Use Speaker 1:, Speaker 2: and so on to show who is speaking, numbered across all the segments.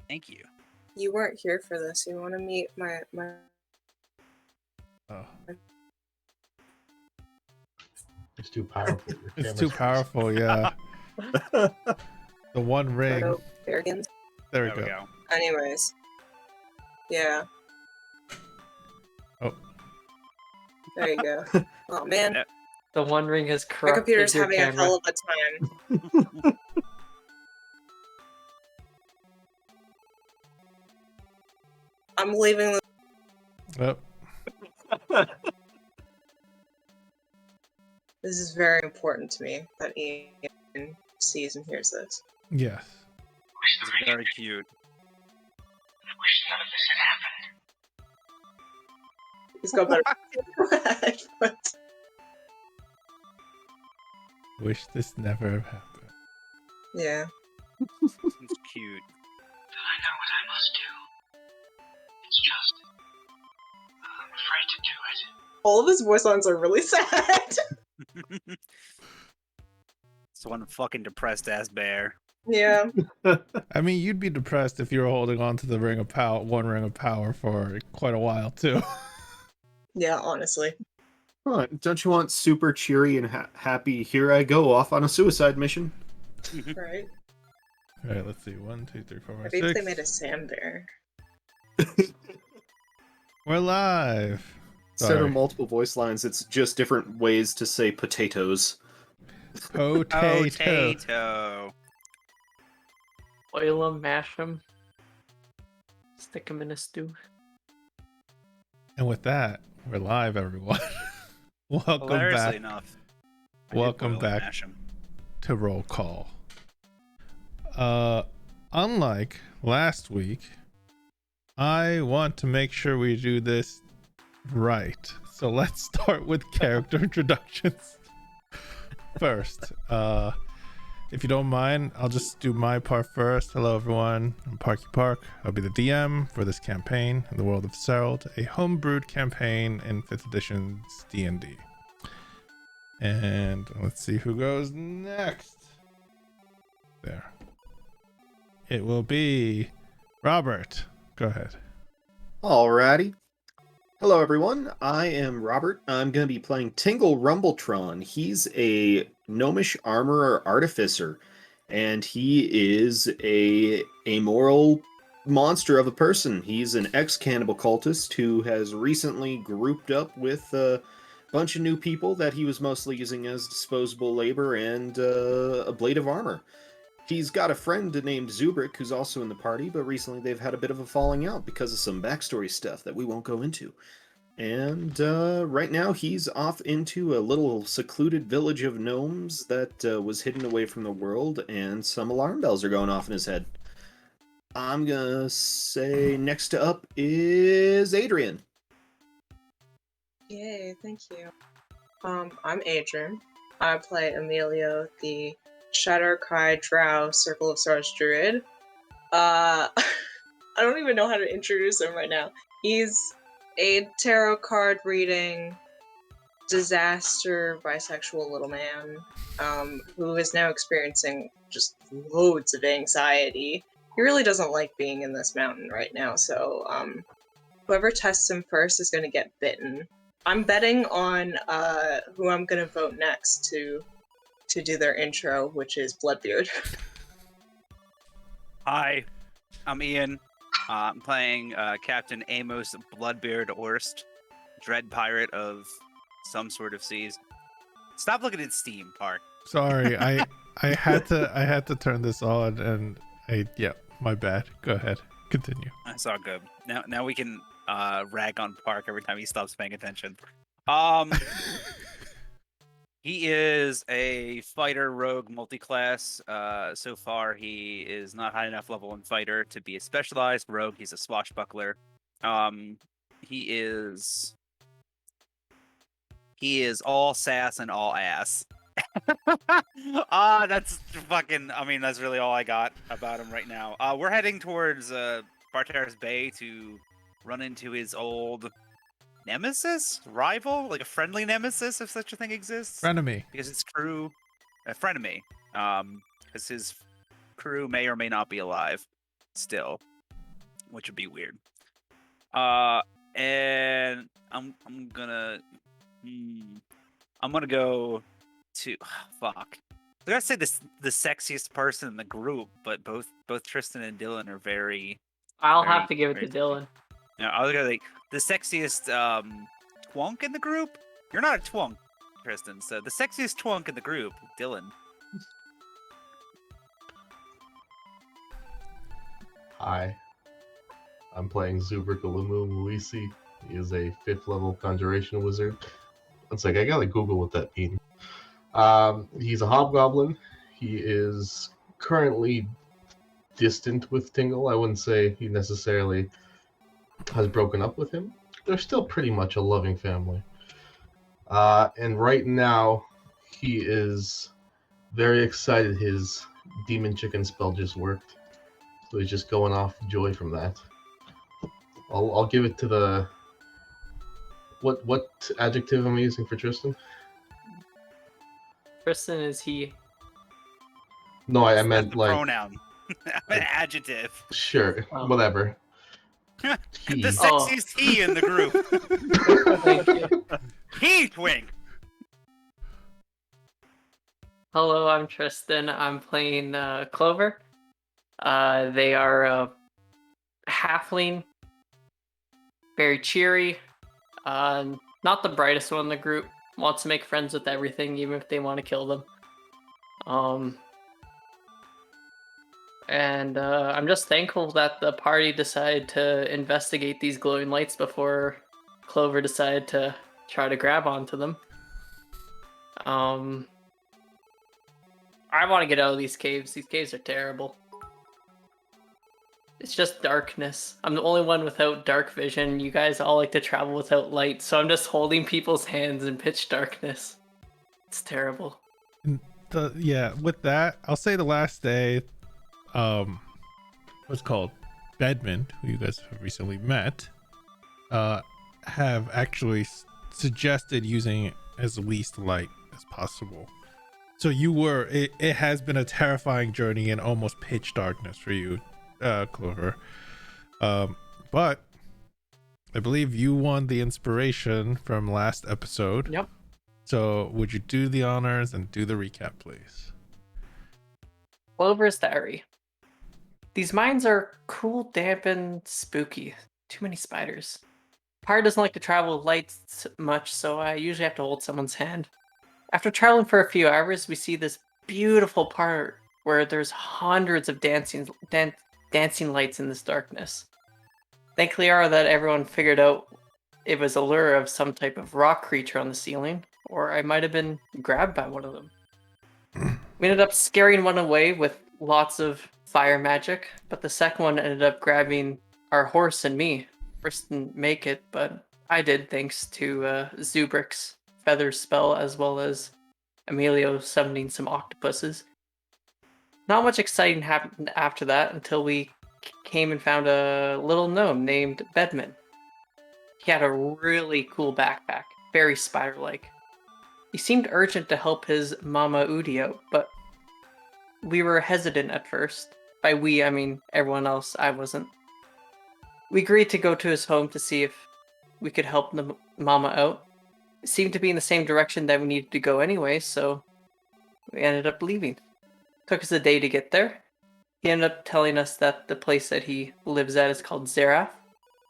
Speaker 1: Thank you.
Speaker 2: You weren't here for this. You want to meet my...
Speaker 3: Oh.
Speaker 4: It's too powerful.
Speaker 3: It's too powerful, yeah. The One Ring. There we go.
Speaker 2: Anyways. Yeah.
Speaker 3: Oh.
Speaker 2: There you go. Oh, man.
Speaker 5: The One Ring has corrupted
Speaker 2: My computer's
Speaker 5: your
Speaker 2: having
Speaker 5: camera.
Speaker 2: a hell of a time. I'm leaving the...
Speaker 3: Oh.
Speaker 2: This is very important to me that Ian sees and hears this.
Speaker 3: Yes.
Speaker 1: It's very cute.
Speaker 6: I wish none of this had happened.
Speaker 2: He's got better headphones.
Speaker 3: Wish this never happened.
Speaker 2: Yeah.
Speaker 1: It's cute.
Speaker 6: Then I know what I must do. It's just... I'm afraid to do it.
Speaker 2: All of his voice lines are really sad.
Speaker 1: It's one fucking depressed ass bear.
Speaker 2: Yeah.
Speaker 3: I mean, you'd be depressed if you were holding on to the Ring of Power, One Ring of Power, for quite a while too.
Speaker 2: Yeah, honestly.
Speaker 7: Huh, don't you want super cheery and happy? Here I go off on a suicide mission.
Speaker 2: Right.
Speaker 3: All right, let's see. 1, 2, 3, 4, 5,
Speaker 2: Maybe
Speaker 3: 6.
Speaker 2: they made a Sam bear.
Speaker 3: We're live.
Speaker 7: Instead of multiple voice lines, it's just different ways to say potatoes.
Speaker 1: Potato.
Speaker 5: Boil them, mash them, stick them in a stew.
Speaker 3: And with that, we're live, everyone. Welcome
Speaker 1: Hilariously
Speaker 3: back.
Speaker 1: enough.
Speaker 3: Welcome back to Roll Call. Unlike last week, I want to make sure we do this right. So let's start with character introductions first. If you don't mind, I'll just do my part first. Hello, everyone. I'm Parky Park. I'll be the DM for this campaign in the world of Særald, a homebrewed campaign in 5th edition's D&D. And let's see who goes next. There. It will be Robert. Go ahead.
Speaker 7: Alrighty. Hello, everyone. I am Robert. I'm going to be playing Tingle Rumbletron. He's a gnomish armorer artificer, and he is a amoral monster of a person. He's an ex-cannibal cultist who has recently grouped up with a bunch of new people that he was mostly using as disposable labor and a blade of armor. He's got a friend named Zubrik who's also in the party, but recently they've had a bit of a falling out because of some backstory stuff that we won't go into. And right now he's off into a little secluded village of gnomes that was hidden away from the world, and some alarm bells are going off in his head. I'm gonna say next up is Adrian.
Speaker 2: Yay, thank you. I'm Adrian. I play Emilio, the Shadowcry Drow Circle of Stars Druid. I don't even know how to introduce him right now. He's a tarot card reading, disaster bisexual little man who is now experiencing just loads of anxiety. He really doesn't like being in this mountain right now, so whoever tests him first is going to get bitten. I'm betting on who I'm going to vote next to do their intro, which is Bloodbeard.
Speaker 1: Hi, I'm Ian. I'm playing Captain Amos Bloodbeard Orst, dread pirate of some sort of seas. Stop looking at Steam, Park.
Speaker 3: Sorry, I had to turn this on, and my bad. Go ahead, continue.
Speaker 1: That's all good. Now we can rag on Park every time he stops paying attention. He is a fighter rogue multi-class. So far, he is not high enough level in fighter to be a specialized rogue. He's a swashbuckler. He is all sass and all ass. That's fucking. I mean, that's really all I got about him right now. We're heading towards Barteras Bay to run into his old nemesis, rival, like a friendly nemesis, if such a thing exists.
Speaker 3: Frenemy.
Speaker 1: Because his crew, a frenemy. Because his crew may or may not be alive still. which would be weird. And I'm gonna go to fuck. I gotta say the sexiest person in the group, but both Tristan and Dylan are very.
Speaker 5: I'll
Speaker 1: very,
Speaker 5: have to give it to
Speaker 1: very
Speaker 5: Dylan.
Speaker 1: No, I was gonna like the sexiest twunk in the group. You're not a twunk, Tristan. So the sexiest twunk in the group, Dylan.
Speaker 4: Hi. I'm playing Zubrikalumu Luisi. He is a 5th level Conjuration Wizard. One sec, I gotta Google what that means. He's a Hobgoblin. He is currently distant with Tingle. I wouldn't say he necessarily has broken up with him. They're still pretty much a loving family. And right now, he is very excited his Demon Chicken spell just worked. So he's just going off joy from that. I'll give it to the... What adjective am I using for Tristan?
Speaker 5: Tristan is he.
Speaker 4: No, I
Speaker 1: That's
Speaker 4: meant
Speaker 1: the
Speaker 4: like...
Speaker 1: pronoun. An adjective.
Speaker 4: Sure,
Speaker 5: Oh.
Speaker 4: whatever.
Speaker 1: The
Speaker 4: He.
Speaker 1: sexiest he in the group.
Speaker 5: Thank you.
Speaker 1: He twink.
Speaker 5: Hello, I'm Tristan. I'm playing Clover. They are halfling, very cheery. Not the brightest one in the group. Wants to make friends with everything, even if they want to kill them. And I'm just thankful that the party decided to investigate these glowing lights before Clover decided to try to grab onto them. I want to get out of these caves. These caves are terrible. It's just darkness. I'm the only one without dark vision. You guys all like to travel without light, so I'm just holding people's hands in pitch darkness. It's terrible.
Speaker 3: Yeah, with that, I'll say the last day, what's called Bedman, who you guys have recently met, have actually suggested using as least light as possible. So it has been a terrifying journey in almost pitch darkness for you, Clover. But I believe you won the inspiration from last episode.
Speaker 5: Yep.
Speaker 3: So would you do the honors and do the recap, please?
Speaker 5: Clover's Diary. These mines are cool, damp, and spooky. Too many spiders. Pyre doesn't like to travel with lights much, so I usually have to hold someone's hand. After traveling for a few hours, we see this beautiful part where there's hundreds of dancing lights in this darkness. Thankfully are that everyone figured out it was a lure of some type of rock creature on the ceiling, or I might have been grabbed by one of them. We ended up scaring one away with lots of fire magic, but the second one ended up grabbing our horse and me. First didn't make it, but I did thanks to Zubrik's feather spell as well as Emilio summoning some octopuses. Not much exciting happened after that until we came and found a little gnome named Bedman. He had a really cool backpack, very spider-like. He seemed urgent to help his Mama Udi out, but we were hesitant at first. By we, I mean everyone else. I wasn't. We agreed to go to his home to see if we could help the Mama out. It seemed to be in the same direction that we needed to go anyway, so we ended up leaving. Took us a day to get there. He ended up telling us that the place that he lives at is called Zaarath.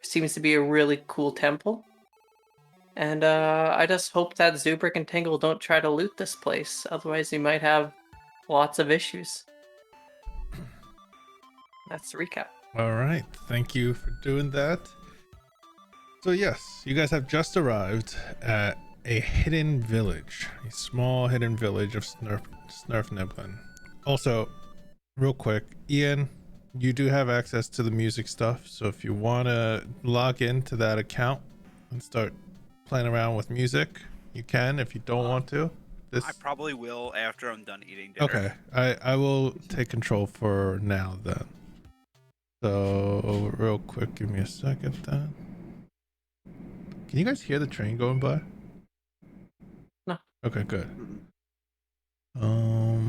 Speaker 5: Seems to be a really cool temple. And I just hope that Zubrik and Tingle don't try to loot this place, otherwise we might have lots of issues. That's the recap.
Speaker 3: All right, thank you for doing that. So yes, you guys have just arrived at a hidden village, a small hidden village of Svirfneblins. Also, real quick, Ian, you do have access to the music stuff, so if you want to log into that account and start playing around with music, you can. If you don't want to,
Speaker 1: I probably will after I'm done eating dinner.
Speaker 3: Okay, I will take control for now then. So real quick, give me a second then. Can you guys hear the train going by?
Speaker 5: No.
Speaker 3: Okay, good. All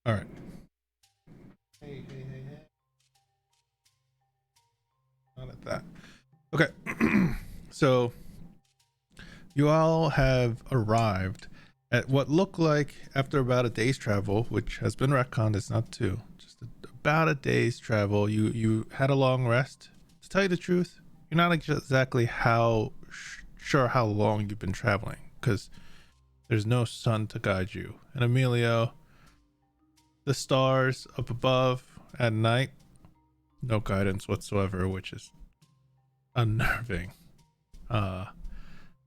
Speaker 3: right. Hey. Okay. So you all have arrived at what looked like, after about a day's travel, which has been retconned, it's not two, just about a day's travel. You had a long rest. To tell you the truth, you're not exactly sure how long you've been traveling, because there's no sun to guide you. And Emilio, the stars up above at night, no guidance whatsoever, which is unnerving.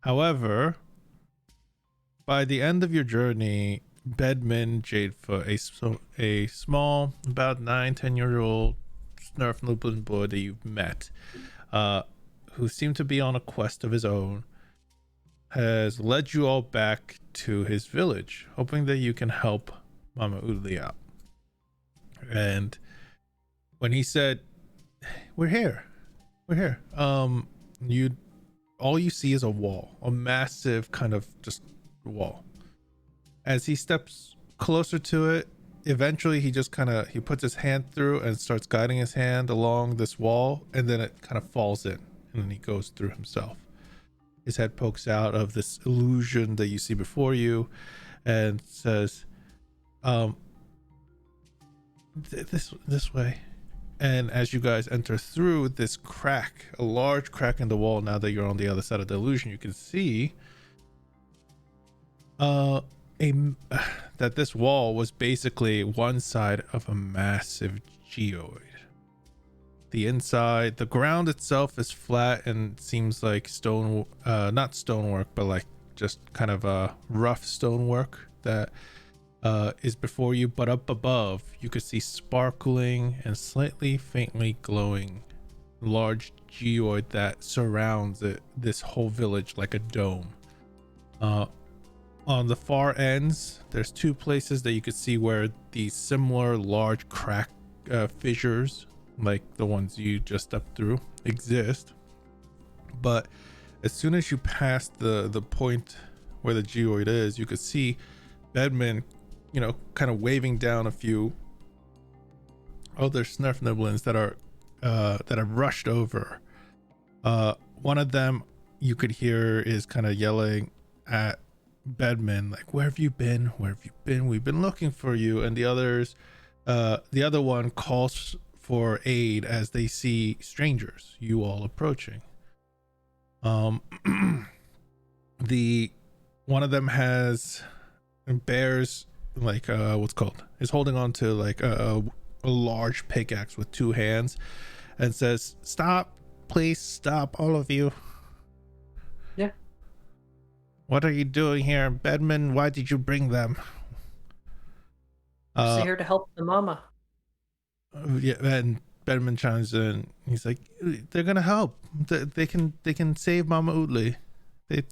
Speaker 3: However, by the end of your journey, Bedman Jadefoot, a small, about 9-10-year-old Svirfneblins boy that you've met, who seemed to be on a quest of his own, has led you all back to his village, hoping that you can help Mama Udli out. And when he said, we're here, all you see is a wall, a massive kind of just wall. As he steps closer to it, eventually he puts his hand through and starts guiding his hand along this wall, and then it kind of falls in, and then he goes through himself. His head pokes out of this illusion that you see before you and says, this way. And as you guys enter through this crack, a large crack in the wall, now that you're on the other side of the illusion, you can see that this wall was basically one side of a massive geoid. The inside, the ground itself is flat and seems like stone, not stonework, but like just kind of a rough stonework that is before you. But up above, you could see sparkling and slightly faintly glowing large geoid that surrounds this whole village like a dome. On the far ends, there's two places that you could see where these similar large crack fissures, like the ones you just stepped through, exist. But as soon as you pass the point where the geoid is, you could see Bedman, kind of waving down a few other Svirfneblins that have rushed over. One of them you could hear is kind of yelling at Bedman, like, where have you been? We've been looking for you. And the other one calls for aid as they see strangers, you all approaching. The one of them bears like is holding on to like a large pickaxe with two hands and says, stop, please stop, all of you.
Speaker 5: Yeah.
Speaker 3: What are you doing here, Bedman? Why did you bring them?
Speaker 5: I'm here to help the mama.
Speaker 3: Yeah, and Bedman chimes in. He's like, they're gonna help. They can save Mama Udli. They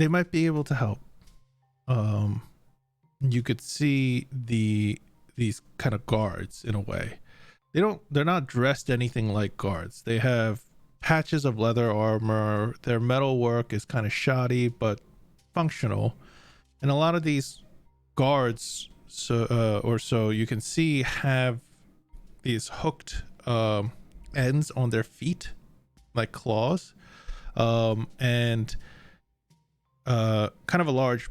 Speaker 3: might be able to help. You could see these kind of guards in a way. They're not dressed anything like guards. They have patches of leather armor. Their metal work is kind of shoddy but functional. And a lot of these guards so you can see have these hooked ends on their feet, like claws, and kind of a large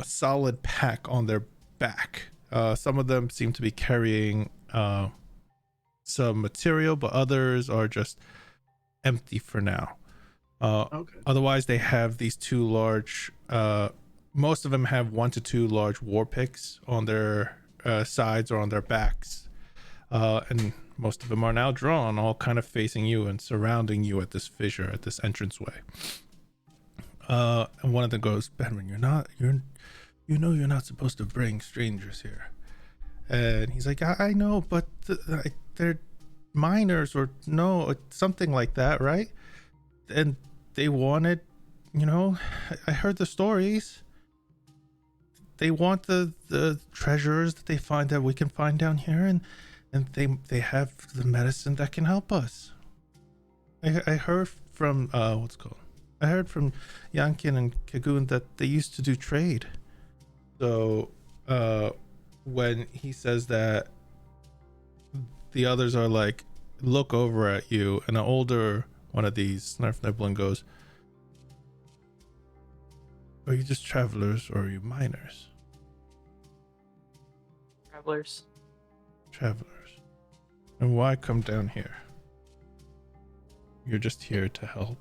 Speaker 3: solid pack on their back. Some of them seem to be carrying some material, but others are just empty for now.
Speaker 7: Okay.
Speaker 3: Otherwise, they have these two large most of them have 1 to 2 large war picks on their sides or on their backs, and most of them are now drawn, all kind of facing you and surrounding you at this fissure, at this entranceway. And one of them goes, Bedman, you're not supposed to bring strangers here. And he's like, I know, but they're minors or no, something like that, right? And they wanted, I heard the stories. They want the treasures that they find that we can find down here, and they have the medicine that can help us. I heard from I heard from Yankin and Kagoon that they used to do trade. So when he says that, the others are like, look over at you, and an older one of these Svirfneblin goes, "Are you just travelers or are you miners?"
Speaker 5: Travelers.
Speaker 3: Travelers. And why come down here? You're just here to help.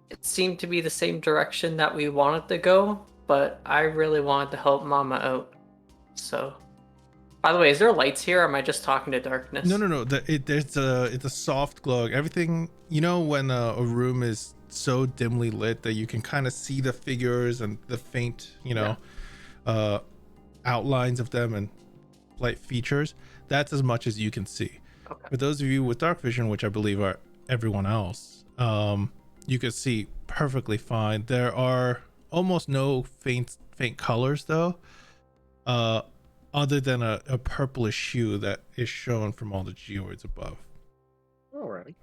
Speaker 5: It seemed to be the same direction that we wanted to go, but I really wanted to help Mama out. So, by the way, is there lights here, or am I just talking to darkness?
Speaker 3: No. It's a soft glow. Everything, you know, when a room is so dimly lit that you can kind of see the figures and the faint, outlines of them and light features. That's as much as you can see.
Speaker 5: Okay.
Speaker 3: For those of you with dark vision, which I believe are everyone else, you can see perfectly fine. There are almost no faint colors though, other than a purplish hue that is shown from all the geoids above.
Speaker 7: Alrighty.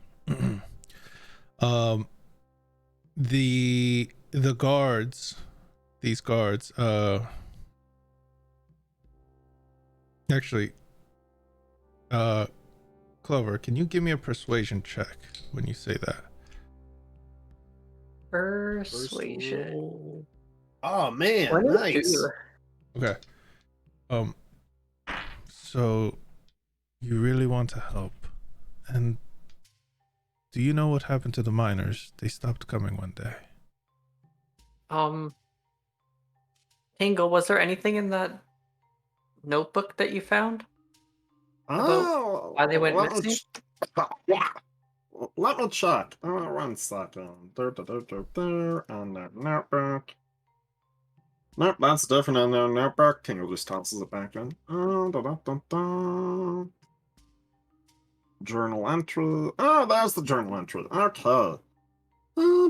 Speaker 3: The guards, these guards, actually, Clover, can you give me a persuasion check when you say that?
Speaker 5: Persuasion.
Speaker 7: Oh man,
Speaker 5: What did it
Speaker 7: nice.
Speaker 5: do?
Speaker 3: Okay. So you really want to help, and do you know what happened to the miners? They stopped coming one day.
Speaker 5: Tingle, was there anything in that notebook that you found?
Speaker 7: Oh,
Speaker 5: why they went
Speaker 7: let me
Speaker 5: missing?
Speaker 7: let me check. 1 second. On their notebook. Nope, that's different on their notebook. Tingle just tosses it back in. Journal entry. Oh, there's the journal entry. Okay. No,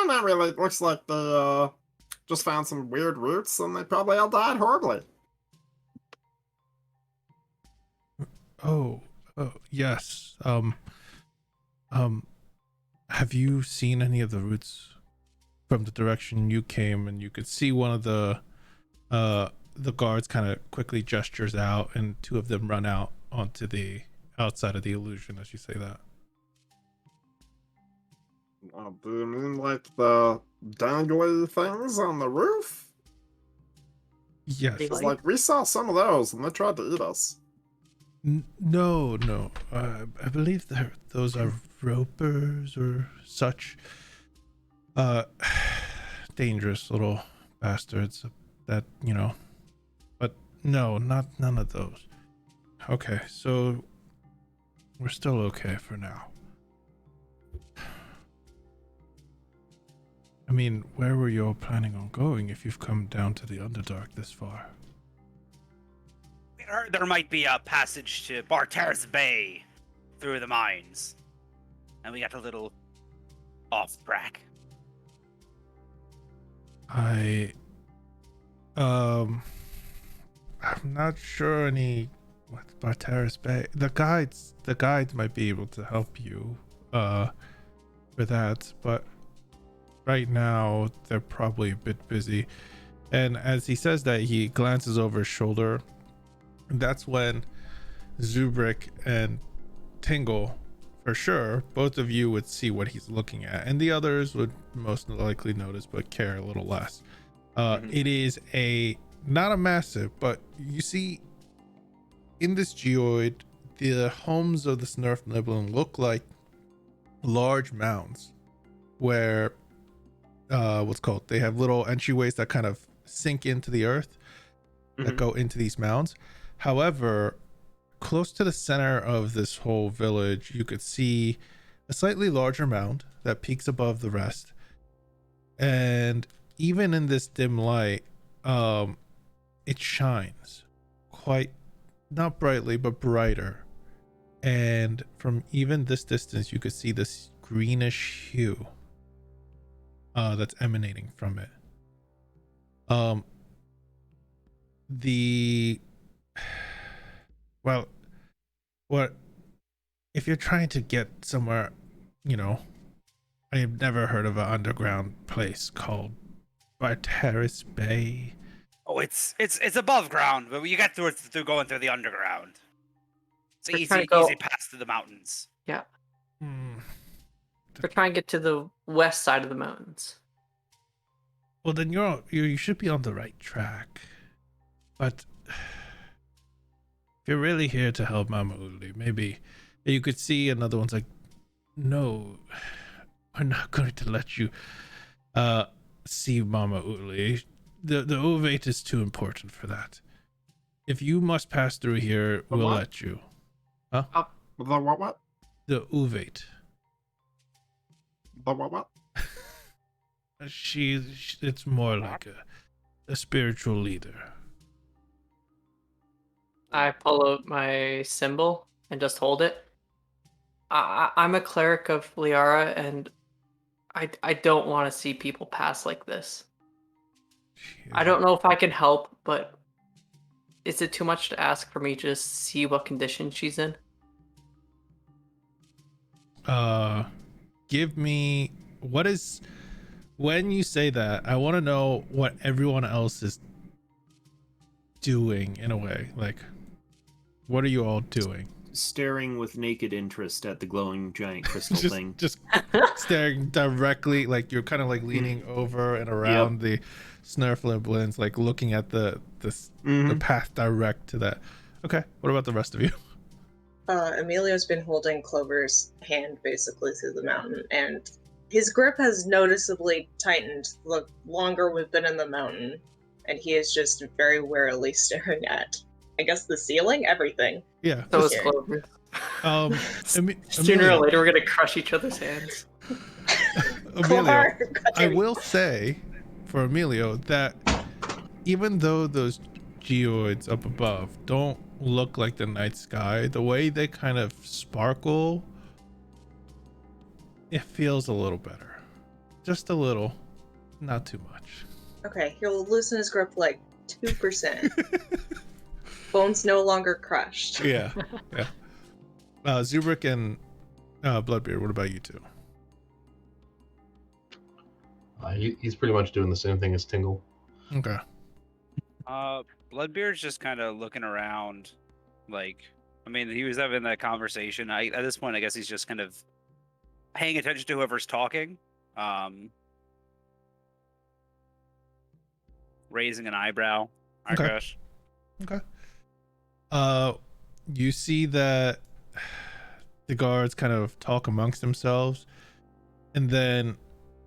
Speaker 7: not really. It looks like they just found some weird roots and they probably all died horribly.
Speaker 3: Oh, yes. Have you seen any of the roots from the direction you came? And you could see one of the guards kind of quickly gestures out, and two of them run out onto the outside of the illusion as you say that.
Speaker 7: Do you mean like the dangly things on the roof?
Speaker 3: Yes.
Speaker 7: It's like we saw some of those and they tried to eat us.
Speaker 3: No. I believe those are ropers or such. Dangerous little bastards that, but no, none of those. Okay, so we're still okay for now. I mean, where were you all planning on going if you've come down to the Underdark this far?
Speaker 1: We heard there might be a passage to Barter's Bay through the mines, and we got a little off track.
Speaker 3: I'm not sure what Barter's Bay. The guides might be able to help you with that, but right now they're probably a bit busy. And as he says that, he glances over his shoulder. That's when Zubrik and Tingle, for sure, both of you would see what he's looking at, and the others would most likely notice but care a little less. It is not a massive, but you see in this geoid, the homes of the Svirfneblin look like large mounds where they have little entryways that kind of sink into the earth that go into these mounds. However, close to the center of this whole village, you could see a slightly larger mound that peaks above the rest. And even in this dim light, it shines quite, not brightly, but brighter. And from even this distance, you could see this greenish hue that's emanating from it. What if you're trying to get somewhere, I have never heard of an underground place called Barter's Bay.
Speaker 1: Oh, it's above ground, but you get through going through the underground. It's
Speaker 5: We're trying
Speaker 1: easy
Speaker 5: to go-
Speaker 1: pass through the mountains.
Speaker 5: Yeah.
Speaker 3: Hmm.
Speaker 5: We're trying to get to the west side of the mountains.
Speaker 3: Well, then you should be on the right track. But if you're really here to help Mama Uli, maybe you could see another one's like, no, we're not going to let you see Mama Uli. The ovate is too important for that. If you must pass through here, we'll
Speaker 7: what?
Speaker 3: let you.
Speaker 7: What?
Speaker 3: The ovate.
Speaker 7: What?
Speaker 3: It's more like a spiritual leader.
Speaker 5: I pull out my symbol and just hold it. I'm a cleric of Liara, and I don't want to see people pass like this. I don't know if I can help, but is it too much to ask for me to just see what condition she's in?
Speaker 3: Give me when you say that, I want to know what everyone else is doing in a way. Like, what are you all doing?
Speaker 7: Staring with naked interest at the glowing giant crystal thing.
Speaker 3: Just staring directly, like you're kind of like leaning over and around the Svirfneblins, like looking at the path direct to that. Okay, what about the rest of you?
Speaker 2: Emilio's been holding Clover's hand basically through the mountain, and his grip has noticeably tightened the longer we've been in the mountain, and he is just very warily staring at, I guess, the ceiling, everything.
Speaker 3: Yeah.
Speaker 5: So
Speaker 3: just-
Speaker 5: is Clover. Sooner
Speaker 3: Emilio,
Speaker 5: or later, we're gonna crush each other's hands.
Speaker 3: Emilio,
Speaker 2: Clover,
Speaker 3: I will say for Emilio that even though those geoids up above don't look like the night sky, the way they kind of sparkle, it feels a little better. Just a little, not too much.
Speaker 2: Okay, he'll loosen his grip like 2%. Bones no longer crushed.
Speaker 3: Yeah. Zubrik and Bloodbeard, what about you two?
Speaker 4: He's pretty much doing the same thing as Tingle.
Speaker 3: Okay.
Speaker 1: Bloodbeard's just kind of looking around, like, I mean, he was having that conversation. At this point, I guess he's just kind of paying attention to whoever's talking, raising an eyebrow, I
Speaker 3: Okay.
Speaker 1: guess.
Speaker 3: Okay. You see that the guards kind of talk amongst themselves, and then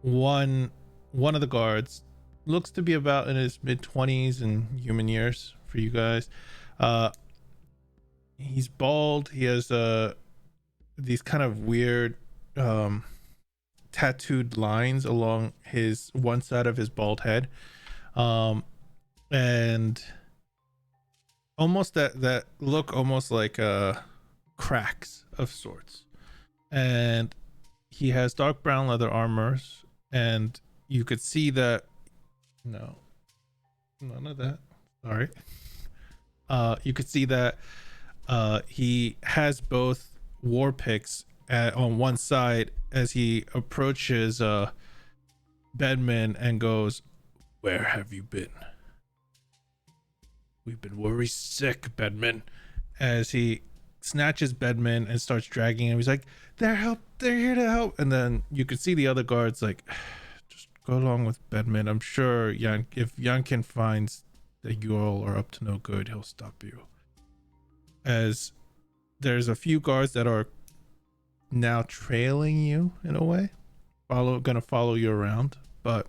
Speaker 3: one of the guards looks to be about in his mid-20s in human years for you guys. He's bald. He has these kind of weird tattooed lines along his one side of his bald head, and almost that look almost like cracks of sorts. And he has dark brown leather armors, and you could see that no, none of that, sorry. You could see that he has both war picks on one side as he approaches Bedman and goes, "Where have you been? We've been worried sick, Bedman." As he snatches Bedman and starts dragging him, he's like, they're here to help. And then you can see the other guards like, just go along with Bedman. I'm sure if Yankin finds that you all are up to no good, he'll stop you. As there's a few guards that are now trailing you in a way, gonna follow you around, but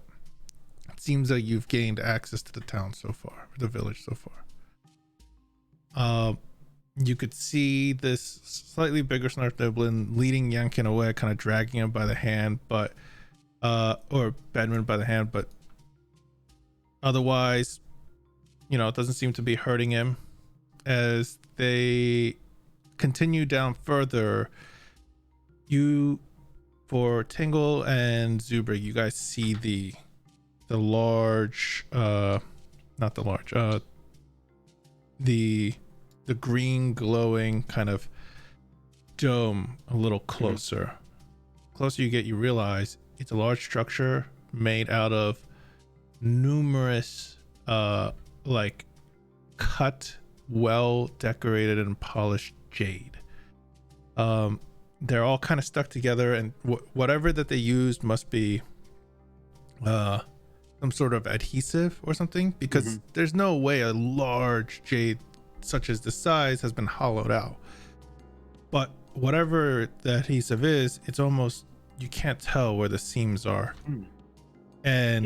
Speaker 3: it seems like you've gained access to the town so far, the village so far. You could see this slightly bigger Svirfneblin leading Yankin away, kind of dragging him by the hand, but or Bedman by the hand, but otherwise, it doesn't seem to be hurting him. As they continue down further, for Tingle and Zubrik, you guys see the large, not the large, the green glowing kind of dome a little closer. Closer you get, you realize it's a large structure made out of numerous like cut, well decorated and polished jade. They're all kind of stuck together, and whatever that they used must be some sort of adhesive or something, because there's no way a large jade such as this size has been hollowed out. But whatever the adhesive is, it's almost, you can't tell where the seams are. And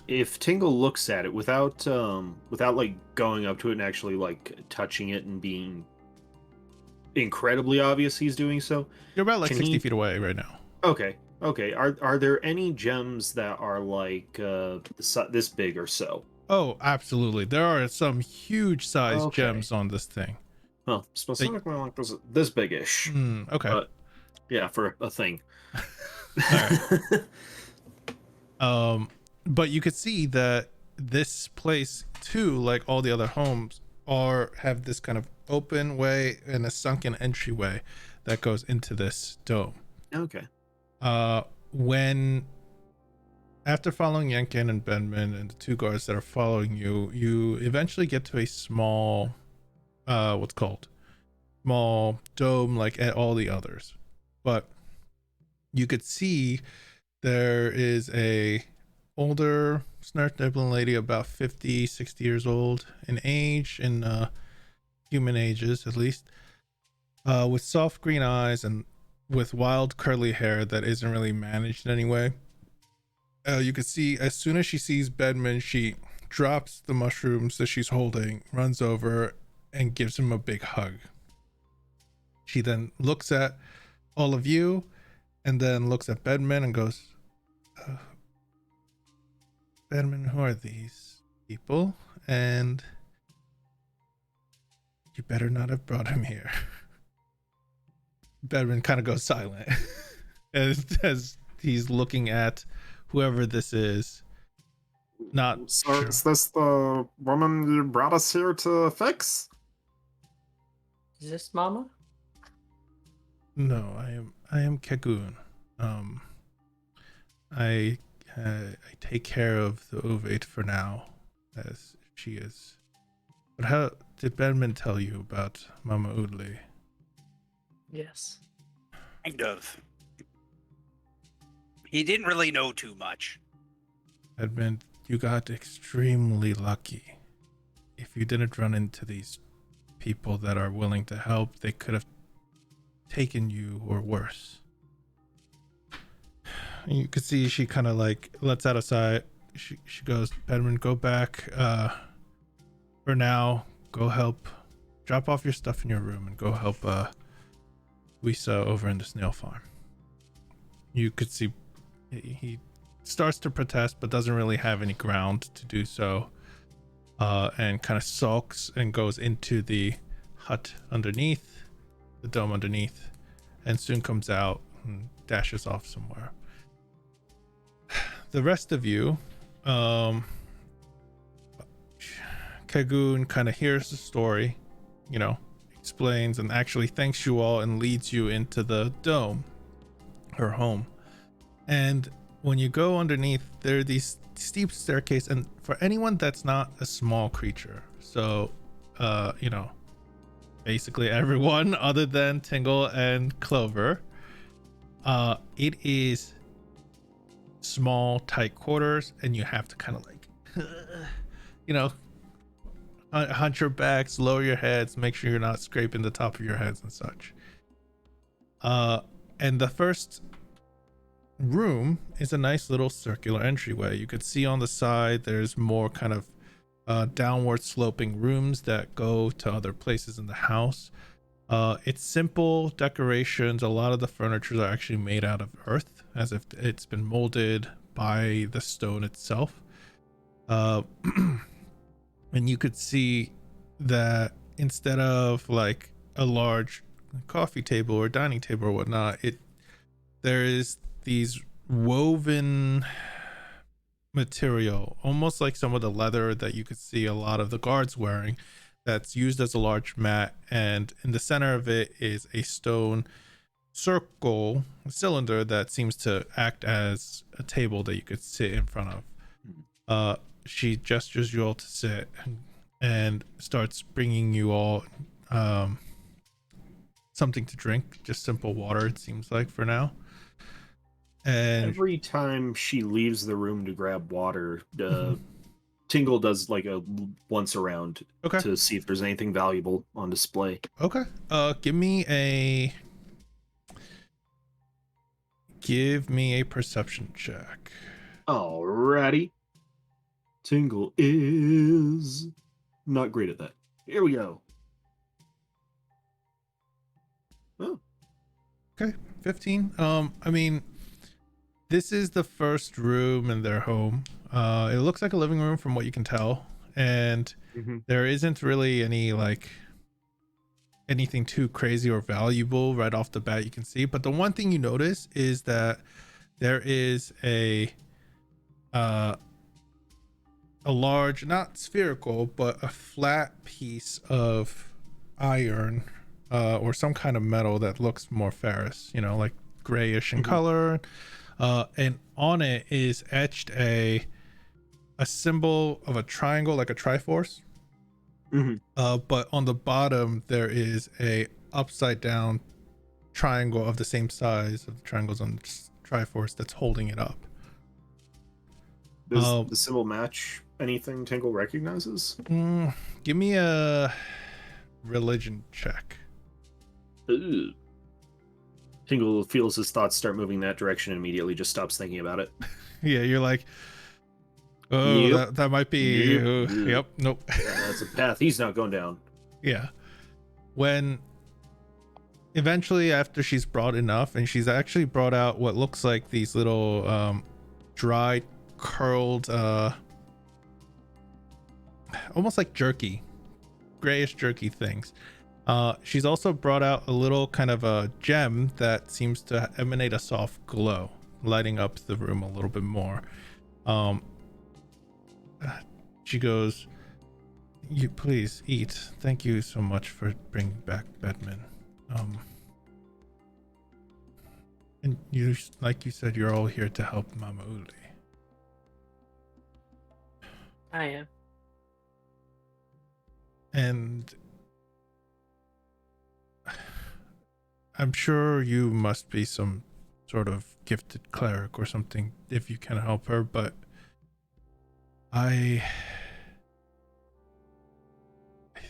Speaker 3: if
Speaker 7: Tingle looks at it without like going up to it and actually like touching it and being incredibly obvious he's doing so,
Speaker 3: you're about like 60 feet away right now.
Speaker 7: Okay. Are there any gems that are like this big or so?
Speaker 3: Oh, absolutely. There are some huge size gems on this thing.
Speaker 7: Well, specifically like this big-ish.
Speaker 3: Okay.
Speaker 7: But yeah, for a thing.
Speaker 3: But you could see that this place too, like all the other homes, have this kind of open way and a sunken entryway that goes into this dome.
Speaker 7: Okay.
Speaker 3: When after following Yankin and Benman and the two guards that are following you, you eventually get to a small small dome like at all the others. But you could see there is a older Svirfneblin lady, about 50-60 years old in age, in human ages at least, with soft green eyes and with wild curly hair that isn't really managed in any way. You could see as soon as she sees Bedman, she drops the mushrooms that she's holding, runs over and gives him a big hug. She then looks at all of you and then looks at Bedman and goes, Bedman, who are these people? And you better not have brought him here. Bedman kind of goes silent as he's looking at whoever this is. Not
Speaker 8: so
Speaker 3: sure.
Speaker 8: Is this the woman you brought us here to fix?
Speaker 5: Is this Mama?
Speaker 3: No, I am Kagoon. I take care of the ovate for now, as she is. But how did Bedman tell you about Mama Oodley?
Speaker 5: Yes.
Speaker 1: Kind of. He didn't really know too much.
Speaker 3: Bedman, you got extremely lucky. If you didn't run into these people that are willing to help, they could have taken you or worse. You could see she kind of like lets out a sigh. She goes, Bedman, go back. For now, go help. Drop off your stuff in your room and go help Wisa over in the snail farm. You could see he starts to protest but doesn't really have any ground to do so, and kind of sulks and goes into the hut underneath, the dome underneath, and soon comes out and dashes off somewhere. The rest of you, Kagoon kind of hears the story, explains and actually thanks you all and leads you into the dome, her home. And when you go underneath, there are these steep staircase, and for anyone that's not a small creature, so basically everyone other than Tingle and Clover, it is small, tight quarters, and you have to kind of like hunch your backs, lower your heads, make sure you're not scraping the top of your heads and such. And the first room is a nice little circular entryway. You could see on the side there's more kind of downward sloping rooms that go to other places in the house. It's simple decorations. A lot of the furniture are actually made out of earth, as if it's been molded by the stone itself. And you could see that instead of like a large coffee table or dining table or whatnot, there is these woven material, almost like some of the leather that you could see a lot of the guards wearing, that's used as a large mat, and in the center of it is a stone circle, a cylinder that seems to act as a table that you could sit in front of. she gestures you all to sit and starts bringing you all something to drink, just simple water, it seems like for now. And
Speaker 7: Every time she leaves the room to grab water, Tingle does like a once around
Speaker 3: okay,
Speaker 7: to see if there's anything valuable on display.
Speaker 3: okay. Give me a perception check.
Speaker 7: Alrighty. Tingle is not great at that. Here we go. Oh,
Speaker 3: Okay, 15. I mean, this is the first room in their home. It looks like a living room from what you can tell, and there isn't really any like anything too crazy or valuable right off the bat you can see. But the one thing you notice is that there is a large, not spherical, but a flat piece of iron or some kind of metal that looks more ferrous, you know, like grayish in color. And on it is etched a symbol of a triangle, like a triforce. But on the bottom there is a upside down triangle of the same size of the triangles on the triforce that's holding it up.
Speaker 7: does the symbol match anything Tingle recognizes?
Speaker 3: Give me a religion check.
Speaker 7: Ooh. Tingle feels his thoughts start moving that direction and immediately just stops thinking about it.
Speaker 3: Yeah, you're like, oh,
Speaker 7: Yep.
Speaker 3: that might be. Yep. Nope.
Speaker 7: Yeah, that's a path he's not going down.
Speaker 3: Yeah. When eventually, after she's brought enough, and she's actually brought out what looks like these little dried, curled, almost like jerky, grayish jerky things. She's also brought out a little kind of a gem that seems to emanate a soft glow, lighting up the room a little bit more. She goes, "You please eat. Thank you so much for bringing back Bedman. And you, like you said, you're all here to help Mama Uli."
Speaker 5: I am.
Speaker 3: And I'm sure you must be some sort of gifted cleric or something if you can help her, but I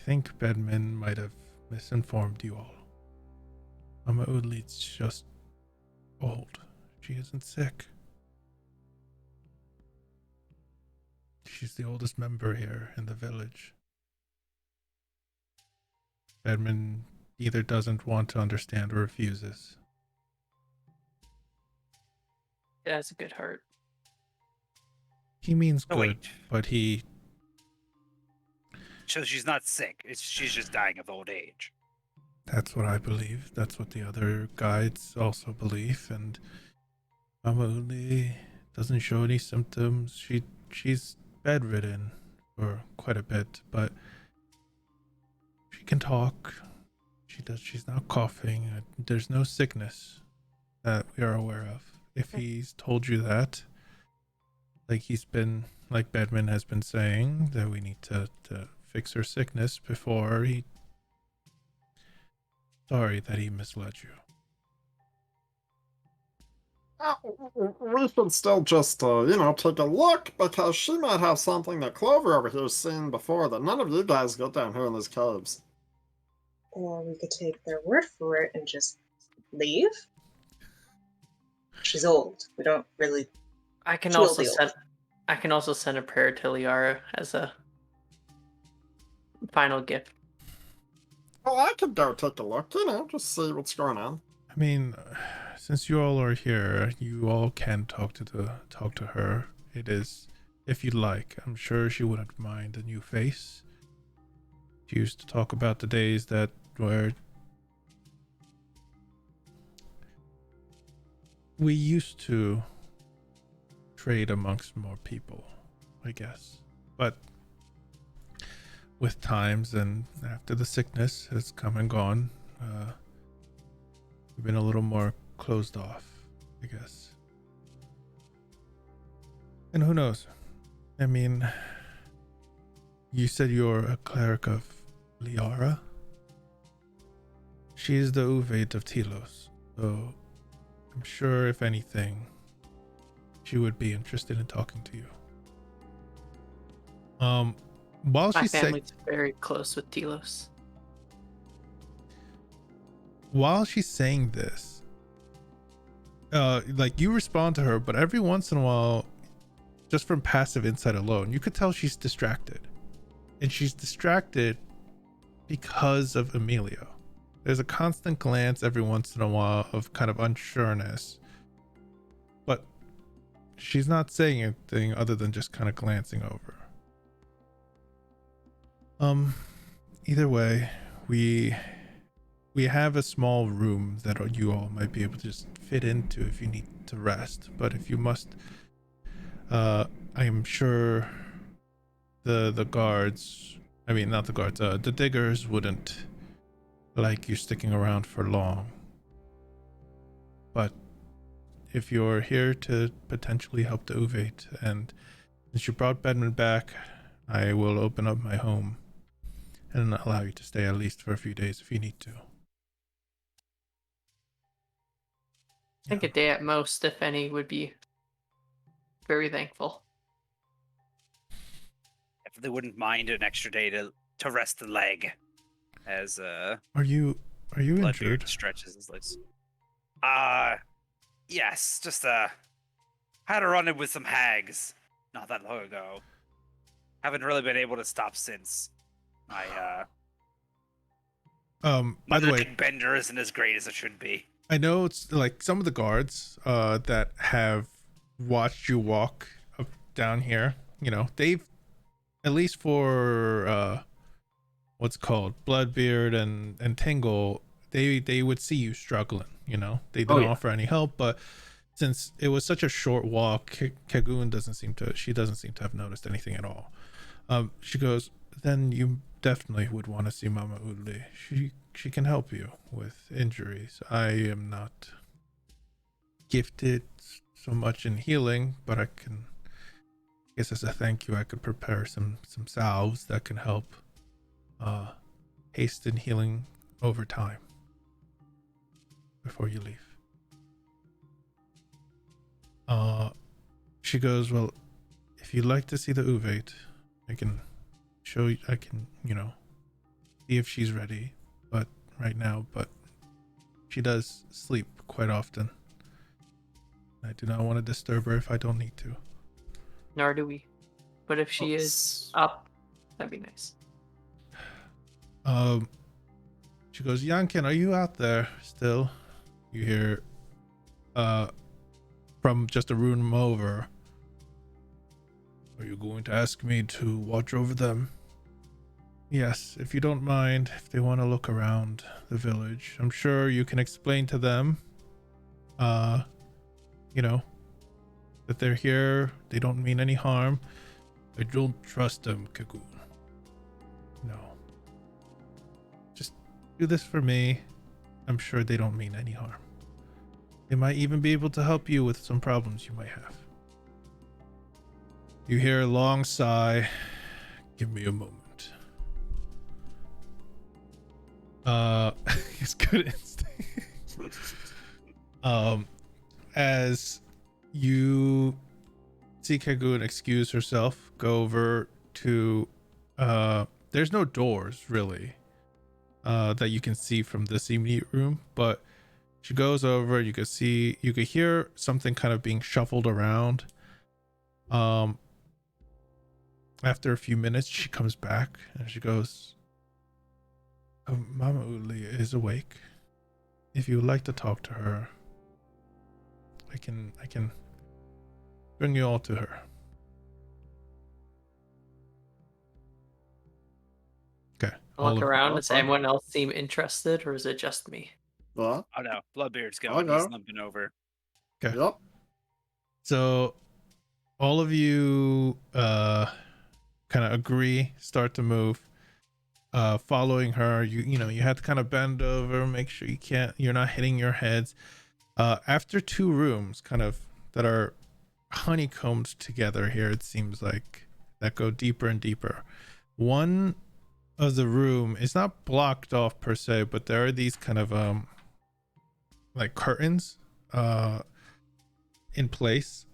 Speaker 3: think Bedman might have misinformed you all. Mama Udli's just old. She isn't sick. She's the oldest member here in the village. Bedman either doesn't want to understand or refuses.
Speaker 5: It has a good heart.
Speaker 3: He means
Speaker 1: Oh,
Speaker 3: good,
Speaker 1: wait.
Speaker 3: but he...
Speaker 1: So she's not sick. She's just dying of old age.
Speaker 3: That's what I believe. That's what the other guides also believe. And Mama Uli doesn't show any symptoms. She's bedridden for quite a bit, but she can talk. She's not coughing. There's no sickness that we are aware of. If he's told you that, like Bedman has been saying, that we need to fix her sickness before he... Sorry that he misled you.
Speaker 8: We should still just, take a look, because she might have something that Clover over here's seen before that none of you guys get down here in these caves.
Speaker 2: Or we could take their word for it and just leave. She's old. We don't really.
Speaker 5: I can
Speaker 2: She'll
Speaker 5: also
Speaker 2: be
Speaker 5: send.
Speaker 2: old.
Speaker 5: I can also send a prayer to Liara as a final gift.
Speaker 8: Well, I could go take a look, just see what's going on.
Speaker 3: I mean, since you all are here, you all can talk to her. It is, if you'd like. I'm sure she wouldn't mind a new face. She used to talk about the days that where we used to trade amongst more people, I guess. But with times and after the sickness has come and gone, we've been a little more closed off, I guess. And who knows? I mean, You said you're a cleric of Liara? She is the Uvate of Telos, so I'm sure if anything, she would be interested in talking to you. While
Speaker 5: My
Speaker 3: she's
Speaker 5: family's very close with Telos.
Speaker 3: while she's saying this, like you respond to her, but every once in a while, just from passive insight alone, you could tell she's distracted. And she's distracted because of Emilio. There's a constant glance every once in a while of kind of unsureness. But she's not saying anything other than just kind of glancing over. Either way, we have a small room that you all might be able to just fit into if you need to rest. But if you must, I am sure the guards, I mean not the guards, the diggers wouldn't like you sticking around for long. But if you're here to potentially help the Uvate, and since you brought Bedman back, I will open up my home and allow you to stay at least for a few days if you need to.
Speaker 5: I think a day at most, if any, would be very thankful.
Speaker 1: If they wouldn't mind an extra day to rest the leg, as
Speaker 3: Are you
Speaker 1: Bloodbeard
Speaker 3: injured?
Speaker 1: stretches his legs. Yes, just had a run-in with some hags not that long ago. Haven't really been able to stop since.
Speaker 3: By
Speaker 1: My
Speaker 3: the way,
Speaker 1: leg bender isn't as great as it should be.
Speaker 3: I know it's like some of the guards that have watched you walk up down here, you know, they've, at least for what's called Bloodbeard and Tingle, they would see you struggling, you know. They didn't offer any help, but since it was such a short walk, Kagoon doesn't seem to have noticed anything at all. She goes, then you definitely would want to see Mama Udli. She can help you with injuries. I am not gifted so much in healing, but I guess as a thank you, I could prepare some salves that can help hasten healing over time before you leave. She goes, well, if you'd like to see the Uvate, I can show you, you know, see if she's ready, but right now, but she does sleep quite often. I do not want to disturb her if I don't need to.
Speaker 5: Nor do we. But if she is up, that'd be nice.
Speaker 3: She goes, Yankin, are you out there still? You hear from just a room over, are you going to ask me to watch over them? Yes, if you don't mind, if they want to look around the village. I'm sure you can explain to them, you know, that they're here, they don't mean any harm. I don't trust them, Kagoon. No. Just do this for me. I'm sure they don't mean any harm. They might even be able to help you with some problems you might have. You hear a long sigh. Give me a moment. It's good instinct. As you see Kagoon excuse herself, go over to there's no doors really that you can see from this immediate room, but she goes over, you could hear something kind of being shuffled around. After a few minutes she comes back and she goes, oh, Mama Uli is awake. If you would like to talk to her, I can bring you all to her. Okay.
Speaker 5: I'll look around. Does anyone else seem interested, or is it just me?
Speaker 8: What?
Speaker 1: Oh no, Bloodbeard's going. He's limping over.
Speaker 3: Okay.
Speaker 8: Yep.
Speaker 3: So all of you kind of agree, start to move, following her. You know, you have to kind of bend over, make sure you're not hitting your heads. After two rooms kind of that are honeycombed together here, it seems like, that go deeper and deeper. one of the room is not blocked off per se, but there are these kind of like curtains in place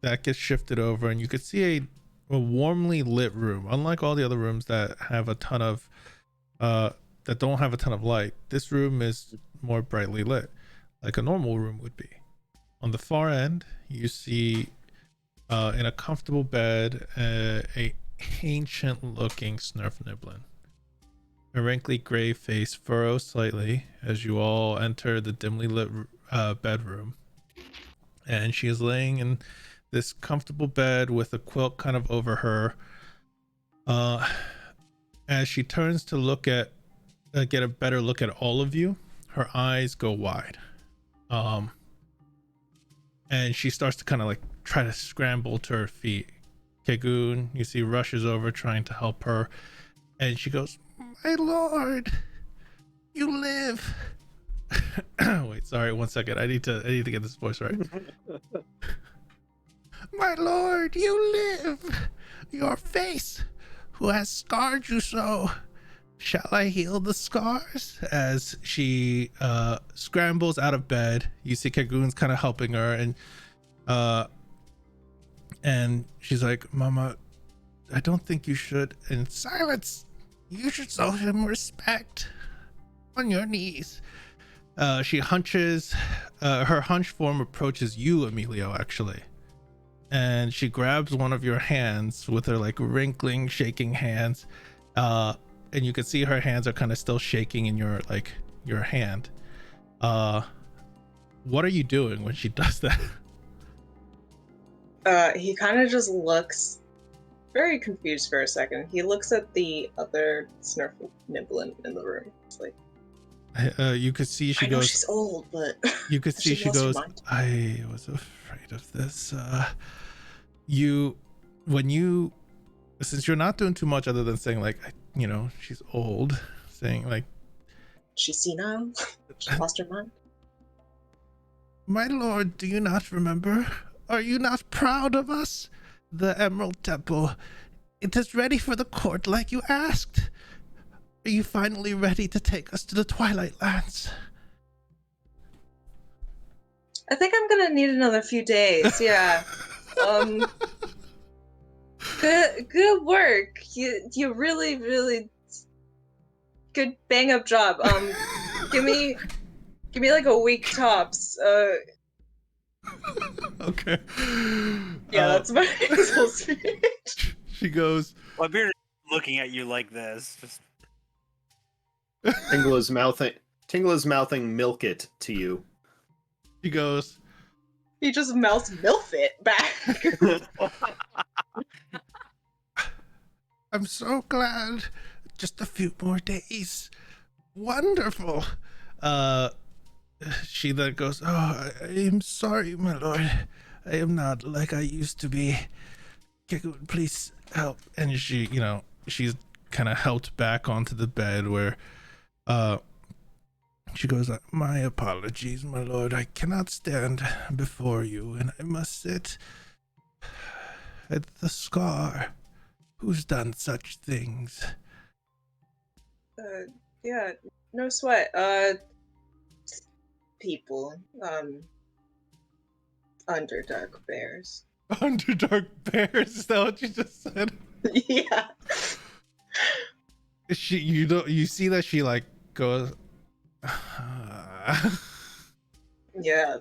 Speaker 3: that gets shifted over, and you could see a warmly lit room. Unlike all the other rooms that have a ton of that don't have a ton of light, this room is more brightly lit, like a normal room would be. On the far end, you see in a comfortable bed a ancient looking Svirfneblin. Her wrinkly gray face furrows slightly as you all enter the dimly lit bedroom, and she is laying in this comfortable bed with a quilt kind of over her. As she turns to look at get a better look at all of you, her eyes go wide, and she starts to kind of like try to scramble to her feet. Kegun, you see, rushes over trying to help her, and she goes, "My lord, you live." Wait, sorry, 1 second. I need to get this voice right. "My lord, you live. Your face, who has scarred you so, shall I heal the scars?" As she scrambles out of bed, you see Kegun's kind of helping her, and she's like, "Mama, I don't think you should." And silence. "You should show him respect. On your knees." She hunches. Her hunch form approaches you, Emilio, actually, and she grabs one of your hands with her like wrinkling, shaking hands, and you can see her hands are kind of still shaking in your hand. What are you doing when she does that?
Speaker 2: He kind of just looks very confused for a second. He looks at the other Svirfneblin in the room. It's like,
Speaker 3: You could see she
Speaker 2: I know
Speaker 3: goes.
Speaker 2: she's old, but
Speaker 3: You could see she
Speaker 2: lost her
Speaker 3: goes,
Speaker 2: mind.
Speaker 3: "I was afraid of this." Since you're not doing too much other than saying like, she's old, saying like,
Speaker 2: She's senile. She lost her mind.
Speaker 3: "My lord, do you not remember? Are you not proud of us? The Emerald Temple. It is ready for the court like you asked. Are you finally ready to take us to the Twilight Lands?"
Speaker 2: I think I'm gonna need another few days. Yeah. Good work. You really, really good bang up job. Give me like a week tops.
Speaker 3: Okay.
Speaker 2: Yeah, that's my full speech.
Speaker 3: She goes,
Speaker 1: Well, I'm looking at you like this. Just
Speaker 7: Tingle is mouthing "milk it" to you.
Speaker 3: She goes,
Speaker 2: He just mouths MILF it back.
Speaker 3: "I'm so glad. Just a few more days. Wonderful." She then goes, "Oh, I am sorry, my lord. I am not like I used to be. Kegun, please help." And she's kind of helped back onto the bed where, she goes, "My apologies, my lord. I cannot stand before you, and I must sit at the scar. Who's done such things?"
Speaker 2: Yeah, no sweat. People. Underdark bears.
Speaker 3: Underdark bears? Is that what you just said?
Speaker 2: Yeah.
Speaker 3: You see that she like goes,
Speaker 2: Yeah,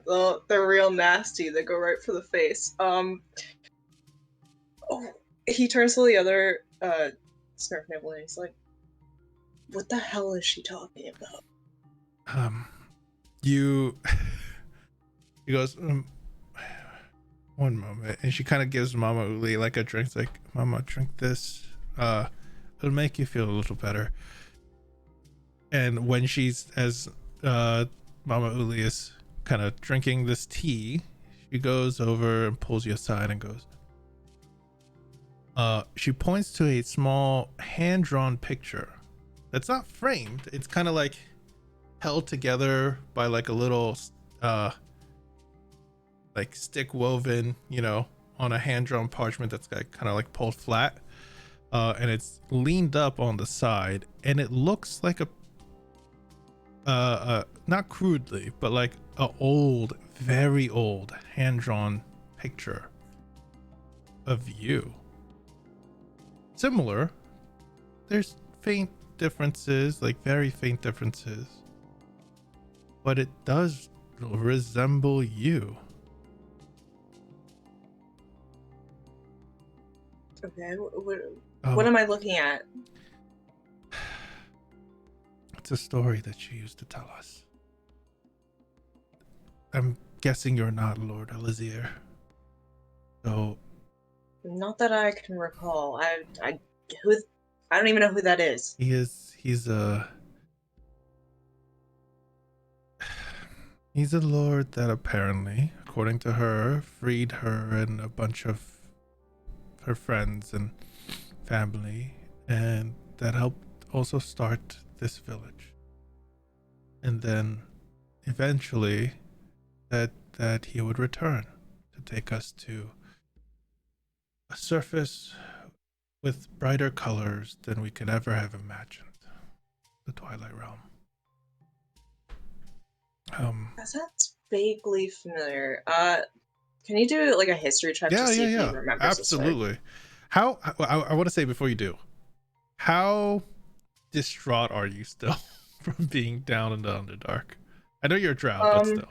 Speaker 2: they're real nasty. They go right for the face. Oh, he turns to the other Svirfneblin and he's like, "What the hell is she talking about?"
Speaker 3: He goes, "One moment," and she kind of gives Mama Uli like a drink. It's like, "Mama, drink this. It'll make you feel a little better." And when as Mama Uli is kind of drinking this tea, she goes over and pulls you aside and goes, she points to a small hand-drawn picture that's not framed. It's kind of like held together by like a little like stick woven, on a hand-drawn parchment that's kind of like pulled flat. and it's leaned up on the side, and it looks like a not crudely, but like a old, very old hand-drawn picture of you. Similar, there's faint differences, like very faint differences, but it does resemble you.
Speaker 2: Okay, what am I looking at?
Speaker 3: It's a story that she used to tell us. I'm guessing you're not Lord Elizir. So
Speaker 2: Not that I can recall. I don't even know who that is.
Speaker 3: he's a lord that apparently, according to her, freed her and a bunch of her friends and family, and that helped also start this village. And then eventually that he would return to take us to a surface with brighter colors than we could ever have imagined. The Twilight Realm.
Speaker 2: That sounds vaguely familiar. Can you do like a history check to see if he remembers
Speaker 3: absolutely.
Speaker 2: this?
Speaker 3: How I want to say before you do, how distraught are you still from being down in the Underdark? I know you're a drow, but still.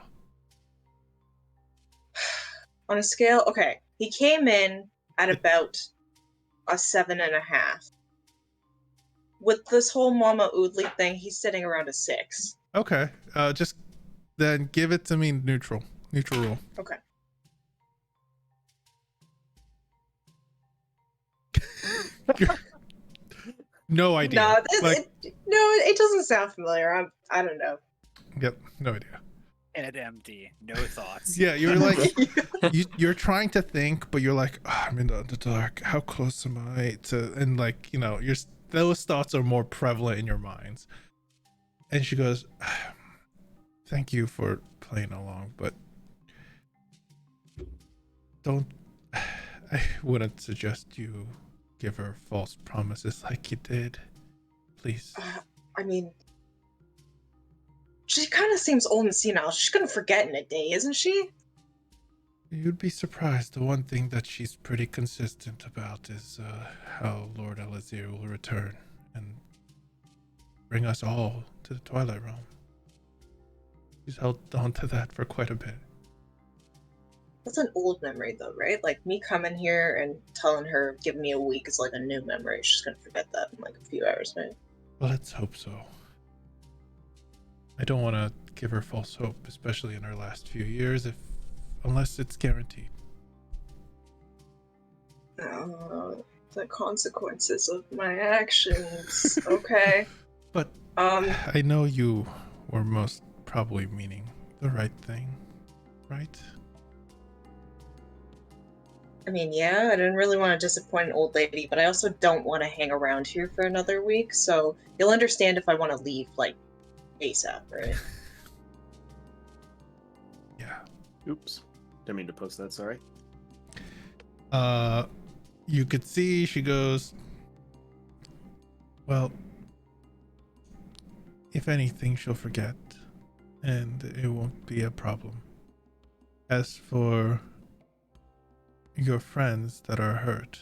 Speaker 2: On a scale, okay, he came in at about a 7.5. With this whole Mama Oodley thing, he's sitting around a 6.
Speaker 3: Okay, just then give it to me neutral rule.
Speaker 2: Okay.
Speaker 3: No idea.
Speaker 2: No, it doesn't sound familiar. I don't know.
Speaker 3: Yep, no idea.
Speaker 1: And empty, no thoughts.
Speaker 3: Yeah, you're like you're trying to think, but you're like, oh, I'm in the Underdark. How close am I to? And like, you know, those thoughts are more prevalent in your minds. And she goes, "Thank you for playing along, but don't. I wouldn't suggest you give her false promises like you did. Please."
Speaker 2: I mean, she kind of seems old and senile. She's gonna forget in a day, isn't she?
Speaker 3: You'd be surprised. The one thing that she's pretty consistent about is how Lord Elizir will return and bring us all to the Twilight Realm. She's held on to that for quite a bit.
Speaker 2: That's an old memory, though, right? Like, me coming here and telling her, give me a week is like a new memory. She's gonna forget that in like a few hours, right?
Speaker 3: Well, let's hope so. I don't want to give her false hope, especially in her last few years, unless it's guaranteed.
Speaker 2: The consequences of my actions. Okay.
Speaker 3: But I know you were most probably meaning the right thing, right?
Speaker 2: I mean, yeah, I didn't really want to disappoint an old lady, but I also don't want to hang around here for another week, so you'll understand if I want to leave, like, ASAP, right?
Speaker 3: Yeah.
Speaker 7: Oops. Didn't mean to post that, sorry.
Speaker 3: You could see she goes, well, if anything, she'll forget, and it won't be a problem. As for your friends that are hurt,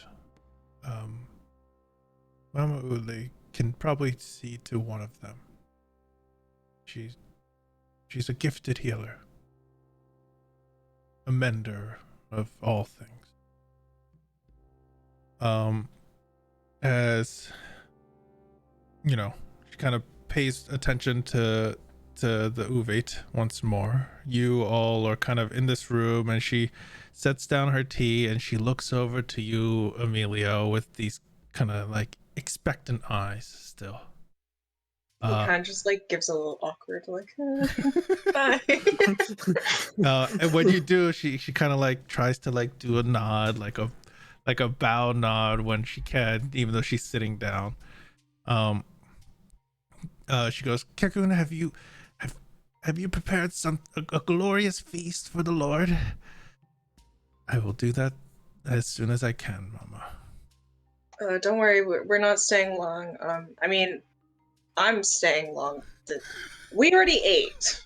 Speaker 3: Mama Ule can probably see to one of them. She's a gifted healer, a mender of all things. As you know, she kind of pays attention to the Uvate once more. You all are kind of in this room, and she sets down her tea and she looks over to you, Emilio, with these kind of like expectant eyes still.
Speaker 2: He kind of just like gives a little awkward like bye.
Speaker 3: And when you do, she kind of like tries to like do a nod, like a bow nod when she can, even though she's sitting down. She goes, Kirkun, have you prepared a glorious feast for the Lord? I will do that as soon as I can, Mama.
Speaker 2: Don't worry, we're not staying long. I mean, I'm staying long. We already ate.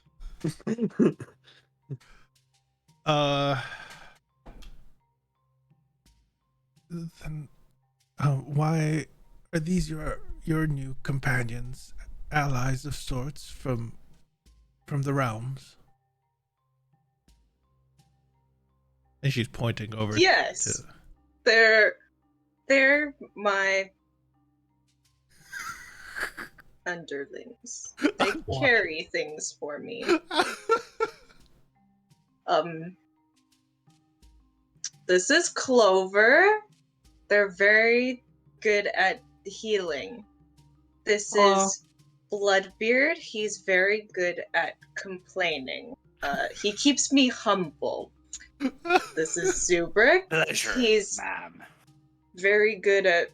Speaker 3: Then, why are these your new companions, allies of sorts from the realms? And she's pointing over.
Speaker 2: Yes,
Speaker 3: To...
Speaker 2: they're my underlings. They carry things for me. This is Clover. They're very good at healing. This is Bloodbeard. He's very good at complaining. He keeps me humble. This is Zubrik.
Speaker 1: Pleasure,
Speaker 2: He's
Speaker 1: ma'am.
Speaker 2: very good at...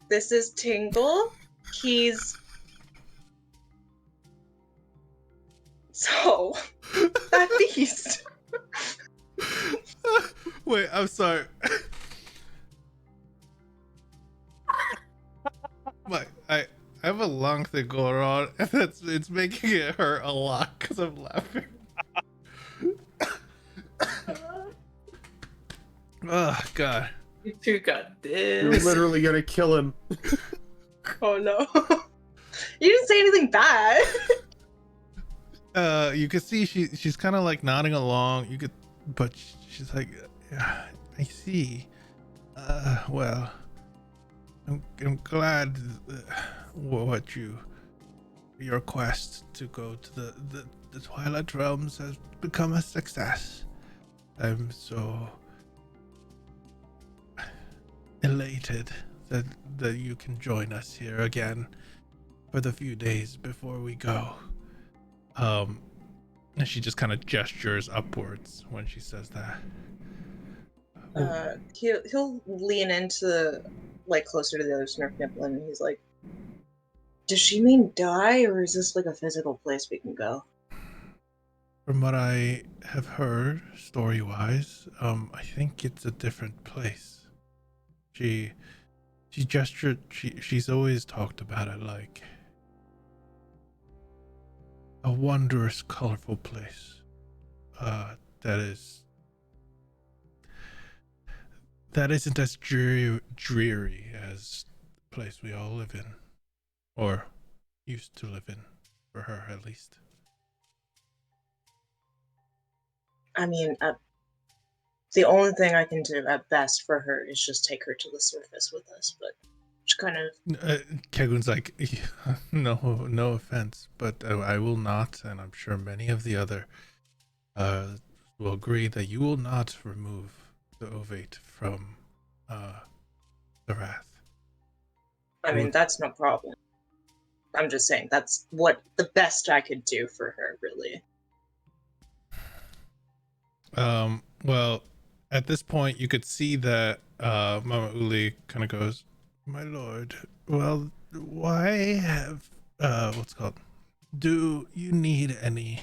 Speaker 2: This is Tingle. He's... So, that beast.
Speaker 3: Wait, I'm sorry. I have a lung thing going on, and it's making it hurt a lot because I'm laughing. Oh God!
Speaker 5: You two got
Speaker 7: You're
Speaker 5: this.
Speaker 7: literally gonna kill him.
Speaker 2: Oh no. You didn't say anything bad.
Speaker 3: You can see she's kind of like nodding along. But she's like, "Yeah, I see. Well, I'm glad your quest to go to the Twilight Realms has become a success. I'm so elated that you can join us here again for the few days before we go." And she just kind of gestures upwards when she says that.
Speaker 2: He'll lean into, like, closer to the other Svirfneblin, and he's like, does she mean die, or is this like a physical place we can go?
Speaker 3: From what I have heard, story-wise, I think it's a different place. She gestured. She's always talked about it like a wondrous, colorful place. That isn't as dreary as the place we all live in, or used to live in, for her at least.
Speaker 2: I mean, the only thing I can do at best for her is just take her to the surface with us, but just kind of...
Speaker 3: Kegun's like, no offense, but I will not, and I'm sure many of the other will agree that you will not remove the ovate from Zaarath.
Speaker 2: I mean, that's no problem. I'm just saying, that's what the best I could do for her, really.
Speaker 3: Well, at this point, you could see that Mama Uli kind of goes, "My lord, well, why have do you need any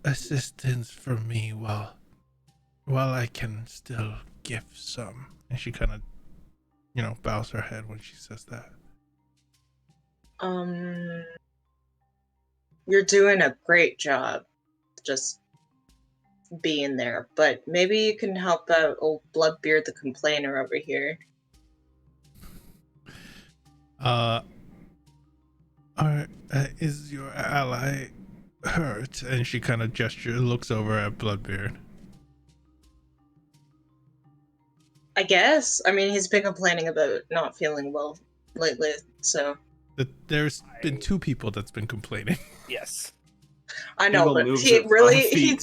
Speaker 3: assistance from me while I can still give some?" And she kind of, bows her head when she says that.
Speaker 2: You're doing a great job just being there, but maybe you can help out old Bloodbeard the complainer over here.
Speaker 3: Is your ally hurt? And she kind of looks over at Bloodbeard.
Speaker 2: I guess. I mean, he's been complaining about not feeling well lately, so...
Speaker 3: There's been two people that's been complaining.
Speaker 1: Yes.
Speaker 2: I know, but he really...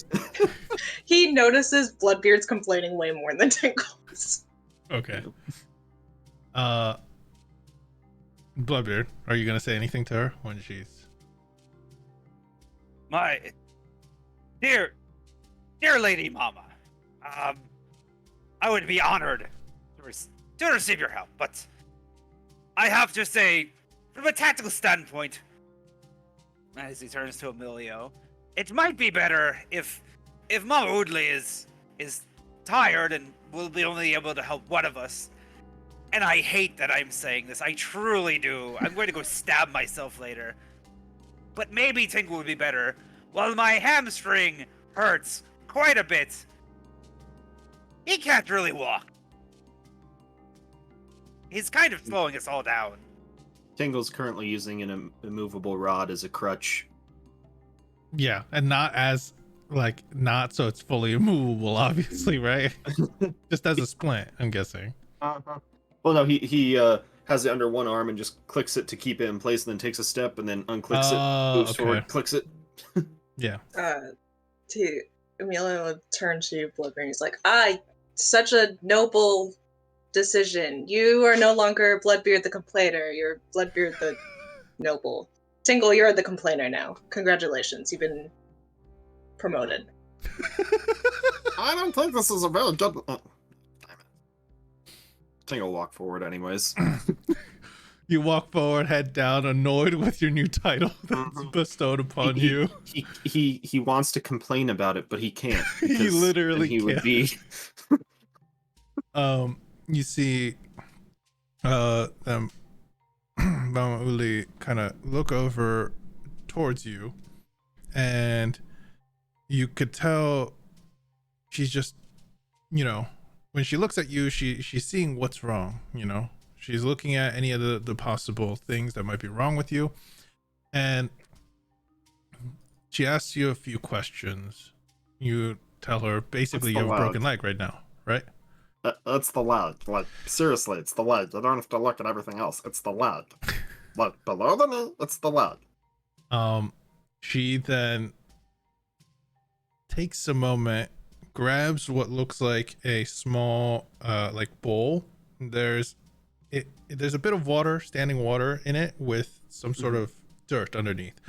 Speaker 2: He notices Bloodbeard's complaining way more than Tingles.
Speaker 3: Okay. Bloodbeard, are you going to say anything to her when she's...
Speaker 1: My dear Lady Mama, I would be honored to receive your help, but I have to say, from a tactical standpoint, as he turns to Emilio, it might be better if Mama Woodley is tired and will be only able to help one of us. And I hate that I'm saying this. I truly do. I'm going to go stab myself later. But maybe Tingle would be better. While my hamstring hurts quite a bit. He can't really walk. He's kind of slowing us all down.
Speaker 7: Tingle's currently using an immovable rod as a crutch.
Speaker 3: Yeah, and not so it's fully immovable, obviously, right? Just as a splint, I'm guessing.
Speaker 7: Well, no, he has it under one arm and just clicks it to keep it in place, and then takes a step and then unclicks it, moves forward, clicks it.
Speaker 3: Yeah.
Speaker 2: To Emilio would turn to Bloodbeard. He's like, such a noble decision. You are no longer Bloodbeard the complainer. You're Bloodbeard the noble. Tingle, you're the complainer now. Congratulations, you've been promoted.
Speaker 8: I don't think this is a very good.
Speaker 7: Tingle walk forward anyways.
Speaker 3: You walk forward, head down, annoyed with your new title that's bestowed upon you.
Speaker 7: He wants to complain about it, but he can't.
Speaker 3: He literally
Speaker 7: he
Speaker 3: can't.
Speaker 7: would be.
Speaker 3: You see them Mama Uli kind of look over towards you, and you could tell she's just, when she looks at you, she's seeing what's wrong, she's looking at any of the possible things that might be wrong with you, and she asks you a few questions. You tell her basically you have a broken leg right now, right?
Speaker 8: It's the leg. Like, seriously, it's the leg. You don't have to look at everything else. It's the leg. Like, below the knee, it's the leg.
Speaker 3: She then takes a moment, grabs what looks like a small bowl. There's a bit of water, standing water in it with some sort of dirt underneath.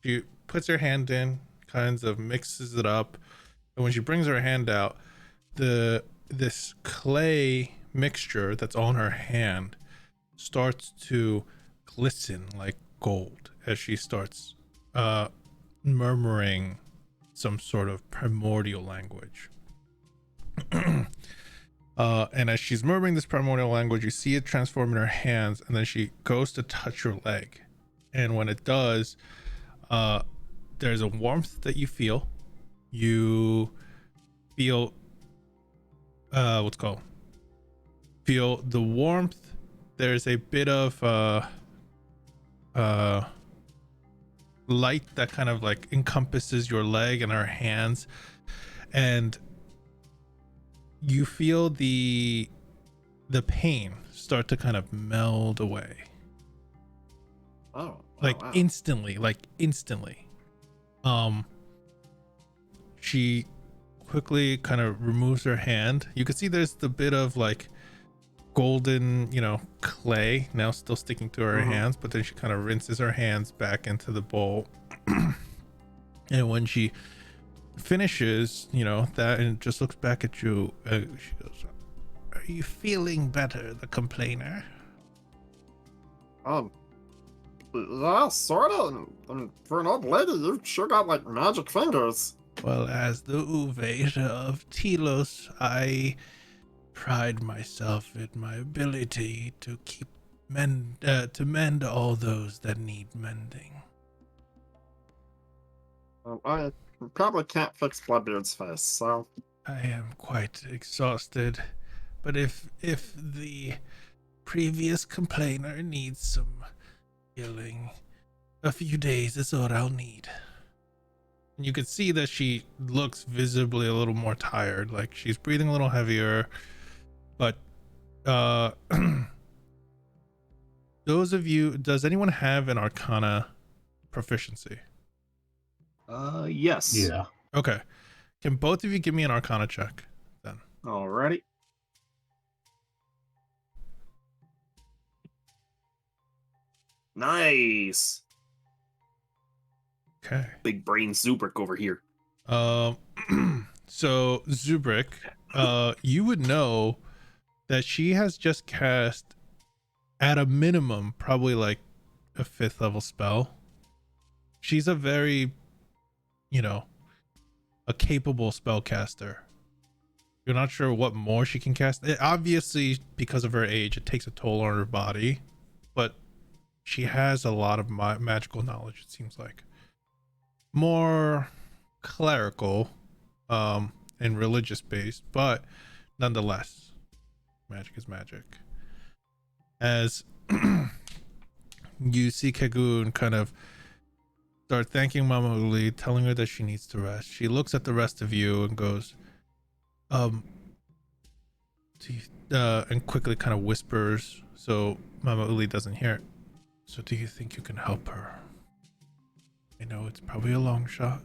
Speaker 3: She puts her hand in, kind of mixes it up, and when she brings her hand out, this clay mixture that's on her hand starts to glisten like gold as she starts murmuring some sort of primordial language. And as she's murmuring this primordial language, you see it transform in her hands, and then she goes to touch your leg, and when it does, there's a warmth that you feel. You feel feel the warmth. There's a bit of light that kind of like encompasses your leg and her hands, and you feel the pain start to kind of meld away.
Speaker 8: Oh, wow.
Speaker 3: Instantly. She quickly kind of removes her hand. You can see there's the bit of like golden, clay now still sticking to her hands, but then she kind of rinses her hands back into the bowl. And when she finishes, that, and just looks back at you, she goes, "Are you feeling better, the complainer?"
Speaker 8: Yeah, sort of. I mean, for an old lady, you've sure got, like, magic fingers.
Speaker 3: Well, as the Uvator of Telos, I pride myself in my ability to mend all those that need mending.
Speaker 8: I probably can't fix Bloodbeard's face, so...
Speaker 3: I am quite exhausted, but if the previous complainer needs some healing, a few days is all I'll need. And you can see that she looks visibly a little more tired, like she's breathing a little heavier, but those of you, does anyone have an Arcana proficiency?
Speaker 7: Yes.
Speaker 4: Yeah.
Speaker 3: Okay. Can both of you give me an Arcana check then?
Speaker 7: Alrighty. Nice.
Speaker 3: Okay.
Speaker 7: Big brain Zubrik over here.
Speaker 3: So Zubrik, you would know that she has just cast, at a minimum, probably like a 5th level spell. She's a very, a capable spellcaster. You're not sure what more she can cast. Obviously, because of her age, it takes a toll on her body, but she has a lot of magical knowledge, it seems like. More clerical and religious based, but nonetheless, magic is magic. As you see Kagoon kind of start thanking Mama Uli, telling her that she needs to rest, she looks at the rest of you and goes, and quickly kind of whispers so Mama Uli doesn't hear it. So do you think you can help her? I know it's probably a long shot.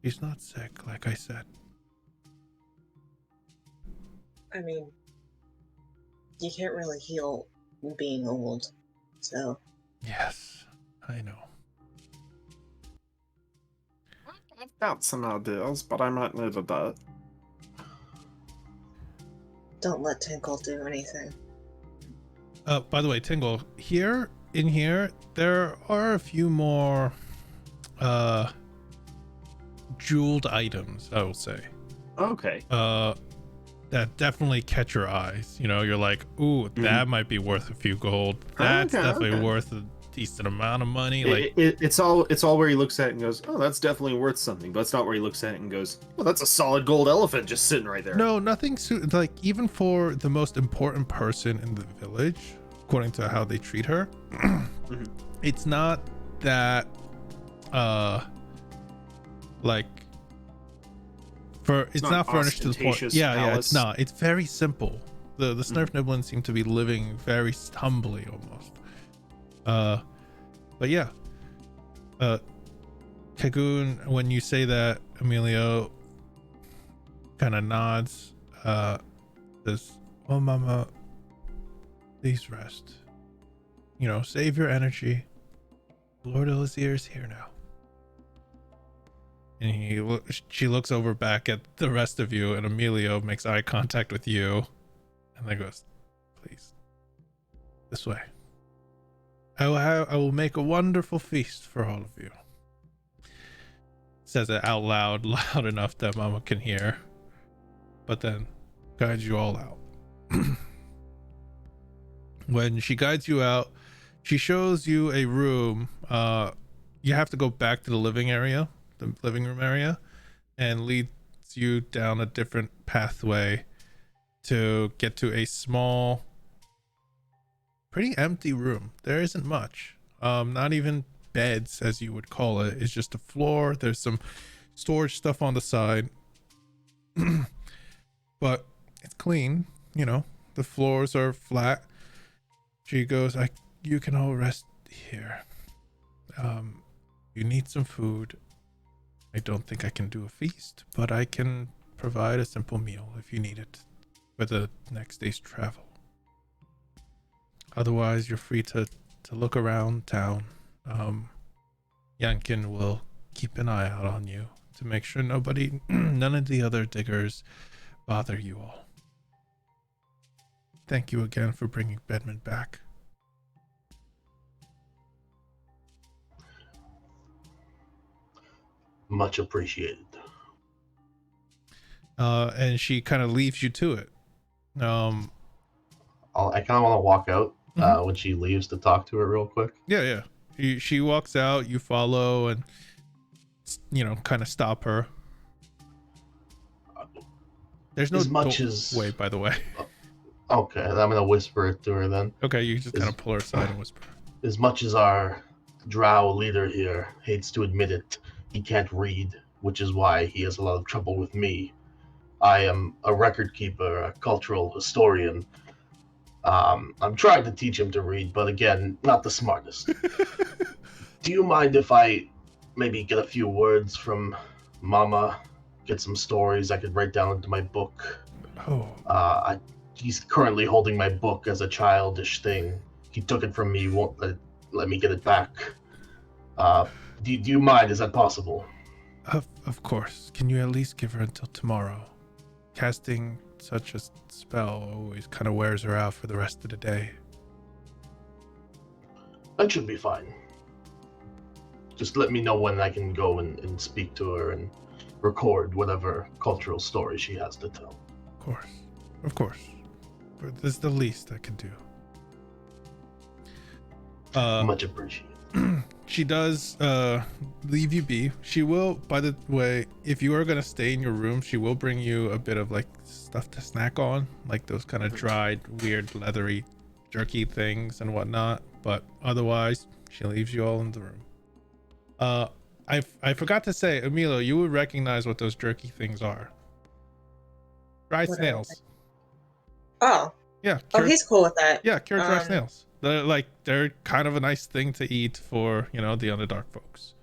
Speaker 3: She's not sick, like I said.
Speaker 2: I mean, you can't really heal being old, so.
Speaker 3: Yes, I know.
Speaker 8: I've got some ideas, but I might need a day.
Speaker 2: Don't let Tinkle do anything.
Speaker 3: By the way, Tingle, in here, there are a few more jeweled items, I will say.
Speaker 7: Okay.
Speaker 3: That definitely catch your eyes. You know, you're like, ooh, that might be worth a few gold. That's definitely worth a decent amount of money. Like
Speaker 7: it's all where he looks at it and goes, oh, that's definitely worth something. But it's not where he looks at it and goes, well, that's a solid gold elephant just sitting right there.
Speaker 3: No, nothing like even for the most important person in the village, according to how they treat her, it's not that like it's not furnished to the point. Yeah, it's not. It's very simple. The Svirfneblins seem to be living very humbly almost. But yeah, Kagoon, when you say that, Emilio kind of nods. Says, "Oh, Mama, please rest. You know, save your energy. Lord Elazir is here now." And she looks over back at the rest of you, and Emilio makes eye contact with you, and then goes, "Please, this way. I will make a wonderful feast for all of you." Says it out loud, loud enough that Mama can hear, but then guides you all out. When she guides you out, she shows you a room. You have to go back to the living room area, and leads you down a different pathway to get to a small, pretty empty room. There isn't much, not even beds as you would call it. It's just a floor. There's some storage stuff on the side, but it's clean. You know, the floors are flat. She goes, you can all rest here. You need some food. I don't think I can do a feast, but I can provide a simple meal if you need it for the next day's travel. Otherwise, you're free to look around town. Yankin will keep an eye out on you to make sure none of the other diggers bother you all. Thank you again for bringing Bedman back.
Speaker 4: Much appreciated.
Speaker 3: And she kind of leaves you to it.
Speaker 4: I kind of want to walk out when she leaves to talk to her real quick.
Speaker 3: Yeah. She walks out, you follow, and kind of stop her. There's no way, by the way.
Speaker 4: Okay, I'm gonna whisper it to her then.
Speaker 3: Okay, you just kind of pull her aside and whisper.
Speaker 4: As much as our drow leader here hates to admit it, he can't read, which is why he has a lot of trouble with me. I am a record keeper, a cultural historian. I'm trying to teach him to read, but again, not the smartest. Do you mind if I maybe get a few words from Mama, get some stories I could write down into my book?
Speaker 3: Oh.
Speaker 4: He's currently holding my book as a childish thing. He took it from me, won't let me get it back. Do you mind? Is that possible?
Speaker 3: Of course. Can you at least give her until tomorrow? Casting such a spell always kind of wears her out for the rest of the day.
Speaker 4: That should be fine. Just let me know when I can go and speak to her and record whatever cultural story she has to tell.
Speaker 3: Of course. But this is the least I can do.
Speaker 4: Much appreciated.
Speaker 3: She does leave you be. She will, by the way, if you are gonna stay in your room, she will bring you a bit of like stuff to snack on, like those kind of dried, weird, leathery, jerky things and whatnot. But otherwise, she leaves you all in the room. I forgot to say, Emilio, you would recognize what those jerky things are. Dried
Speaker 2: What are
Speaker 3: snails.
Speaker 2: Oh.
Speaker 3: Yeah.
Speaker 2: Oh, he's cool with that.
Speaker 3: Yeah, cured dry snails. They're kind of a nice thing to eat for, the Underdark folks.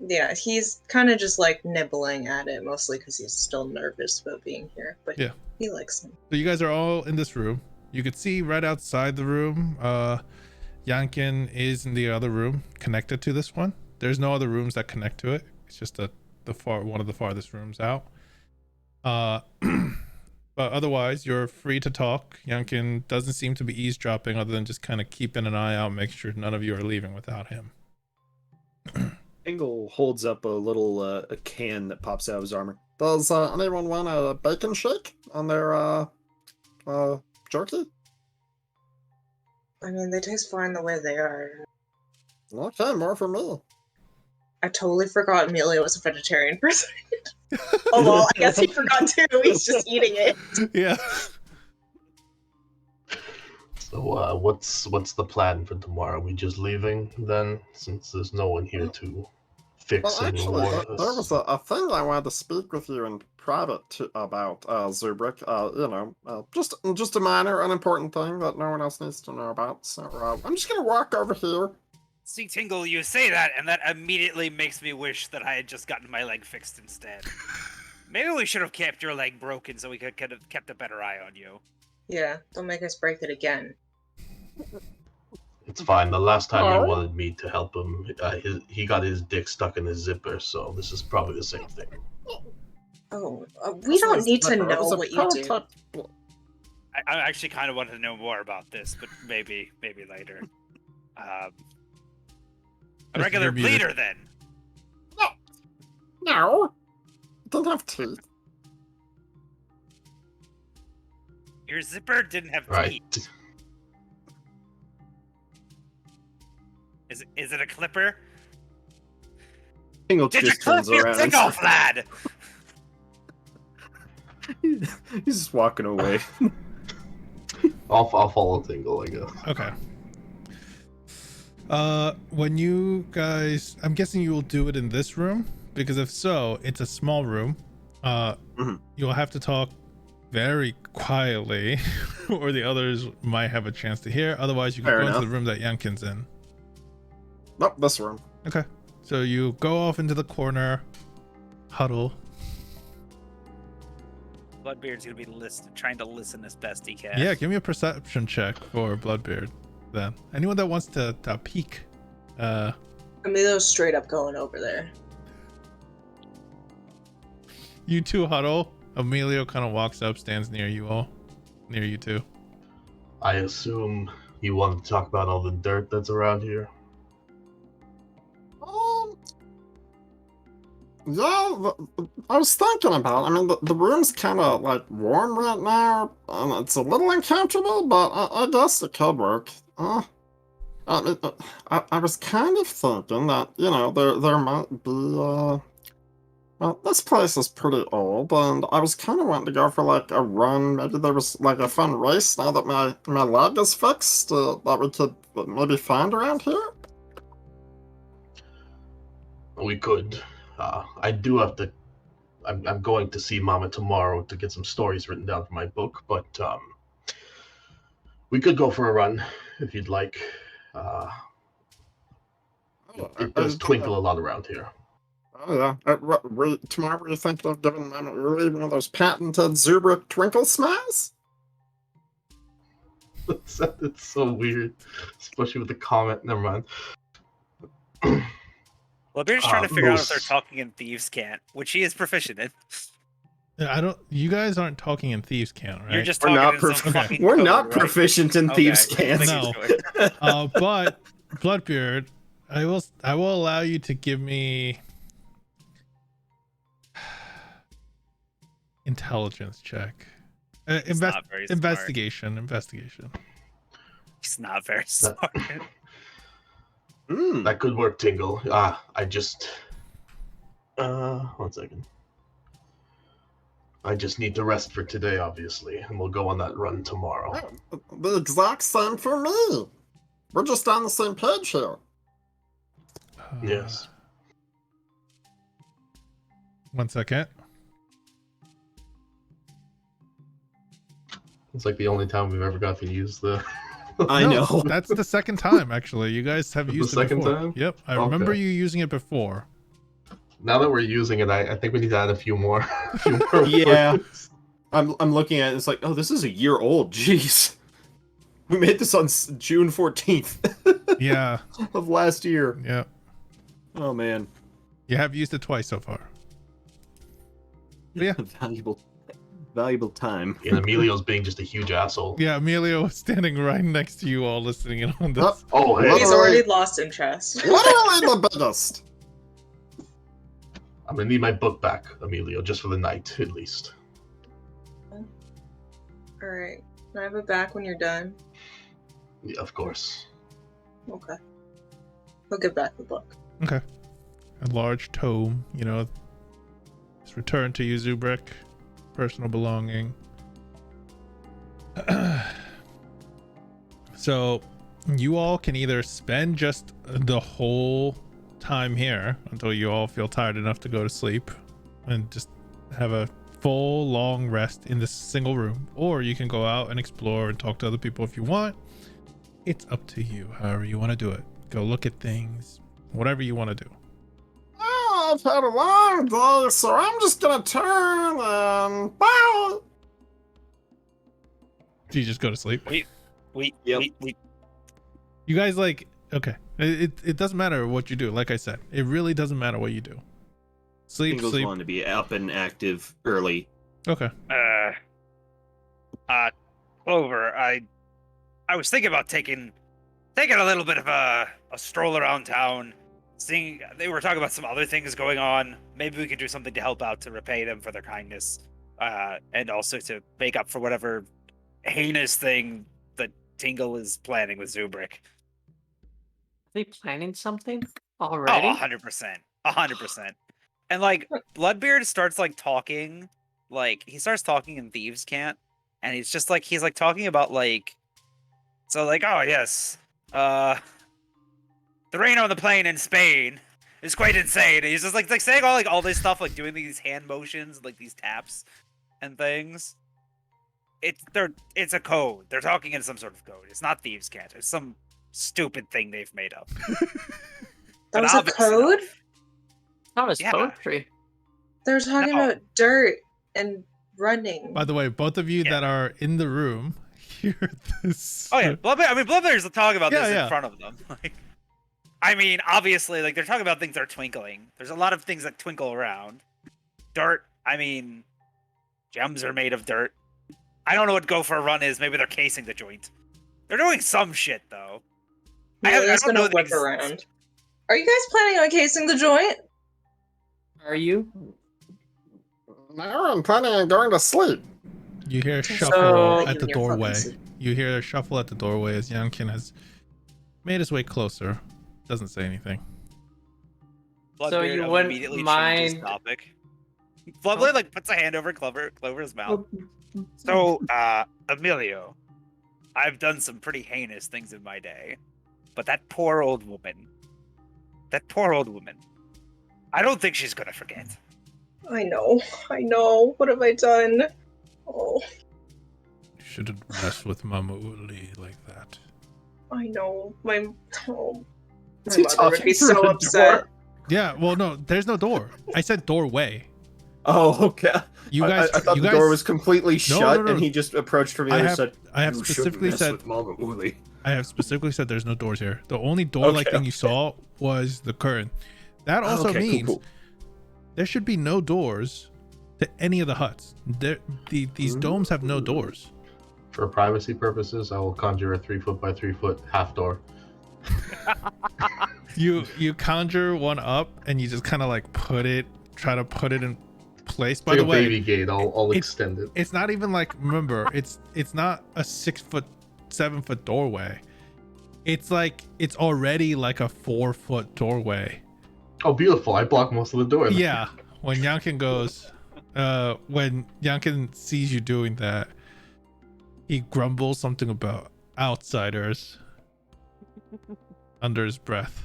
Speaker 2: Yeah, he's kind of just like nibbling at it, mostly because he's still nervous about being here. But
Speaker 3: yeah,
Speaker 2: he likes them.
Speaker 3: So you guys are all in this room. You could see right outside the room. Yankin is in the other room, connected to this one. There's no other rooms that connect to it. It's just one of the farthest rooms out. But otherwise, you're free to talk. Yankin doesn't seem to be eavesdropping, other than just kind of keeping an eye out, make sure none of you are leaving without him.
Speaker 7: Tingle holds up a little a can that pops out of his armor.
Speaker 8: Does anyone want a bacon shake on their jerky?
Speaker 2: I mean, they taste fine the way they are.
Speaker 8: Okay, more for me.
Speaker 2: I totally forgot Emilio was a vegetarian person. Oh well, I guess he forgot too. He's just eating it.
Speaker 3: Yeah.
Speaker 4: So what's the plan for tomorrow? Are we just leaving then, since there's no one here to fix
Speaker 8: Well,
Speaker 4: any
Speaker 8: actually,
Speaker 4: more
Speaker 8: there
Speaker 4: of this?
Speaker 8: was a thing I wanted to speak with you in private about, Zubrik. Just a minor, unimportant thing that no one else needs to know about. So I'm just gonna walk over here.
Speaker 1: See, Tingle, you say that, and that immediately makes me wish that I had just gotten my leg fixed instead. Maybe we should have kept your leg broken so we could have kept a better eye on you.
Speaker 2: Yeah, don't make us break it again.
Speaker 4: It's fine. The last time
Speaker 8: Oh.
Speaker 4: he wanted me to help him, he got his dick stuck in his zipper, so this is probably the same thing.
Speaker 2: Oh, we don't need to know what you do.
Speaker 1: I actually kind of wanted to know more about this, but maybe later. A regular
Speaker 3: You're muted.
Speaker 1: bleeder, then.
Speaker 8: No, it doesn't have teeth.
Speaker 1: Your zipper didn't have
Speaker 4: Right.
Speaker 1: teeth. Is it a clipper?
Speaker 7: Tingle
Speaker 1: Did you
Speaker 7: just
Speaker 1: clip
Speaker 7: turns
Speaker 1: your
Speaker 7: around.
Speaker 1: dick off, lad?
Speaker 7: He's just walking away.
Speaker 4: I'll follow Tingle, I guess.
Speaker 3: Okay. When you guys, I'm guessing you will do it in this room, because if so, it's a small room. You'll have to talk very quietly, or the others might have a chance to hear. Otherwise, you can
Speaker 7: Fair
Speaker 3: go into
Speaker 7: enough.
Speaker 3: the room that Yankin's in.
Speaker 8: Nope, this room.
Speaker 3: Okay. So you go off into the corner, huddle.
Speaker 1: Bloodbeard's gonna be trying to listen as best he can.
Speaker 3: Yeah, give me a perception check for Bloodbeard. Then anyone that wants to peek.
Speaker 2: Emilio's straight up going over there.
Speaker 3: You two huddle. Emilio kind of walks up, stands near you two.
Speaker 4: I assume you want to talk about all the dirt that's around here.
Speaker 8: Yeah, I was thinking about it. I mean, the room's kind of like warm right now, and it's a little uncomfortable, but I guess it could work. I was kind of thinking that, there might be, well, this place is pretty old, and I was kind of wanting to go for like a run. Maybe there was like a fun race now that my leg is fixed that we could maybe find around here.
Speaker 4: We could. I do have to. I'm going to see Mama tomorrow to get some stories written down for my book, but we could go for a run if you'd like. It does twinkle a lot around here.
Speaker 8: Oh yeah. Tomorrow were you thinking of giving Mama Uli one of those patented Zubrik twinkle smiles?
Speaker 4: It's so weird, especially with the comment. Never mind.
Speaker 1: Bloodbeard's trying to figure out if
Speaker 4: most-
Speaker 1: they're talking in Thieves' Cant, which he is proficient in.
Speaker 3: Yeah, you guys aren't talking in Thieves' Cant, right?
Speaker 1: You're just
Speaker 7: We're
Speaker 1: talking
Speaker 7: not
Speaker 1: in some fucking
Speaker 7: We're
Speaker 1: code,
Speaker 7: not
Speaker 1: right?
Speaker 7: proficient in
Speaker 1: Okay,
Speaker 7: thieves' cants.
Speaker 3: No. But Bloodbeard, I will allow you to give me intelligence check.
Speaker 1: He's not very smart.
Speaker 3: Investigation.
Speaker 1: He's not very smart.
Speaker 4: That could work, Tingle. I just 1 second. I just need to rest for today, obviously, and we'll go on that run tomorrow.
Speaker 8: The exact same for me. We're just on the same page here.
Speaker 4: Yes.
Speaker 3: 1 second.
Speaker 4: It's like the only time we've ever got to use the.
Speaker 7: I
Speaker 3: No,
Speaker 7: know.
Speaker 3: That's the second time, actually. You guys have
Speaker 4: The
Speaker 3: used it
Speaker 4: second
Speaker 3: before.
Speaker 4: time?
Speaker 3: Yep, I remember
Speaker 4: Okay.
Speaker 3: you using it before.
Speaker 4: Now that we're using it, I think we need to add a few more. A few more
Speaker 7: Yeah.
Speaker 4: words.
Speaker 7: I'm looking at it. It's like, oh, this is a year old. Jeez. We made this on June 14th
Speaker 3: Yeah,
Speaker 7: of last year.
Speaker 3: yeah.
Speaker 7: Oh man.
Speaker 3: You have used it twice so far. Yeah.
Speaker 7: Valuable time.
Speaker 4: And Emilio's being just a huge asshole.
Speaker 3: Yeah, Emilio was standing right next to you all listening in on this.
Speaker 8: Yep.
Speaker 4: Oh, hey.
Speaker 2: He's already lost interest.
Speaker 8: Literally the biggest.
Speaker 4: I'm gonna need my book back, Emilio, just for the night, at least.
Speaker 2: Alright. Can I have it back when you're done?
Speaker 4: Yeah, of course.
Speaker 2: Okay. I'll give back the book.
Speaker 3: Okay. A large tome, you know. It's returned to you, Zubrick. Personal belonging. So, you all can either spend just the whole time here until you all feel tired enough to go to sleep and just have a full long rest in this single room, or you can go out and explore and talk to other people if you want. It's up to you, however you want to do it. Go look at things, whatever you want to do.
Speaker 8: Oh, I've had a long day, so I'm just gonna turn and bye.
Speaker 3: Do you just go to sleep?
Speaker 1: We
Speaker 3: You guys like, okay. It doesn't matter what you do. Like I said, it really doesn't matter what you do. Sleep,
Speaker 7: Tingle's
Speaker 3: sleep.
Speaker 7: wanting to be up and active early.
Speaker 3: Okay.
Speaker 1: Clover, I was thinking about taking a little bit of a stroll around town. Seeing they were talking about some other things going on. Maybe we could do something to help out to repay them for their kindness, and also to make up for whatever heinous thing that Tingle is planning with Zubrick.
Speaker 5: Are they planning something
Speaker 1: Oh,
Speaker 5: already?
Speaker 1: 100%. 100%. And like Bloodbeard starts like talking, like he starts talking in Thieves' Cant, and he's talking about like, so like, oh yes, the rain on the plain in Spain is quite insane. And he's just like saying all this stuff, like doing these hand motions, like these taps and things. It's a code. They're talking in some sort of code. It's not Thieves' Cant. It's some stupid thing they've made up.
Speaker 2: That was a
Speaker 1: obvious
Speaker 2: code?
Speaker 1: enough.
Speaker 5: Not as
Speaker 1: Yeah.
Speaker 5: poetry.
Speaker 2: They're talking
Speaker 1: No.
Speaker 2: about dirt and running.
Speaker 3: By the way, both of you
Speaker 1: Yeah.
Speaker 3: that are in the room hear this.
Speaker 1: Oh yeah, Bloodbeard's talking about this
Speaker 3: Yeah, yeah.
Speaker 1: in front of them. Like, I mean, obviously, like they're talking about things that are twinkling. There's a lot of things that twinkle around. Dirt. I mean, gems are made of dirt. I don't know what Go for a Run is. Maybe they're casing the joint. They're doing some shit though. I
Speaker 2: Amelia's
Speaker 1: don't
Speaker 2: gonna
Speaker 1: know the
Speaker 2: whip
Speaker 1: ex-
Speaker 2: around. Are you guys planning on casing the joint?
Speaker 5: Are you?
Speaker 8: Now I'm planning on going to sleep.
Speaker 3: You hear a
Speaker 2: So,
Speaker 3: shuffle
Speaker 2: you
Speaker 3: at the
Speaker 2: and your fucking
Speaker 3: doorway.
Speaker 2: sleep.
Speaker 3: You hear a shuffle at the doorway as Yankin has made his way closer. Doesn't say anything.
Speaker 5: So
Speaker 1: Bloodbeard
Speaker 5: you wouldn't
Speaker 1: immediately
Speaker 5: mind-
Speaker 1: changes topic. Bloodbeard like puts a hand over Clover's mouth. So, Emilio, I've done some pretty heinous things in my day, but that poor old woman, I don't think she's gonna forget.
Speaker 2: I know. What have I done? Oh,
Speaker 3: You shouldn't mess with Mama Uli like that.
Speaker 2: I know. My
Speaker 8: Is
Speaker 2: mother
Speaker 8: he
Speaker 2: would
Speaker 8: talking
Speaker 2: be
Speaker 8: through
Speaker 2: so
Speaker 8: the
Speaker 2: upset.
Speaker 8: door?
Speaker 3: Yeah, well, no, there's no door. I said doorway.
Speaker 7: Oh, okay.
Speaker 3: You guys,
Speaker 7: I thought
Speaker 3: you
Speaker 7: the
Speaker 3: guys,
Speaker 7: door was completely
Speaker 3: No,
Speaker 7: shut,
Speaker 3: no.
Speaker 7: and he just approached from the
Speaker 3: I
Speaker 7: other
Speaker 3: have-
Speaker 7: side.
Speaker 3: I have
Speaker 7: "You shouldn't
Speaker 3: specifically
Speaker 7: mess
Speaker 3: said-
Speaker 7: with Mama Uli."
Speaker 3: I have specifically said there's no doors here. The only door-like
Speaker 7: Okay,
Speaker 3: thing you saw was the curtain. That also
Speaker 7: Okay, cool,
Speaker 3: means
Speaker 7: cool.
Speaker 3: there should be no doors to any of the huts. These domes have no doors.
Speaker 4: For privacy purposes, I will conjure a 3 foot by 3 foot half door.
Speaker 3: You conjure one up and you just kind of like try to put it in place. By
Speaker 4: Like
Speaker 3: the
Speaker 4: a
Speaker 3: way,
Speaker 4: baby gate, all
Speaker 3: it's-
Speaker 4: extended.
Speaker 3: it's not even like, remember, it's not a 6 foot, 7 foot doorway. It's like, it's already like a 4 foot doorway.
Speaker 4: Oh, beautiful! I blocked most of the door.
Speaker 3: Yeah, when Yankin goes, when Yankin sees you doing that, he grumbles something about outsiders under his breath.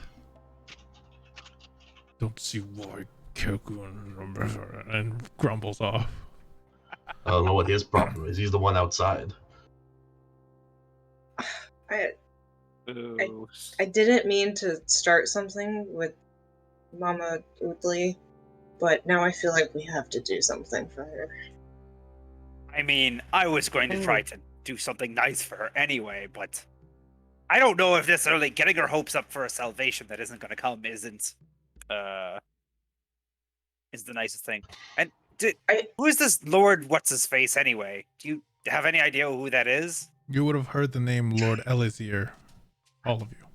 Speaker 3: Don't see why Kirkun, and grumbles off.
Speaker 4: I don't know what his problem is. He's the one outside.
Speaker 1: Ooh.
Speaker 2: I didn't mean to start something with Mama Oodley, but now I feel like we have to do something for her.
Speaker 1: I mean, I was going to try to do something nice for her anyway, but I don't know if necessarily getting her hopes up for a salvation that isn't going to come is the nicest thing. And who is this Lord What's-His-Face anyway? Do you have any idea who that is?
Speaker 3: You would have heard the name Lord Elisier. All of you.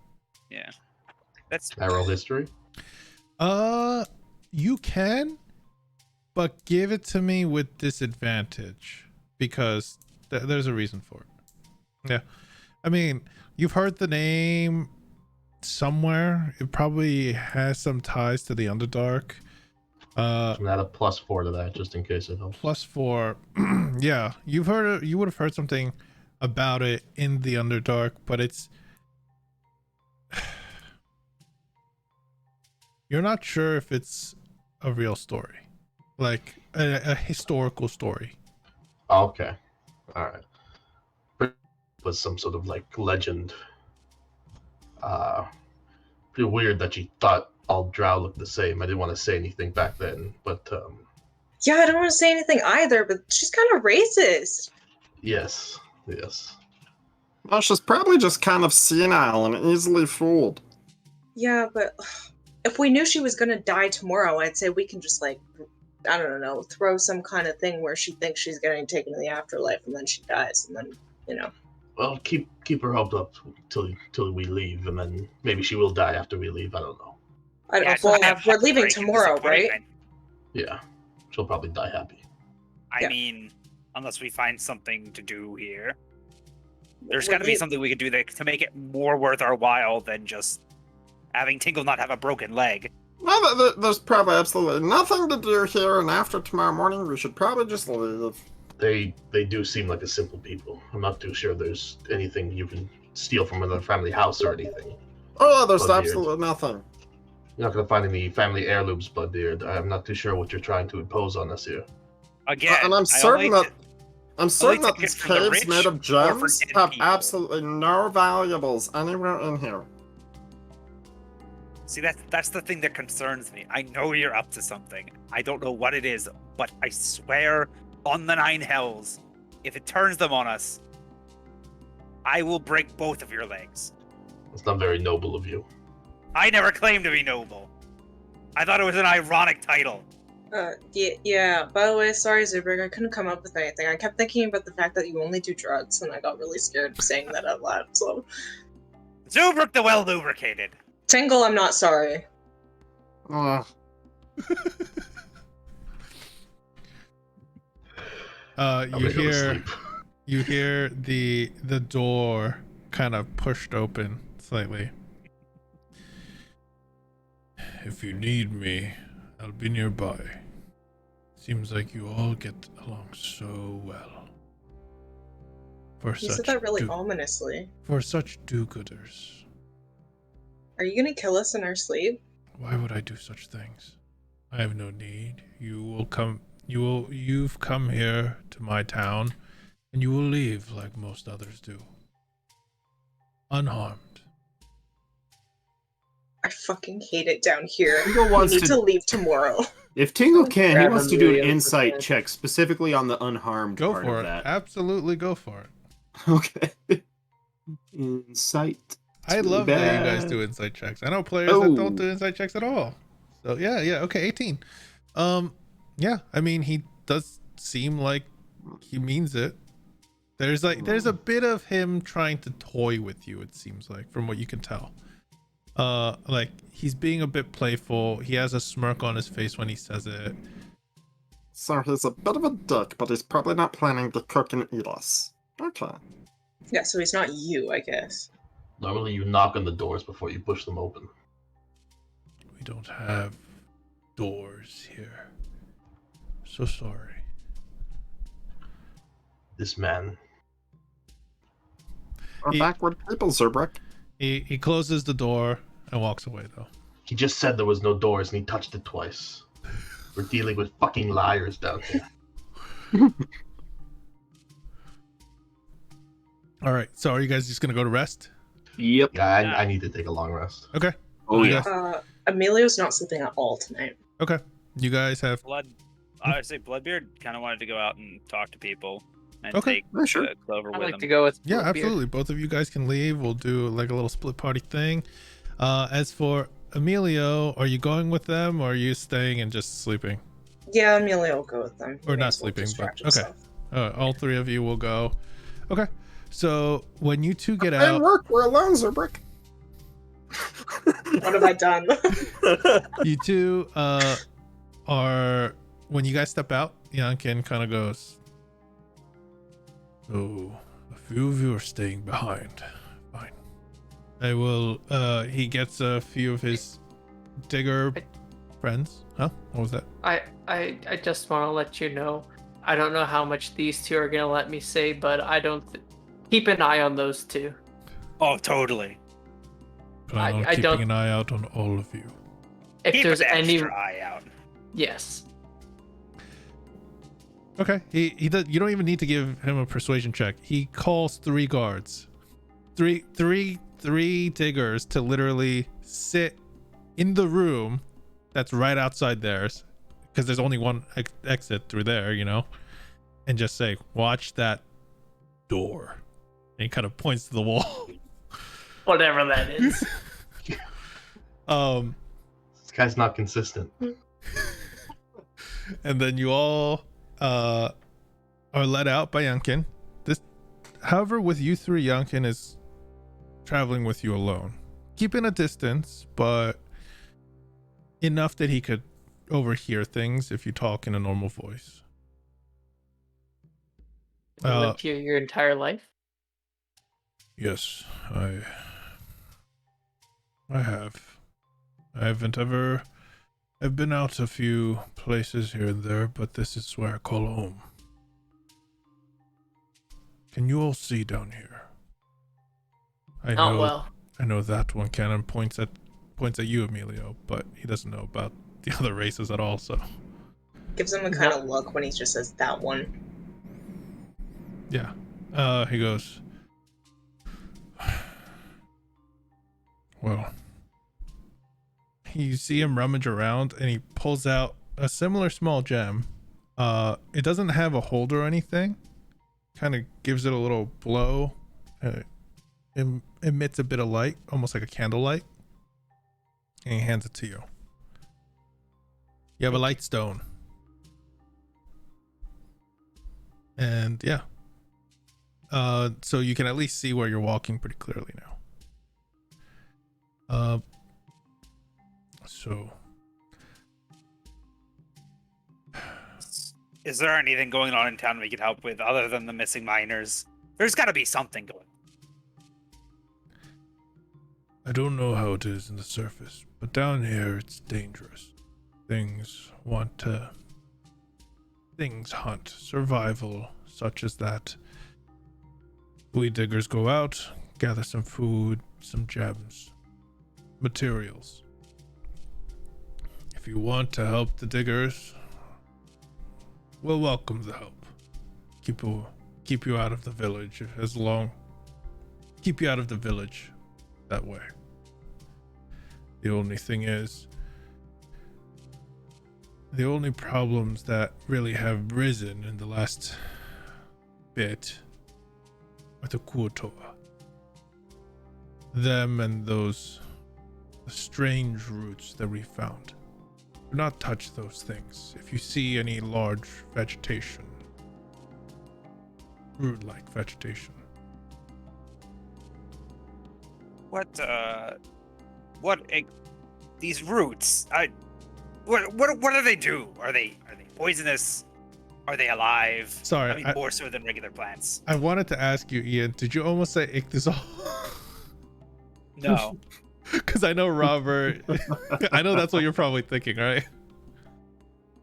Speaker 1: Yeah. That's
Speaker 4: Arrow history.
Speaker 3: You can, but give it to me with disadvantage because there's a reason for it. Yeah. I mean, you've heard the name somewhere. It probably has some ties to the Underdark.
Speaker 4: I'm at a +4 to that, just in case it helps.
Speaker 3: +4. Yeah, you would have heard something about it in the Underdark, but it's you're not sure if it's a real story, like a historical story.
Speaker 4: Okay, all right. Was some sort of like legend. Pretty weird that she thought all drow looked the same. I didn't want to say anything back then, but
Speaker 2: Yeah, I don't want to say anything either, but she's kind of racist.
Speaker 4: yes.
Speaker 8: Well, she's probably just kind of senile and easily fooled.
Speaker 2: Yeah, but if we knew she was gonna die tomorrow, I'd say we can just, like, I don't know, throw some kind of thing where she thinks she's getting taken to the afterlife and then she dies, and then, you know.
Speaker 4: Well, keep her hoped up till we leave, and then maybe she will die after we leave. I don't know.
Speaker 2: I don't
Speaker 1: Yeah,
Speaker 2: well,
Speaker 1: kind of
Speaker 2: we're leaving
Speaker 1: heartbreaking,
Speaker 2: tomorrow,
Speaker 1: disappointing.
Speaker 2: right?
Speaker 4: Yeah, she'll probably die happy.
Speaker 1: I
Speaker 2: Yeah.
Speaker 1: mean, unless we find something to do here. There's
Speaker 2: We're
Speaker 1: got to be
Speaker 2: lea-
Speaker 1: something we could do to make it more worth our while than just having Tingle not have a broken leg.
Speaker 8: Well, there's probably absolutely nothing to do here, and after tomorrow morning, we should probably just leave.
Speaker 4: They do seem like a simple people. I'm not too sure there's anything you can steal from another family house or anything.
Speaker 8: Oh, yeah, there's
Speaker 4: Bloodbeard.
Speaker 8: absolutely nothing.
Speaker 4: You're not gonna find any family heirlooms, Bloodbeard. I'm not too sure what you're trying to impose on us here.
Speaker 1: Again,
Speaker 8: And I'm certain that
Speaker 1: take
Speaker 8: these
Speaker 1: it from the
Speaker 8: caves
Speaker 1: rich
Speaker 8: made of
Speaker 1: or for
Speaker 8: gems
Speaker 1: dead
Speaker 8: have
Speaker 1: people.
Speaker 8: absolutely no valuables anywhere in here.
Speaker 1: See, that's the thing that concerns me. I know you're up to something. I don't know what it is, but I swear on the 9 hells, if it turns them on us, I will break both of your legs.
Speaker 4: It's not very noble of you.
Speaker 1: I never claimed to be noble. I thought it was an ironic title.
Speaker 2: Yeah, by the way, sorry, Zuberg, I couldn't come up with anything. I kept thinking about the fact that you only do drugs, and I got really scared of saying that out loud, so...
Speaker 1: Zubruk the well-lubricated.
Speaker 2: Tingle, I'm not sorry.
Speaker 8: Ugh.
Speaker 4: I'm gonna go to sleep.
Speaker 3: You hear the door kind of pushed open slightly. If you need me, I'll be nearby. Seems like you all get along so well. For
Speaker 2: You
Speaker 3: such
Speaker 2: said that really ominously.
Speaker 3: for such do-gooders.
Speaker 2: Are you gonna kill us in our sleep?
Speaker 3: Why would I do such things? I have no need. You've come here to my town, and you will leave like most others do. Unharmed.
Speaker 2: I fucking hate it down here.
Speaker 7: Tingle
Speaker 2: We
Speaker 7: wants
Speaker 2: need
Speaker 7: to-
Speaker 2: to leave tomorrow.
Speaker 7: If Tingle can, he
Speaker 2: Grab
Speaker 7: wants to do an
Speaker 2: Emilio for
Speaker 7: insight
Speaker 2: that.
Speaker 7: check specifically on the unharmed
Speaker 3: Go
Speaker 7: part
Speaker 3: for
Speaker 7: of
Speaker 3: it.
Speaker 7: that.
Speaker 3: Absolutely go for it.
Speaker 7: Okay. Insight.
Speaker 3: I
Speaker 7: really
Speaker 3: love that you guys
Speaker 7: bad.
Speaker 3: do insight checks. I know players that don't
Speaker 7: Oh.
Speaker 3: do insight checks at all. So yeah, okay, 18. Yeah, I mean he does seem like he means it. There's a bit of him trying to toy with you, it seems like, from what you can tell. Like he's being a bit playful. He has a smirk on his face when he says it.
Speaker 8: So he's a bit of a dick, but he's probably not planning to cook and eat us. Okay.
Speaker 2: Yeah, so he's not you, I guess.
Speaker 4: Normally you knock on the doors before you push them open.
Speaker 3: We don't have doors here. So sorry.
Speaker 4: This man.
Speaker 8: We're
Speaker 3: He-
Speaker 8: backward people, Zerbrick.
Speaker 3: He closes the door and walks away, though.
Speaker 4: He just said there was no doors and he touched it twice. We're dealing with fucking liars down here.
Speaker 3: All right. So are you guys just gonna go to rest?
Speaker 7: Yep.
Speaker 4: Yeah, I need to take a long rest.
Speaker 3: Okay.
Speaker 7: Oh
Speaker 3: You
Speaker 7: yeah.
Speaker 3: guys-
Speaker 2: Emilio's not sleeping at all tonight.
Speaker 3: Okay. You guys have.
Speaker 1: I would say Bloodbeard kind of wanted to go out and talk to people and
Speaker 3: Okay.
Speaker 1: take
Speaker 7: Yeah, sure.
Speaker 1: Clover
Speaker 5: I'd
Speaker 1: with
Speaker 5: like
Speaker 1: him.
Speaker 5: to go with
Speaker 3: Yeah,
Speaker 5: Bloodbeard.
Speaker 3: absolutely. Both of you guys can leave. We'll do like a little split party thing. As for Emilio, are you going with them or are you staying and just sleeping?
Speaker 2: Yeah, Emilio will go with them. He
Speaker 3: Or
Speaker 2: may
Speaker 3: not
Speaker 2: as well
Speaker 3: sleeping,
Speaker 2: distract
Speaker 3: but- okay.
Speaker 2: himself.
Speaker 3: All three of you will go. Okay. So when you two get
Speaker 8: And
Speaker 3: out,
Speaker 8: work, we're alone, Zerbrick.
Speaker 2: What have I done?
Speaker 3: you two are when you guys step out, Yankin kind of goes, "Oh, a few of you are staying behind. Fine. I will." He gets a few of his digger friends. Huh? What was that?
Speaker 5: I just want to let you know. I don't know how much these two are gonna let me say, but I don't. Keep an eye on those two.
Speaker 1: Oh, totally.
Speaker 3: Plan on
Speaker 5: I
Speaker 3: keeping
Speaker 5: don't-
Speaker 3: an eye out on all of you.
Speaker 5: If
Speaker 1: Keep
Speaker 5: there's
Speaker 1: an
Speaker 5: any,
Speaker 1: extra eye out.
Speaker 5: yes.
Speaker 3: Okay. He does. You don't even need to give him a persuasion check. He calls 3 guards, three diggers to literally sit in the room that's right outside theirs, because there's only one exit through there, and just say, "Watch that door." And he kind of points to the wall.
Speaker 5: Whatever that is.
Speaker 4: This guy's not consistent.
Speaker 3: And then you all are let out by Yankin. However, with you three, Yankin is traveling with you alone, keeping a distance, but enough that he could overhear things if you talk in a normal voice.
Speaker 5: You lived here your entire life?
Speaker 3: Yes, I have. I've been out a few places here and there, but this is where I call home. Can you all see down here? I know that one cannon points at you, Emilio, but he doesn't know about the other races at all, so
Speaker 2: Gives him a kind of look when he just says that one.
Speaker 3: yeah. He goes, well, you see him rummage around and he pulls out a similar small gem. It doesn't have a holder or anything. Kind of gives it a little blow. Emits a bit of light, almost like a candlelight. And he hands it to you. You have a light stone. And yeah. So you can at least see where you're walking pretty clearly now. So
Speaker 1: Is there anything going on in town we could help with other than the missing miners? There's got to be something going on.
Speaker 3: I don't know how it is in the surface, but down here it's dangerous. Things hunt survival such as that. We diggers go out, gather some food, some gems, materials. If you want to help the diggers, we'll welcome the help. Keep you out of the village keep you out of the village that way. The only thing is, the only problems that really have risen in the last bit are the Kuotoa. Them and those strange roots that we found. Do not touch those things. If you see any large vegetation, root-like vegetation.
Speaker 1: These roots? What do they do? Are they poisonous? Are they alive?
Speaker 3: Sorry,
Speaker 1: I mean, more so than regular plants.
Speaker 3: I wanted to ask you, Ian, did you almost say ichthysol?
Speaker 1: No.
Speaker 3: Because I know Robert, I know that's what you're probably thinking, right?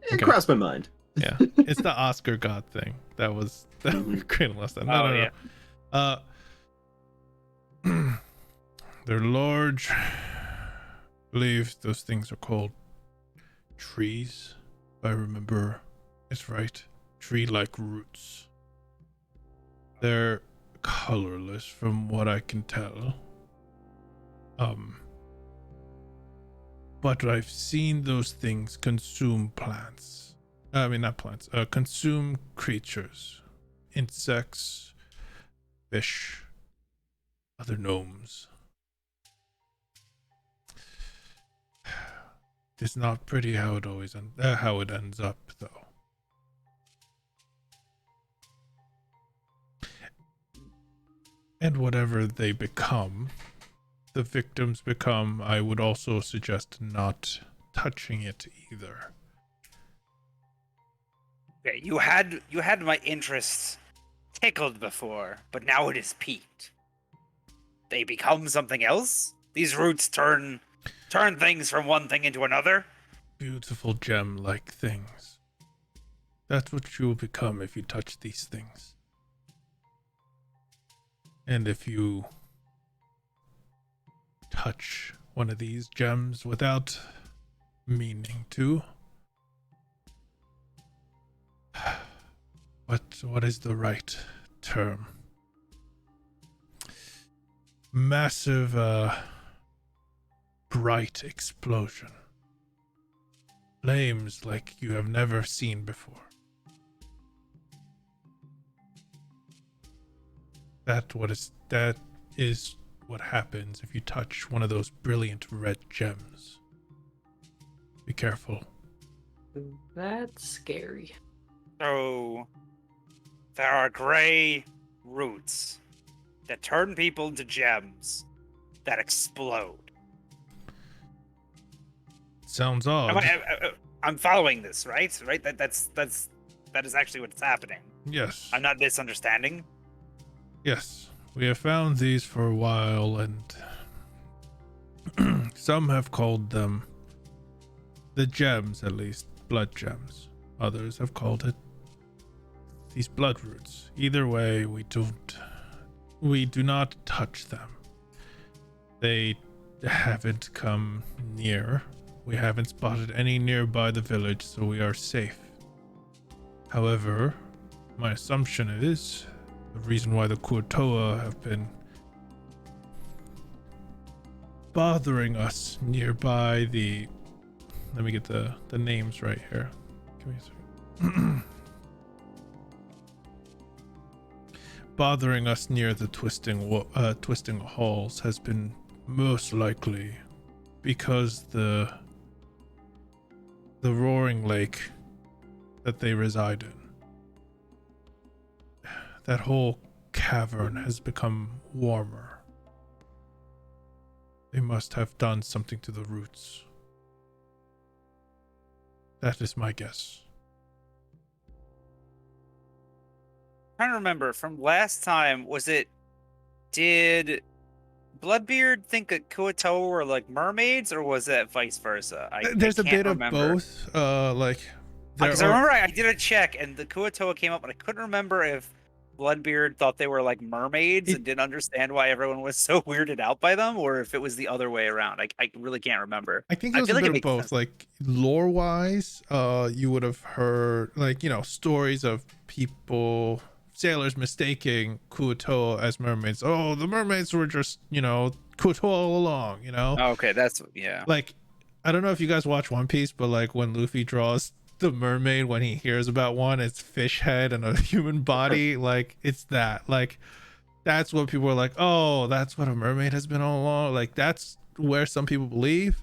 Speaker 7: It
Speaker 3: Okay.
Speaker 7: crossed my mind.
Speaker 3: Yeah, it's the Oscar God thing. That was created last time. No. They're large. I believe those things are called trees. If I remember, it's right. Tree-like roots. They're colorless, from what I can tell. But I've seen those things consume plants. I mean, not plants. Consume creatures, insects, fish, other gnomes. It's not pretty how it always how it ends up, though. And whatever they become, the victims become, I would also suggest not touching it either.
Speaker 1: Okay, you had my interest tickled before, but now it is piqued. They become something else? These roots turn things from one thing into another?
Speaker 3: Beautiful gem-like things. That's what you will become if you touch these things. And if you touch one of these gems without meaning to, what is the right term? Massive, bright explosion. Flames like you have never seen before. That is what happens if you touch one of those brilliant red gems. Be careful.
Speaker 5: That's scary.
Speaker 1: So, there are gray roots that turn people into gems that explode.
Speaker 3: Sounds odd.
Speaker 1: I'm following this, right? Right? That is actually what's happening.
Speaker 3: Yes.
Speaker 1: I'm not misunderstanding.
Speaker 3: Yes. We have found these for a while, and some have called them the gems, at least blood gems. Others have called it these blood roots. Either way, we do not touch them. They haven't come near. We haven't spotted any nearby the village, so we are safe. However, my assumption is the reason why the Kurtoa have been bothering us nearby the... Let me get the names right here. Give me a second. Bothering us near the twisting halls has been most likely because the roaring lake that they reside in, that whole cavern has become warmer. They must have done something to the roots. That is my guess.
Speaker 1: Trying to remember from last time, did Bloodbeard think that Kuoto were like mermaids, or was that vice versa?
Speaker 3: There's
Speaker 1: I
Speaker 3: a
Speaker 1: can't
Speaker 3: bit
Speaker 1: remember.
Speaker 3: of both.
Speaker 1: Because I remember I did a check and the Kuotoa came up, but I couldn't remember if Bloodbeard thought they were like mermaids and didn't understand why everyone was so weirded out by them, or if it was the other way around. I really can't remember.
Speaker 3: I think it was
Speaker 1: feel
Speaker 3: a
Speaker 1: like
Speaker 3: bit
Speaker 1: it
Speaker 3: of
Speaker 1: makes
Speaker 3: both.
Speaker 1: sense.
Speaker 3: Like lore-wise, you would have heard stories of people, sailors mistaking Kuoto as mermaids. Oh, the mermaids were just Kuoto all along.
Speaker 1: Oh, okay, that's yeah.
Speaker 3: Like, I don't know if you guys watch One Piece, but like when Luffy draws the mermaid, when he hears about one, it's fish head and a human body. Like, it's that. Like, that's what people are like, oh, that's what a mermaid has been all along. Like, that's where some people believe.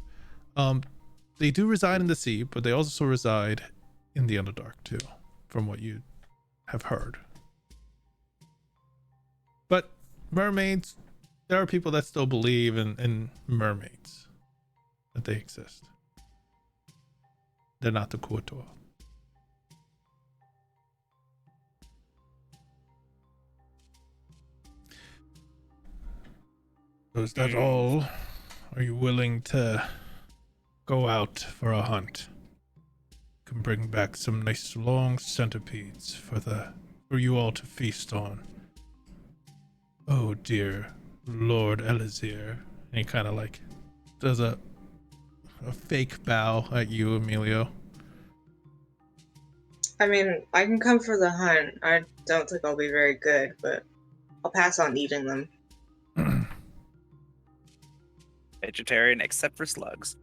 Speaker 3: They do reside in the sea, but they also reside in the Underdark too, from what you have heard. But mermaids, there are people that still believe in mermaids, that they exist. They're not the Kuotoa. So is that all? Are you willing to go out for a hunt? Can bring back some nice long centipedes for you all to feast on. Oh dear Lord Elazir. And he kind of like does a fake bow at you, Emilio.
Speaker 2: I mean, I can come for the hunt. I don't think I'll be very good, but I'll pass on eating them.
Speaker 1: Vegetarian except for slugs.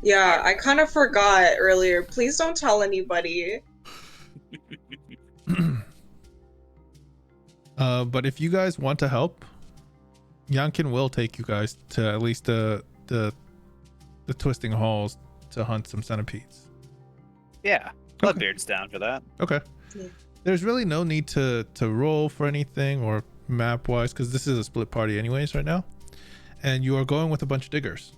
Speaker 2: Yeah, I kind of forgot earlier. Please don't tell anybody.
Speaker 3: But if you guys want to help, Yankin will take you guys to at least the twisting halls to hunt some centipedes.
Speaker 1: Yeah, Bloodbeard's down for that.
Speaker 3: Okay.
Speaker 2: Yeah.
Speaker 3: There's really no need to roll for anything or map wise because this is a split party anyways right now, and you are going with a bunch of diggers.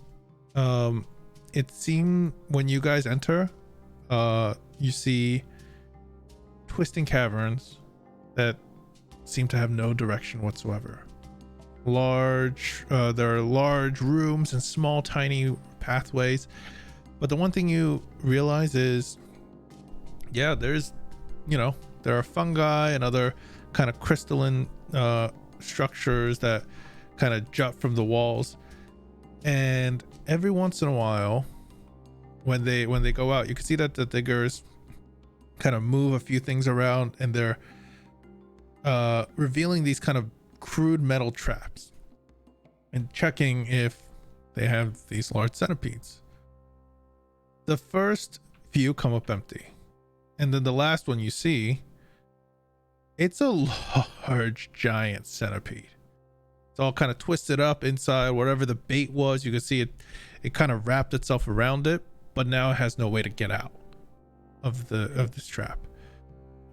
Speaker 3: It seemed when you guys enter, you see twisting caverns that seem to have no direction whatsoever. There are large rooms and small tiny pathways, but the one thing you realize is, yeah, there are fungi and other kind of crystalline structures that kind of jut from the walls, and every once in a while when they go out, you can see that the diggers kind of move a few things around, and they're revealing these kind of crude metal traps and checking if they have these large centipedes. The first few come up empty, and then the last one you see, it's a large giant centipede. It's all kind of twisted up inside whatever the bait was. You can see it kind of wrapped itself around it, but now it has no way to get out of this trap.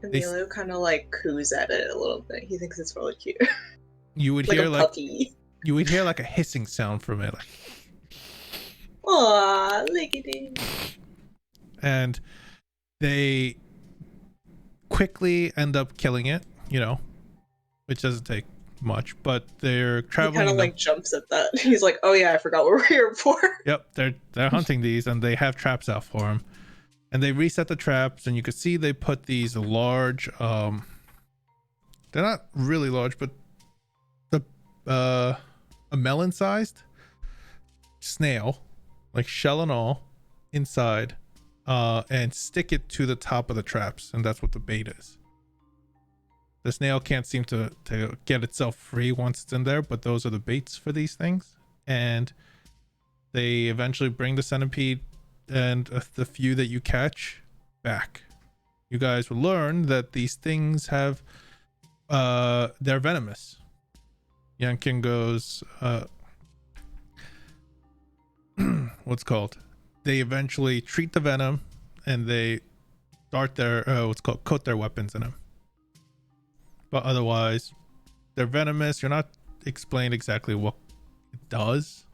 Speaker 2: Emilio kind of like coos at it a little bit. He thinks it's really cute.
Speaker 3: You would
Speaker 2: like
Speaker 3: hear
Speaker 2: a
Speaker 3: like
Speaker 2: puppy.
Speaker 3: you would hear like a hissing sound from it, like,
Speaker 2: Aww, look at it.
Speaker 3: and they quickly end up killing it, which doesn't take much, but they're
Speaker 2: He
Speaker 3: traveling.
Speaker 2: kind of like jumps at that. He's like, "Oh yeah, I forgot what we're here for."
Speaker 3: Yep, they're hunting these, and they have traps out for them, and they reset the traps, and you can see they put these large, they're not really large, but a melon-sized snail, like shell and all, inside, and stick it to the top of the traps, and that's what the bait is. The snail can't seem to get itself free once it's in there, but those are the baits for these things. And they eventually bring the centipede and the few that you catch back. You guys will learn that these things have, they're venomous. Yankin goes, what's called? They eventually treat the venom, and they start their, coat their weapons in them. But otherwise, they're venomous. You're not explained exactly what it does,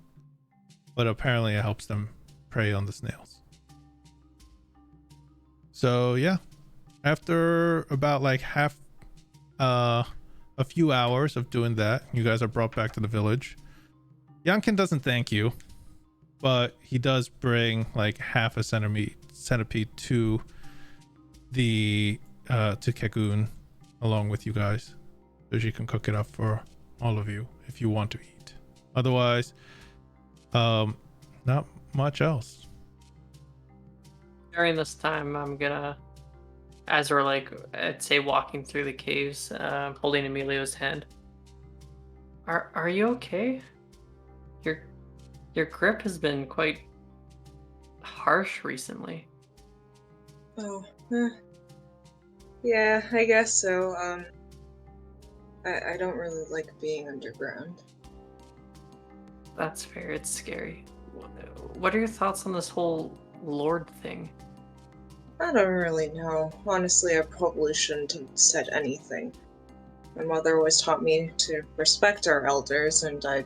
Speaker 3: but apparently it helps them prey on the snails. So yeah, after about like a few hours of doing that, you guys are brought back to the village. Yankin doesn't thank you, but he does bring like half a centipede to the to Kekun along with you guys, so she can cook it up for all of you if you want to eat. Otherwise, not much else.
Speaker 5: During this time, I'm gonna, as we're like, I'd say walking through the caves, holding Emilio's hand. Are you okay? Your grip has been quite harsh recently.
Speaker 2: Oh, yeah, I guess so. I don't really like being underground.
Speaker 5: That's fair. It's scary. What are your thoughts on this whole Lord thing?
Speaker 2: I don't really know. Honestly, I probably shouldn't have said anything. My mother always taught me to respect our elders, and I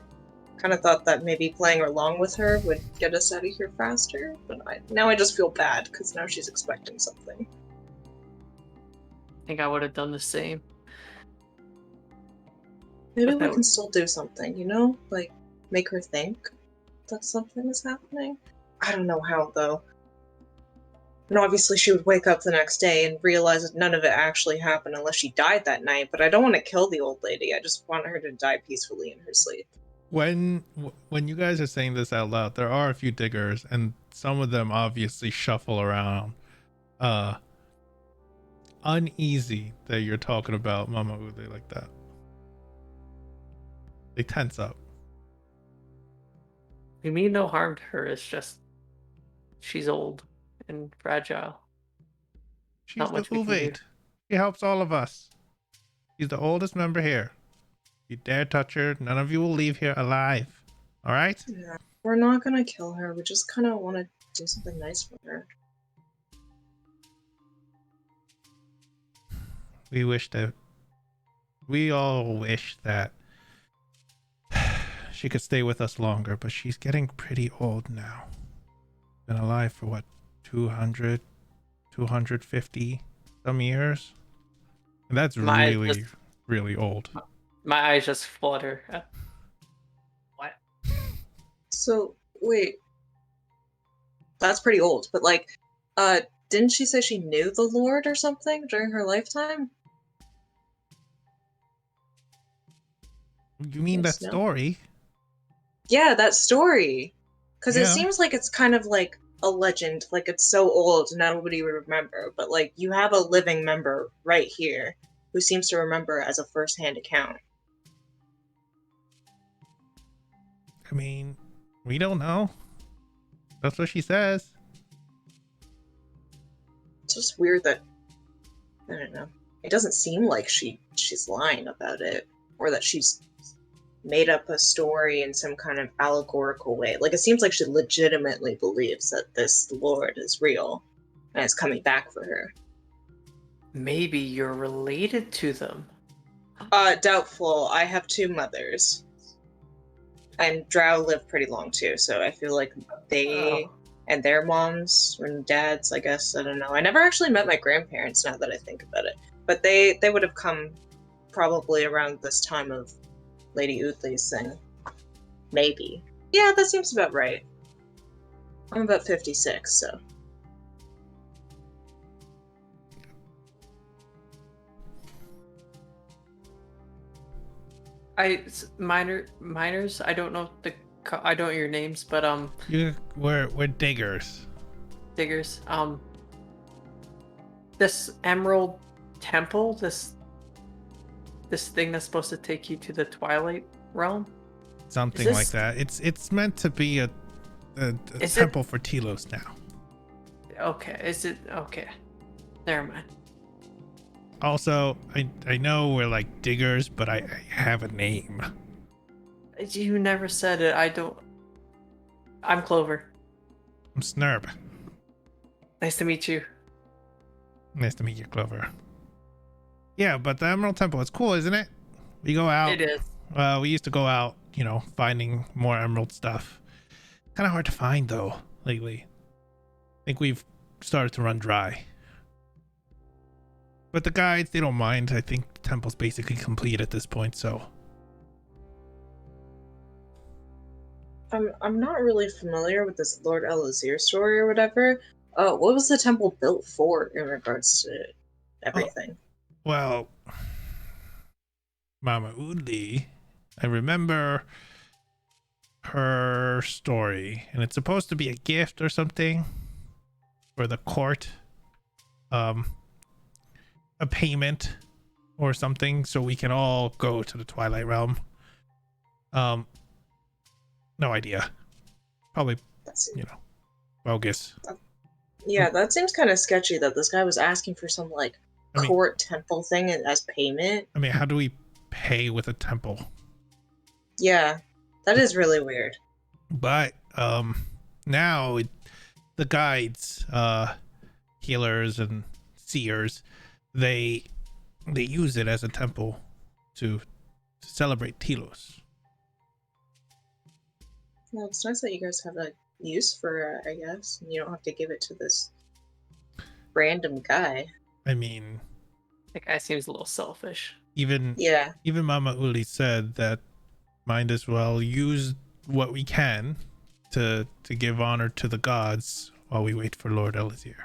Speaker 2: kind of thought that maybe playing along with her would get us out of here faster, but now I just feel bad, because now she's expecting something.
Speaker 5: I think I would have done the same.
Speaker 2: Maybe
Speaker 5: But
Speaker 2: we
Speaker 5: that-
Speaker 2: can still do something, you know? Like, make her think that something is happening. I don't know how, though. And obviously she would wake up the next day and realize that none of it actually happened unless she died that night, but I don't want to kill the old lady. I just want her to die peacefully in her sleep.
Speaker 3: When you guys are saying this out loud, there are a few diggers, and some of them obviously shuffle around, uneasy that you're talking about Mama Ule like that. They tense up.
Speaker 5: We mean no harm to her. It's just she's old and fragile.
Speaker 3: She's
Speaker 5: Not
Speaker 3: the
Speaker 5: much we can do.
Speaker 3: Uvate. She helps all of us. She's the oldest member here. If you dare touch her, none of you will leave here alive. All right?
Speaker 2: Yeah, we're not gonna kill her. We just kind of want to do something nice for her.
Speaker 3: We all wish that she could stay with us longer, but she's getting pretty old now. Been alive for what, 200, 250 some years? And that's really old.
Speaker 5: My eyes just flutter. What?
Speaker 2: So, wait. That's pretty old, but like, didn't she say she knew the Lord or something during her lifetime?
Speaker 3: You mean that
Speaker 2: Yes, no?
Speaker 3: story?
Speaker 2: Yeah, that story. Because
Speaker 3: Yeah.
Speaker 2: it seems like it's kind of like a legend, like it's so old nobody would remember, but like you have a living member right here who seems to remember as a first-hand account.
Speaker 3: I mean, we don't know. That's what she says.
Speaker 2: It's just weird that, I don't know, it doesn't seem like she's lying about it, or that she's made up a story in some kind of allegorical way. Like, it seems like she legitimately believes that this Lord is real and is coming back for her.
Speaker 5: Maybe you're related to them.
Speaker 2: Doubtful. I have two mothers. And Drow live pretty long too, so I feel like they and their moms and dads, I guess, I don't know. I never actually met my grandparents now that I think about it. But they would have come probably around this time of Lady Uthly's thing. Maybe. Yeah, that seems about right. I'm about 56, so.
Speaker 5: Miners. I don't know I don't know your names, but
Speaker 3: We're diggers.
Speaker 5: diggers. This Emerald Temple, this thing that's supposed to take you to the Twilight Realm.
Speaker 3: Something
Speaker 5: Is
Speaker 3: like
Speaker 5: this-
Speaker 3: that. It's meant to be a
Speaker 5: Is
Speaker 3: temple for Telos now.
Speaker 5: Okay, is it okay? Never mind.
Speaker 3: Also, I know we're like diggers, but I have a name.
Speaker 5: You never said it. I'm Clover.
Speaker 3: I'm Snurb.
Speaker 5: Nice to meet you.
Speaker 3: Nice to meet you, Clover. Yeah, but the Emerald Temple, it's cool, isn't it? We go out.
Speaker 5: It is.
Speaker 3: We used to go out, finding more emerald stuff. Kind of hard to find though lately. I think we've started to run dry. But the guides, they don't mind. I think the temple's basically complete at this point, so.
Speaker 2: I'm not really familiar with this Lord Elazir story or whatever. What was the temple built for in regards to everything?
Speaker 3: Well, Mama Udli, I remember her story, and it's supposed to be a gift or something for the court. A payment or something so we can all go to the Twilight Realm. No idea. Probably,
Speaker 2: That's,
Speaker 3: bogus.
Speaker 2: yeah, that seems kind of sketchy that this guy was asking for some, like, court temple thing as payment.
Speaker 3: I mean, how do we pay with a temple?
Speaker 2: Yeah, that is really weird.
Speaker 3: But now the guides, healers and seers, they use it as a temple to celebrate Telos.
Speaker 2: Well, it's nice that you guys have a use for it, I guess. And you don't have to give it to this random guy.
Speaker 3: I mean,
Speaker 5: That guy seems a little selfish.
Speaker 3: even
Speaker 2: Yeah.
Speaker 3: Mama Uli said that might as well use what we can to give honor to the gods while we wait for Lord Elazir.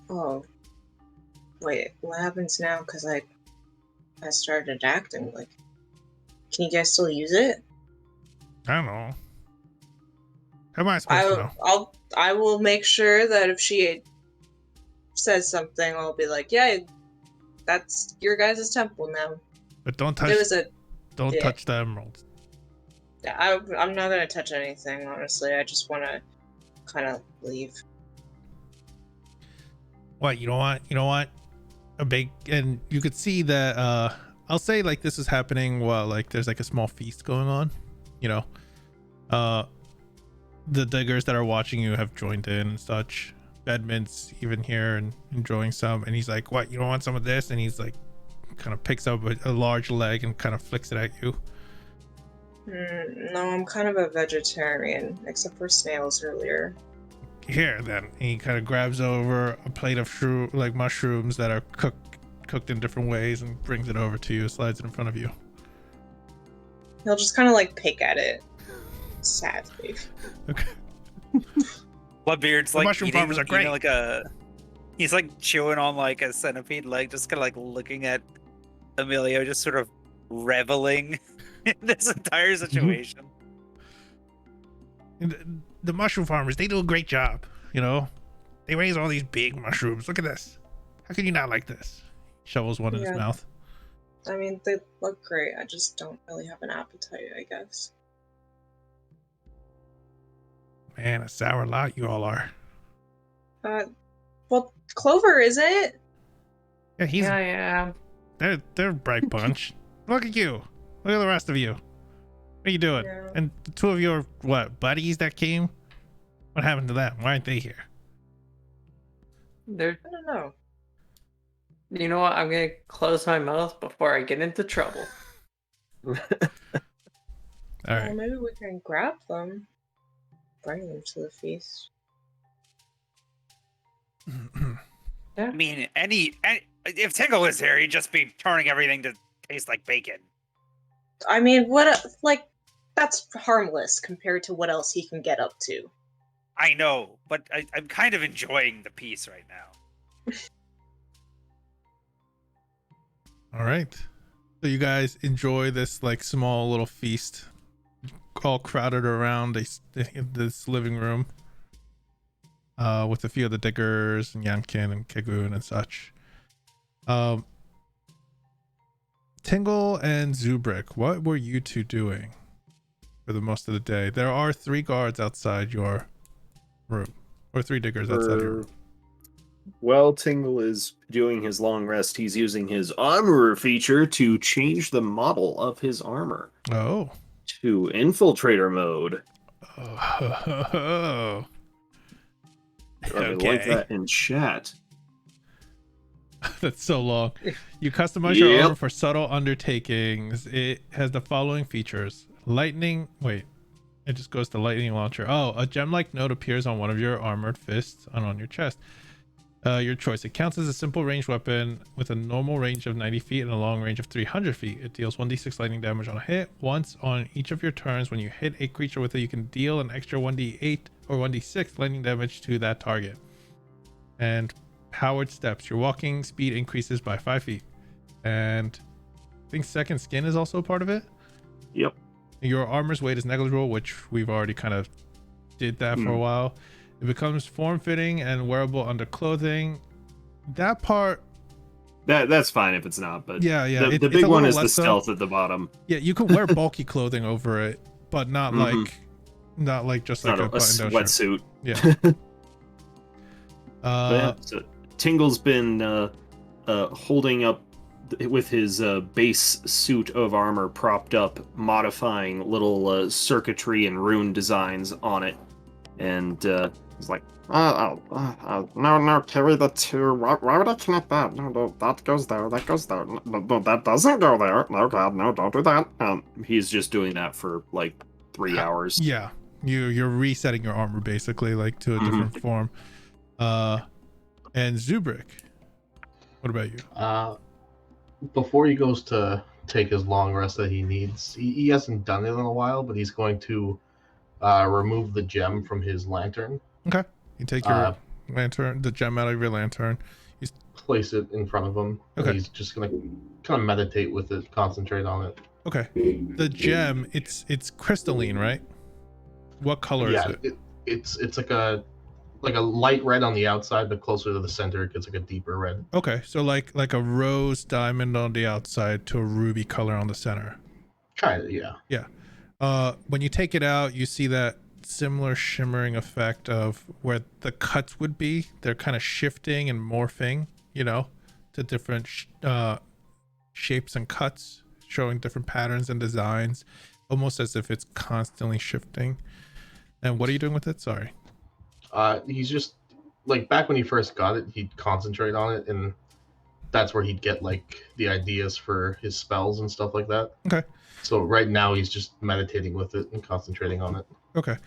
Speaker 2: Oh, wait, what happens now? Because I started acting like. Can you guys still use it?
Speaker 3: I don't know. How am I supposed to know?
Speaker 2: I will make sure that if she says something, I'll be like, yeah, that's your guys' temple now.
Speaker 3: But don't touch.
Speaker 2: It was a.
Speaker 3: Don't
Speaker 2: yeah.
Speaker 3: touch the emeralds.
Speaker 2: Yeah, I'm not gonna touch anything, honestly. I just want to kind of leave.
Speaker 3: What, you don't want a big, and you could see that I'll say like this is happening while like there's like a small feast going on, you know. The diggers that are watching you have joined in and such. Bedman's even here and enjoying some, and he's like, what, you don't want some of this? And he's like kind of picks up a large leg and kind of flicks it at you.
Speaker 2: No, I'm kind of a vegetarian, except for snails earlier.
Speaker 3: Here then, he kind of grabs over a plate of mushrooms that are cooked in different ways and brings it over to you, slides it in front of you.
Speaker 2: He'll just kind of like pick at it sadly.
Speaker 3: Okay.
Speaker 1: Bloodbeard's
Speaker 3: The
Speaker 1: like
Speaker 3: mushroom
Speaker 1: eating,
Speaker 3: farmers are great.
Speaker 1: He's like chewing on like a centipede leg, just kind of like looking at Emilio, just sort of reveling in this entire situation.
Speaker 3: The mushroom farmers, they do a great job, you know. They raise all these big mushrooms. Look at this. How can you not like this? Shovels one in his mouth.
Speaker 2: I mean, they look great. I just don't really have an appetite, I guess.
Speaker 3: Man, a sour lot you all are.
Speaker 2: Well, Clover isn't.
Speaker 3: Yeah,
Speaker 5: Yeah.
Speaker 3: they're a bright bunch. Look at you. Look at the rest of you. What are you doing?
Speaker 2: Yeah.
Speaker 3: And the two of you are what, buddies that came? What happened to them? Why aren't they here?
Speaker 5: They're.
Speaker 2: I don't know.
Speaker 5: You know what? I'm gonna close my mouth before I get into trouble.
Speaker 3: All right.
Speaker 2: Well, maybe we can grab them. Bring them to the feast.
Speaker 1: I mean, if Tingle was here, he'd just be turning everything to taste like bacon.
Speaker 2: I mean, that's harmless compared to what else he can get up to.
Speaker 1: I know, but I'm kind of enjoying the peace right now.
Speaker 3: All right. So you guys enjoy this like small little feast, all crowded around this living room, with a few of the diggers and Yankin and Kegun and such. Tingle and Zubrik, what were you two doing for the most of the day? There are 3 guards outside your room, or 3 diggers outside your room.
Speaker 7: While Tingle is doing his long rest, he's using his armorer feature to change the model of his armor.
Speaker 3: Oh.
Speaker 7: To infiltrator mode.
Speaker 3: Oh.
Speaker 7: Okay. Like that in chat.
Speaker 3: That's so long. You customize your armor for subtle undertakings. It has the following features. Lightning. Wait. It just goes to lightning launcher. Oh, a gem-like note appears on one of your armored fists and on your chest. Your choice. It counts as a simple ranged weapon with a normal range of 90 feet and a long range of 300 feet. It deals 1d6 lightning damage on a hit. Once on each of your turns, when you hit a creature with it, you can deal an extra 1d8 or 1d6 lightning damage to that target. And powered steps. Your walking speed increases by 5 feet. And I think second skin is also a part of it.
Speaker 7: Yep.
Speaker 3: Your armor's weight is negligible, which we've already kind of did that for a while. It becomes form-fitting and wearable under clothing. That part...
Speaker 7: That's fine if it's not, but
Speaker 3: yeah.
Speaker 7: The big one is the stealth at the bottom.
Speaker 3: Yeah, you can wear bulky clothing over it, but not like just like a
Speaker 7: sweatsuit.
Speaker 3: Yeah.
Speaker 7: So Tingle's been holding up with his base suit of armor propped up, modifying little circuitry and rune designs on it, and he's like,
Speaker 8: no, carry the 2. Why would I connect that? No, that goes there, that goes there. No, that doesn't go there. No, God, no, don't do that.
Speaker 7: He's just doing that for like 3 hours.
Speaker 3: Yeah, you're resetting your armor basically, like to a different form. And Zubrik, what about you?
Speaker 4: Before he goes to take his long rest that he needs. He hasn't done it in a while, but he's going to remove the gem from his lantern.
Speaker 3: Okay. You take your lantern, the gem out of your lantern. You
Speaker 4: place it in front of him.
Speaker 3: Okay.
Speaker 4: And he's just gonna kind of meditate with it, concentrate on it.
Speaker 3: Okay. The gem, it's crystalline, right? What color is it?
Speaker 4: It's like a light red on the outside, but closer to the center, it gets like a deeper red.
Speaker 3: Okay, so like a rose diamond on the outside to a ruby color on the center.
Speaker 4: Kind of, yeah.
Speaker 3: Yeah. When you take it out, you see that similar shimmering effect of where the cuts would be. They're kind of shifting and morphing, you know, to different shapes and cuts, showing different patterns and designs, almost as if it's constantly shifting. And what are you doing with it? Sorry.
Speaker 4: He's just like back when he first got it, he'd concentrate on it, and that's where he'd get like the ideas for his spells and stuff like that.
Speaker 3: Okay.
Speaker 4: So right now he's just meditating with it and concentrating on it.
Speaker 3: Okay.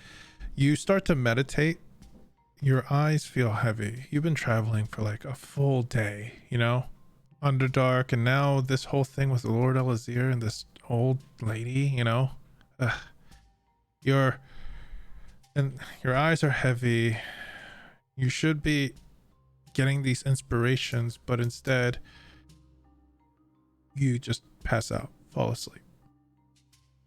Speaker 3: You start to meditate. Your eyes feel heavy. You've been traveling for like a full day, you know, Underdark, and now this whole thing with Lord Elazir and this old lady, you know. Your eyes are heavy. You should be getting these inspirations, but instead you just pass out, fall asleep.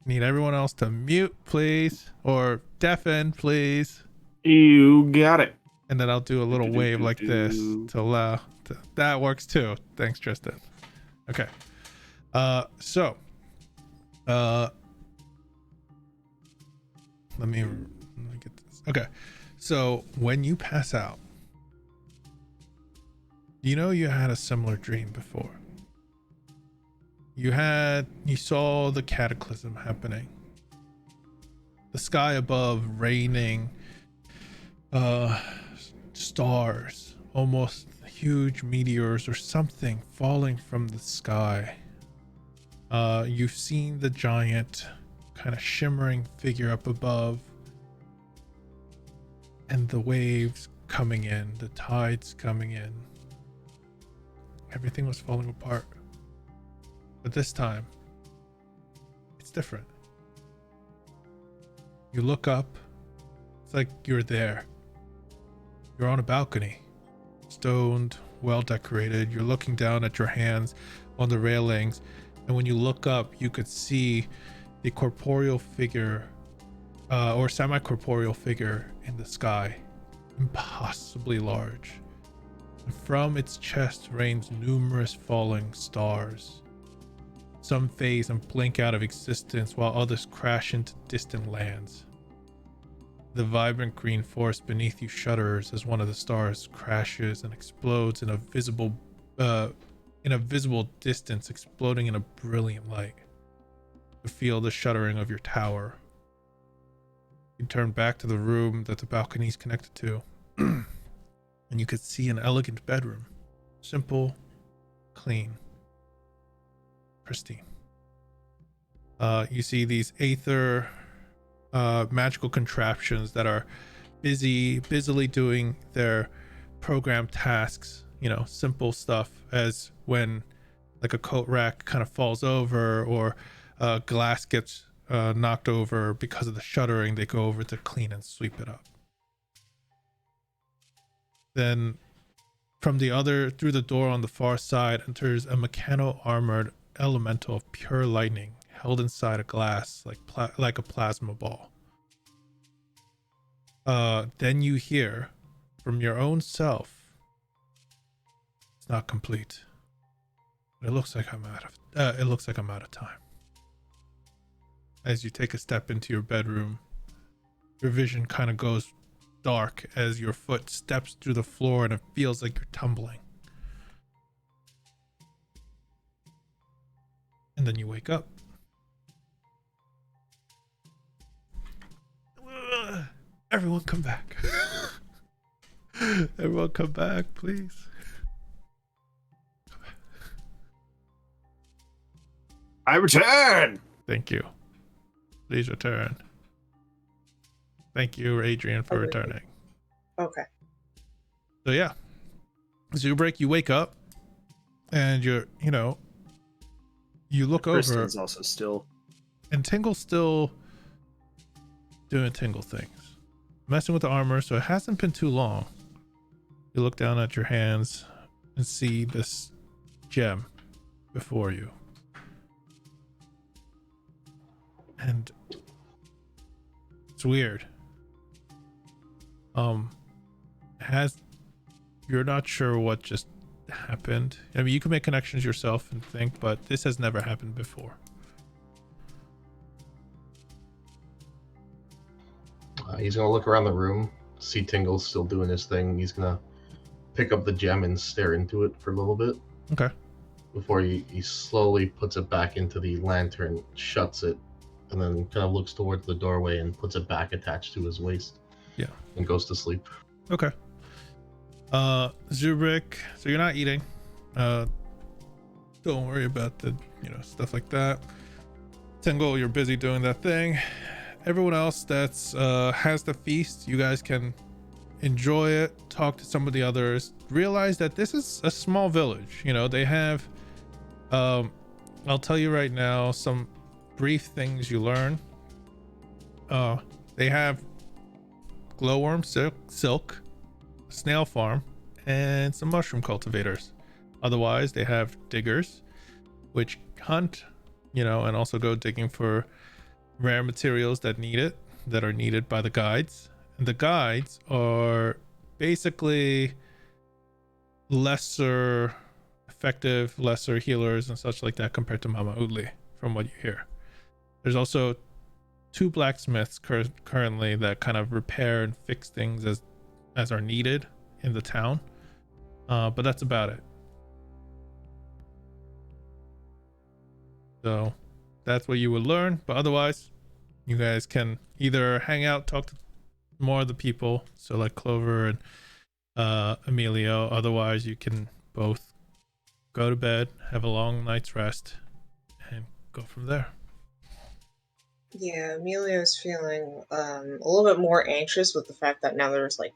Speaker 3: Need everyone else to mute, please, or deafen, please.
Speaker 8: You got it.
Speaker 3: And then I'll do a little wave like this to allow that works too. Thanks, Tristan. Okay. So let me get this. Okay. So when you pass out, you know you had a similar dream before. You saw the cataclysm happening. The sky above raining stars, almost huge meteors or something falling from the sky. You've seen the giant kind of shimmering figure up above, and the waves coming in, the tides coming in. Everything was falling apart. But this time, it's different. You look up, it's like you're there. You're on a balcony, stoned, well decorated. You're looking down at your hands on the railings, and when you look up, you could see the corporeal figure, or semi-corporeal figure in the sky, impossibly large. And from its chest rains numerous falling stars. Some phase and blink out of existence while others crash into distant lands. The vibrant green forest beneath you shudders as one of the stars crashes and explodes in a visible distance, exploding in a brilliant light. You feel the shuddering of your tower. You turn back to the room that the balcony is connected to, and you could see an elegant bedroom. Simple, clean, pristine. You see these aether magical contraptions that are busily doing their programmed tasks, you know, simple stuff as when like a coat rack kind of falls over or glass gets knocked over because of the shuddering, they go over to clean and sweep it up. Then through the door on the far side enters a mechano-armored elemental of pure lightning held inside a glass like a plasma ball. Then you hear from your own self, it's not complete. It looks like I'm out of time. As you take a step into your bedroom, your vision kind of goes dark as your foot steps through the floor and it feels like you're tumbling. And then you wake up. Everyone come back. Everyone come back, please.
Speaker 8: I return.
Speaker 3: Thank you. Please return. Thank you, Adrian, for returning.
Speaker 2: Okay.
Speaker 3: So yeah, Zubrik, you wake up and you're you look over,
Speaker 7: Kristen's also still.
Speaker 3: and Tingle's still doing Tingle things, messing with the armor. So it hasn't been too long. You look down at your hands and see this gem before you, and it's weird. You're not sure what just happened. I mean, you can make connections yourself and think, but this has never happened before.
Speaker 4: He's gonna look around the room, see Tingle still doing his thing. He's gonna pick up the gem and stare into it for a little bit.
Speaker 3: Okay.
Speaker 4: Before he slowly puts it back into the lantern, shuts it, and then kind of looks towards the doorway and puts it back attached to his waist.
Speaker 3: Yeah.
Speaker 4: And goes to sleep.
Speaker 3: Okay. Zubrik, so you're not eating. Don't worry about the, stuff like that. Tingle, you're busy doing that thing. Everyone else that's has the feast, you guys can enjoy it, talk to some of the others, realize that this is a small village. They have I'll tell you right now some brief things you learn. They have glowworm silk, snail farm, and some mushroom cultivators. Otherwise, they have diggers, which hunt, and also go digging for rare materials that are needed by the guides. And the guides are basically lesser effective, lesser healers and such like that compared to Mama Udli, from what you hear. There's also 2 blacksmiths currently that kind of repair and fix things as are needed in the town, but that's about it. So that's what you would learn, but otherwise you guys can either hang out, talk to more of the people, so like Clover and Emilio. Otherwise you can both go to bed, have a long night's rest, and go from there.
Speaker 2: Yeah, Emilio's feeling a little bit more anxious with the fact that now there's like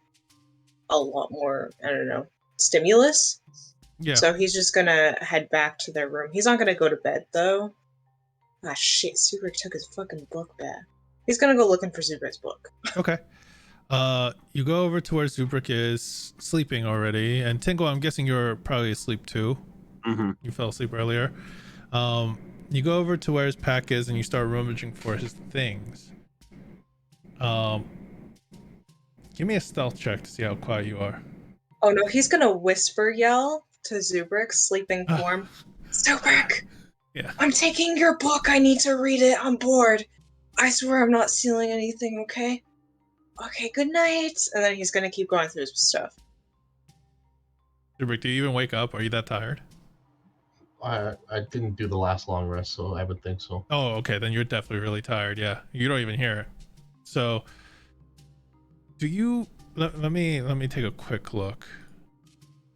Speaker 2: a lot more, I don't know, stimulus.
Speaker 3: Yeah.
Speaker 2: So he's just gonna head back to their room. He's not gonna go to bed though. Ah shit, Zubrik took his fucking book back. He's gonna go looking for Zubrik's book.
Speaker 3: Okay. You go over to where Zubrik is sleeping already, and Tingle, I'm guessing you're probably asleep too.
Speaker 7: Mm-hmm.
Speaker 3: You fell asleep earlier. You go over to where his pack is and you start rummaging for his things. Give me a stealth check to see how quiet you are.
Speaker 2: Oh no, he's gonna whisper yell to Zubrik's sleeping form. Zubrik!
Speaker 3: Yeah.
Speaker 2: I'm taking your book, I need to read it, I'm bored. I swear I'm not stealing anything, okay? Okay, good night. And then he's gonna keep going through his stuff.
Speaker 3: Zubrik, do you even wake up? Are you that tired?
Speaker 4: I didn't do the last long rest, so I would think so.
Speaker 3: Oh, okay. Then you're definitely really tired. Yeah. You don't even hear it. So do you, let me take a quick look.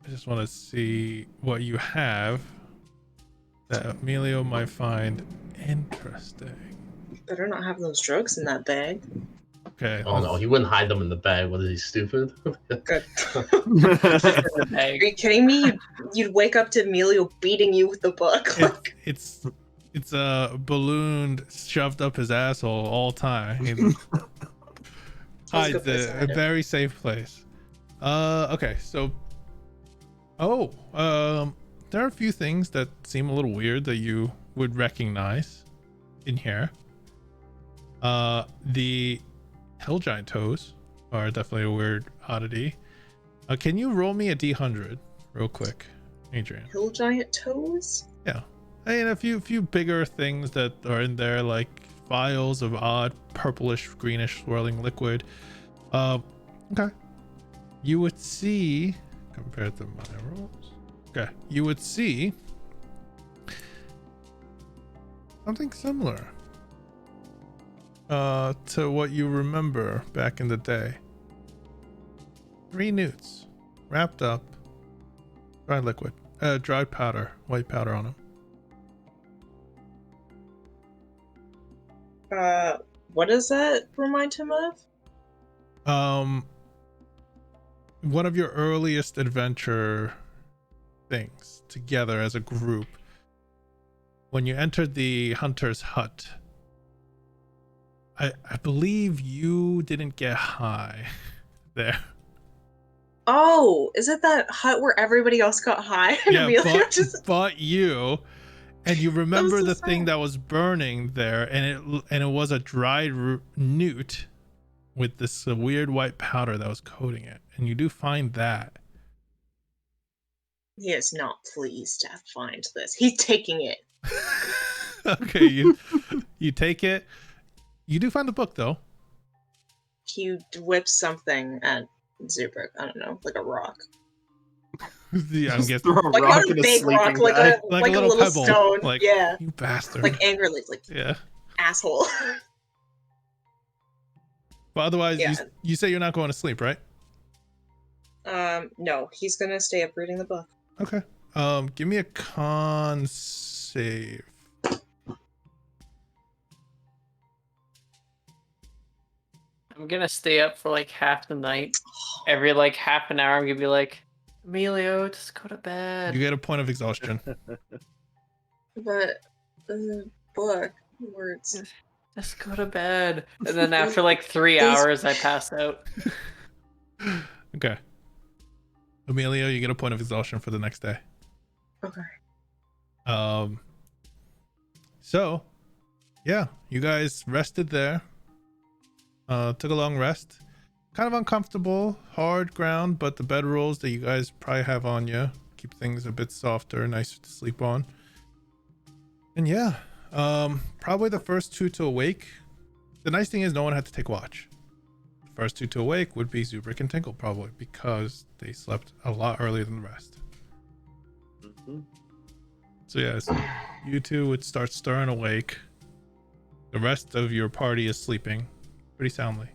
Speaker 3: I just want to see what you have that Emilio might find interesting.
Speaker 2: Better not have those drugs in that bag.
Speaker 3: Okay.
Speaker 4: Oh no, he wouldn't hide them in the bag. What is he, stupid?
Speaker 2: Good.
Speaker 5: The
Speaker 2: Are
Speaker 5: bag.
Speaker 2: you kidding me? You'd wake up to Emilio beating you with the book.
Speaker 3: It's ballooned, shoved up his asshole all time. He
Speaker 2: That's a
Speaker 3: hides
Speaker 2: good place
Speaker 3: it
Speaker 2: to
Speaker 3: a
Speaker 2: hide it.
Speaker 3: very safe place. Okay, so there are a few things that seem a little weird that you would recognize in here. The Hell Giant toes are definitely a weird oddity. Can you roll me a D100 real quick, Adrian?
Speaker 2: Hill giant toes?
Speaker 3: Yeah, I mean a few bigger things that are in there, like vials of odd purplish, greenish swirling liquid. Okay, you would see compared to my rolls. Okay, you would see something similar to what you remember back in the day. 3 newts wrapped up, dried liquid, dried powder, white powder on them.
Speaker 2: What does that remind him of?
Speaker 3: One of your earliest adventure things together as a group. when you entered the hunter's hut, I believe you didn't get high there.
Speaker 2: Oh, is it that hut where everybody else got high and
Speaker 3: Yeah,
Speaker 2: Emilio just...
Speaker 3: but you, and you remember
Speaker 2: so
Speaker 3: the thing
Speaker 2: sad.
Speaker 3: that was burning there, and it was a dried newt with this weird white powder that was coating it, and you do find that.
Speaker 2: He is not pleased to find this. He's taking it.
Speaker 3: Okay, you take it. You do find the book though.
Speaker 2: He whips something at Zubrik. I don't know, like a rock.
Speaker 3: Yeah, I'm
Speaker 8: Just
Speaker 3: guessing
Speaker 8: throw a
Speaker 2: Like
Speaker 8: rock
Speaker 2: not a
Speaker 8: at a
Speaker 2: big rock,
Speaker 8: sleeping
Speaker 2: like
Speaker 8: guy.
Speaker 2: a
Speaker 3: like a little pebble.
Speaker 2: stone.
Speaker 3: Like,
Speaker 2: yeah,
Speaker 3: you bastard.
Speaker 2: like angrily, like
Speaker 3: Yeah.
Speaker 2: asshole.
Speaker 3: But otherwise,
Speaker 2: Yeah.
Speaker 3: you say you're not going to sleep, right?
Speaker 2: No, he's gonna stay up reading the book.
Speaker 3: Okay. Give me a con save.
Speaker 5: I'm gonna stay up for like half the night. Every like half an hour, I'm gonna be like, Emilio, just go to bed.
Speaker 3: You get a point of exhaustion.
Speaker 2: But the book words.
Speaker 5: Just go to bed. And then after like 3
Speaker 2: These-
Speaker 5: hours, I pass out.
Speaker 3: Okay. Emilio, you get a point of exhaustion for the next day.
Speaker 2: Okay.
Speaker 3: So yeah, you guys rested there. Took a long rest. Kind of uncomfortable, hard ground, but the bedrolls that you guys probably have on you keep things a bit softer, nicer to sleep on. And yeah, probably the first two to awake. The nice thing is no one had to take watch. The first two to awake would be Zubrik and Tinkle, probably, because they slept a lot earlier than the rest.
Speaker 7: Mhm.
Speaker 3: So yes, you two would start stirring awake. The rest of your party is sleeping pretty soundly.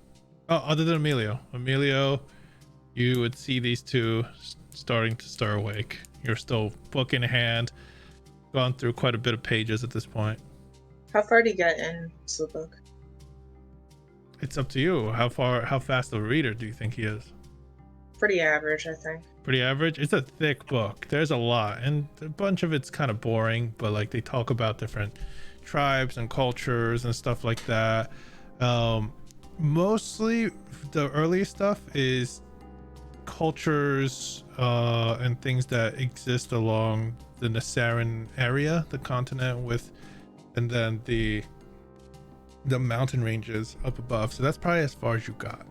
Speaker 3: Oh, other than Emilio. Emilio, you would see these two starting to stir awake. You're still book in hand, gone through quite a bit of pages at this point.
Speaker 2: How far do you get into the book?
Speaker 3: It's up to you. How fast of a reader do you think he is?
Speaker 2: Pretty average, I think.
Speaker 3: Pretty average. It's a thick book. There's a lot, and a bunch of it's kind of boring, but like they talk about different tribes and cultures and stuff like that. Mostly the early stuff is cultures and things that exist along the Nasaran area, the continent, with, and then the mountain ranges up above. So that's probably as far as you got.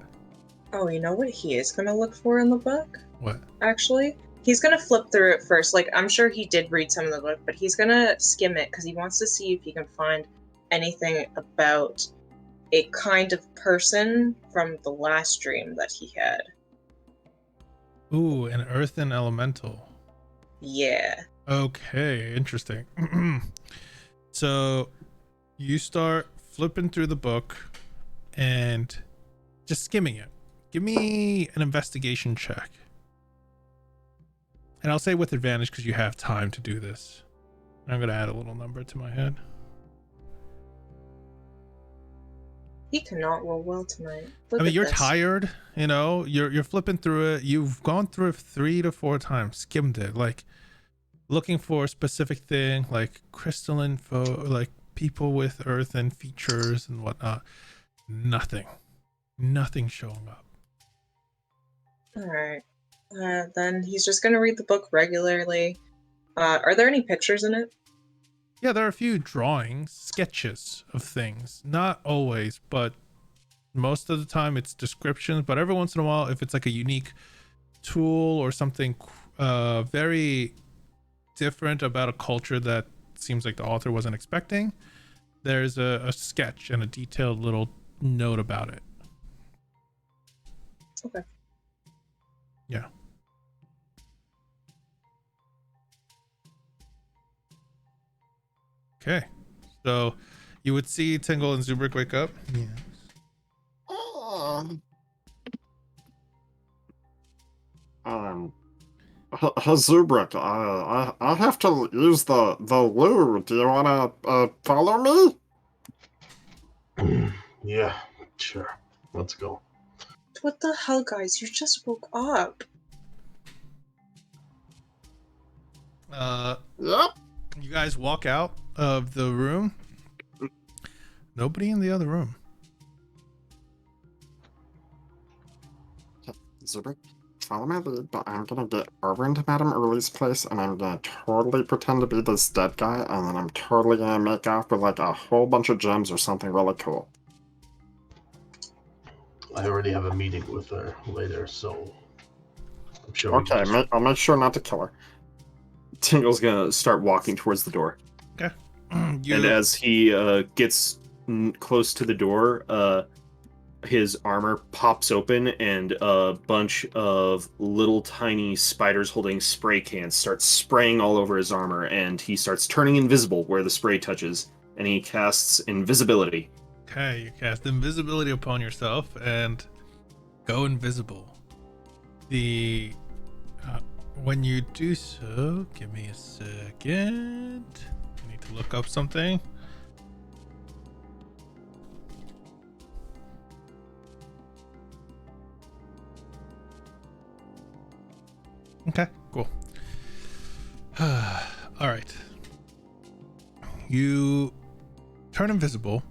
Speaker 2: Oh, you know what he is gonna look for in the book?
Speaker 3: What?
Speaker 2: Actually, he's gonna flip through it first. Like, I'm sure he did read some of the book, but he's gonna skim it because he wants to see if he can find anything about a kind of person from the last dream that he had.
Speaker 3: Ooh, an earthen elemental.
Speaker 2: Yeah.
Speaker 3: Okay, interesting. So you start flipping through the book and just skimming it. Give me an investigation check. And I'll say with advantage because you have time to do this. I'm going to add a little number to my head.
Speaker 2: He cannot roll well tonight. Look
Speaker 3: I mean,
Speaker 2: at
Speaker 3: you're
Speaker 2: this.
Speaker 3: tired, you know, you're flipping through it. You've gone through it 3 to 4 times, skimmed it, like looking for a specific thing, like crystalline like people with earthen features and whatnot. Nothing showing up.
Speaker 2: Alright. Then he's just gonna read the book regularly. Are there any pictures in it?
Speaker 3: Yeah, there are a few drawings, sketches of things. Not always, but most of the time it's descriptions. But every once in a while, if it's like a unique tool or something very different about a culture that seems like the author wasn't expecting, there's a sketch and a detailed little note about it.
Speaker 2: Okay.
Speaker 3: Yeah. Okay, so you would see Tingle and Zubrik wake up. Yeah.
Speaker 8: Zubrik, I have to use the loo. Do you want to follow me?
Speaker 4: Yeah, sure. Let's go.
Speaker 2: What the hell, guys? You just woke up.
Speaker 8: Yep.
Speaker 3: You guys walk out of the room. Nobody in the other room.
Speaker 8: Zubik, follow my lead, but I'm gonna get over into Madame Uli's place and I'm gonna totally pretend to be this dead guy, and then I'm totally gonna make off with like a whole bunch of gems or something really cool.
Speaker 4: I already have a meeting with her later, so I'm sure. we can
Speaker 8: Okay,
Speaker 4: just-
Speaker 8: I'll make sure not to kill her. Tingle's gonna start walking towards the door.
Speaker 3: Okay.
Speaker 7: And as he gets close to the door, his armor pops open and a bunch of little tiny spiders holding spray cans start spraying all over his armor, and he starts turning invisible where the spray touches, and he casts invisibility.
Speaker 3: Okay, you cast invisibility upon yourself and go invisible. When you do so, give me a second. I need to look up something. Okay, cool. All right. You turn invisible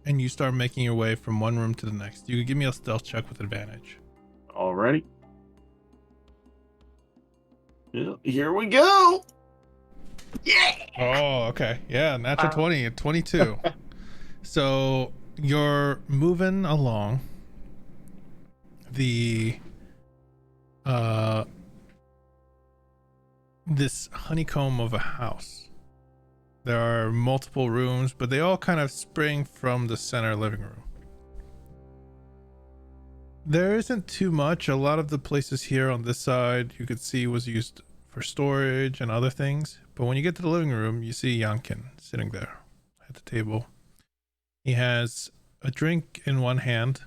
Speaker 3: and you start making your way from one room to the next. You can give me a stealth check with advantage.
Speaker 7: Alrighty. Yeah, here we go!
Speaker 3: Oh, okay. Yeah, natural 20 and 22. So you're moving along the this honeycomb of a house. There are multiple rooms, but they all kind of spring from the center living room. There isn't too much. A lot of the places here on this side you could see was used for storage and other things. But when you get to the living room, you see Yankin sitting there at the table. He has a drink in one hand,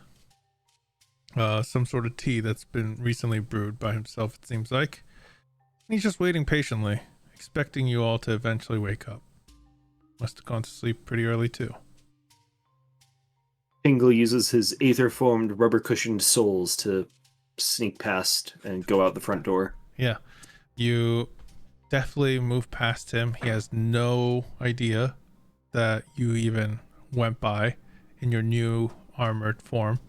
Speaker 3: some sort of tea that's been recently brewed by himself, it seems like. He's just waiting patiently, expecting you all to eventually wake up. Must have gone to sleep pretty early too.
Speaker 7: Tingle uses his aether-formed rubber-cushioned soles to sneak past and go out the front door.
Speaker 3: Yeah, you definitely move past him. He has no idea that you even went by in your new armored form.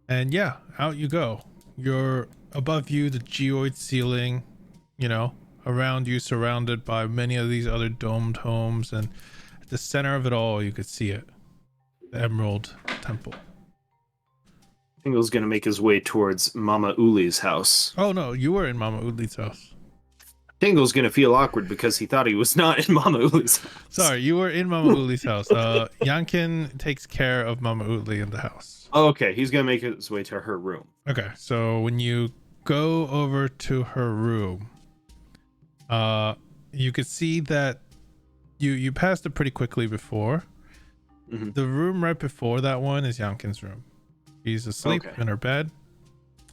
Speaker 3: And yeah, out you go. You're above you, the geoid ceiling, you know, around you, surrounded by many of these other domed homes, and at the center of it all, you could see it. The Emerald Temple.
Speaker 7: Tingle's gonna make his way towards Mama Uli's house.
Speaker 3: Oh no, you were in Mama Udli's house.
Speaker 7: Tingle's gonna feel awkward because he thought he was not in Mama Uli's house.
Speaker 3: Sorry, you were in Mama Udli's house. Yankin takes care of Mama Udli in the house.
Speaker 7: Oh, okay, he's gonna make his way to her room.
Speaker 3: Okay, so when you go over to her room, you could see that you passed it pretty quickly before.
Speaker 7: Mm-hmm.
Speaker 3: The room right before that one is Yankin's room. She's asleep in her bed,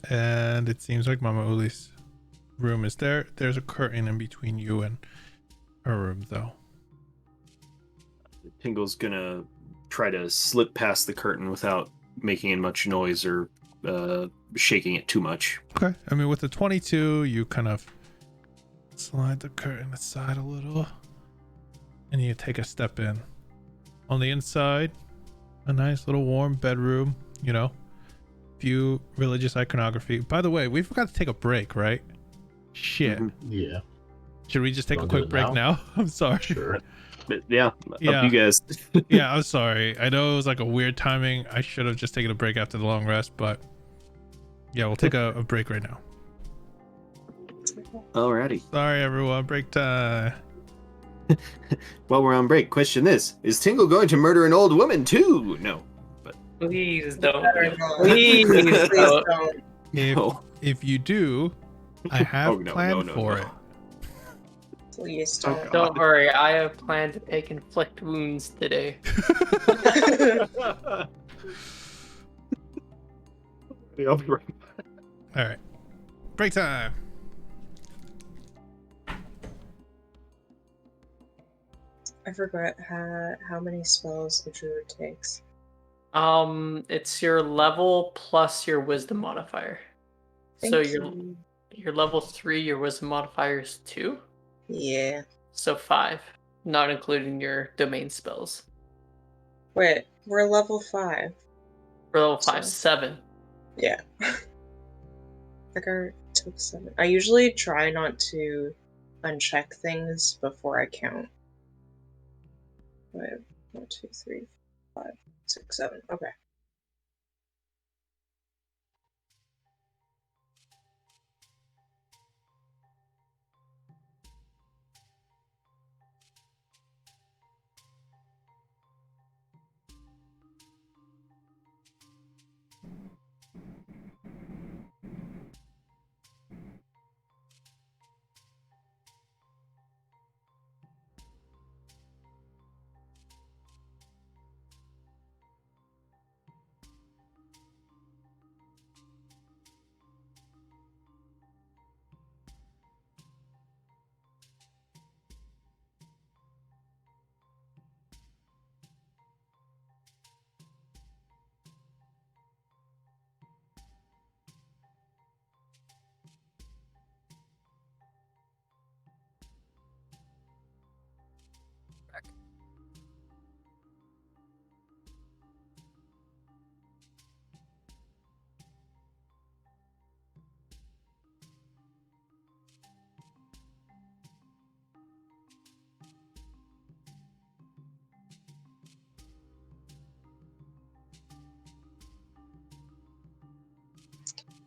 Speaker 3: and it seems like Mama Uli's room is there. There's a curtain in between you and her room, though.
Speaker 7: Tingle's gonna try to slip past the curtain without making much noise or shaking it too much.
Speaker 3: Okay, I mean, with the 22, you kind of slide the curtain aside a little, and you take a step in. On the inside, a nice little warm bedroom, you know, few religious iconography. By the way, we forgot to take a break, right? Shit.
Speaker 7: Mm-hmm.
Speaker 4: Yeah,
Speaker 3: Should we just take
Speaker 4: Wanna
Speaker 3: a
Speaker 4: do
Speaker 3: quick
Speaker 4: it
Speaker 3: break now? I'm sorry.
Speaker 4: sure.
Speaker 7: But yeah,
Speaker 3: Yeah.
Speaker 7: up you guys.
Speaker 3: Yeah, I'm sorry. I know it was like a weird timing. I should have just taken a break after the long rest, but yeah, we'll take a break right now.
Speaker 7: Alrighty.
Speaker 3: Sorry, everyone. Break time.
Speaker 7: While we're on break, question this: is Tingle going to murder an old woman too? No.
Speaker 5: Please don't.
Speaker 2: Better not.
Speaker 5: Please
Speaker 2: Please
Speaker 5: don't.
Speaker 2: don't.
Speaker 7: No.
Speaker 3: If you do, I have
Speaker 7: Oh, no,
Speaker 3: planned
Speaker 7: no,
Speaker 3: for
Speaker 7: no.
Speaker 3: it.
Speaker 2: Please
Speaker 7: Oh,
Speaker 2: don't.
Speaker 5: Don't worry, I have planned to make inflict wounds today.
Speaker 7: I'll be right back.
Speaker 3: All right. Break time.
Speaker 2: I forgot how many spells a druid takes.
Speaker 5: It's your level plus your wisdom modifier. So
Speaker 2: Thank
Speaker 5: your
Speaker 2: you.
Speaker 5: level 3, your wisdom modifier is 2,
Speaker 2: Yeah.
Speaker 5: so 5. not including your domain spells.
Speaker 2: Wait, we're level 5.
Speaker 5: For level 5,
Speaker 2: So-
Speaker 5: 7.
Speaker 2: Yeah. I took 7. I usually try not to uncheck things before I count. Wait, 1, 2, 3, 5, 6, 7. Okay.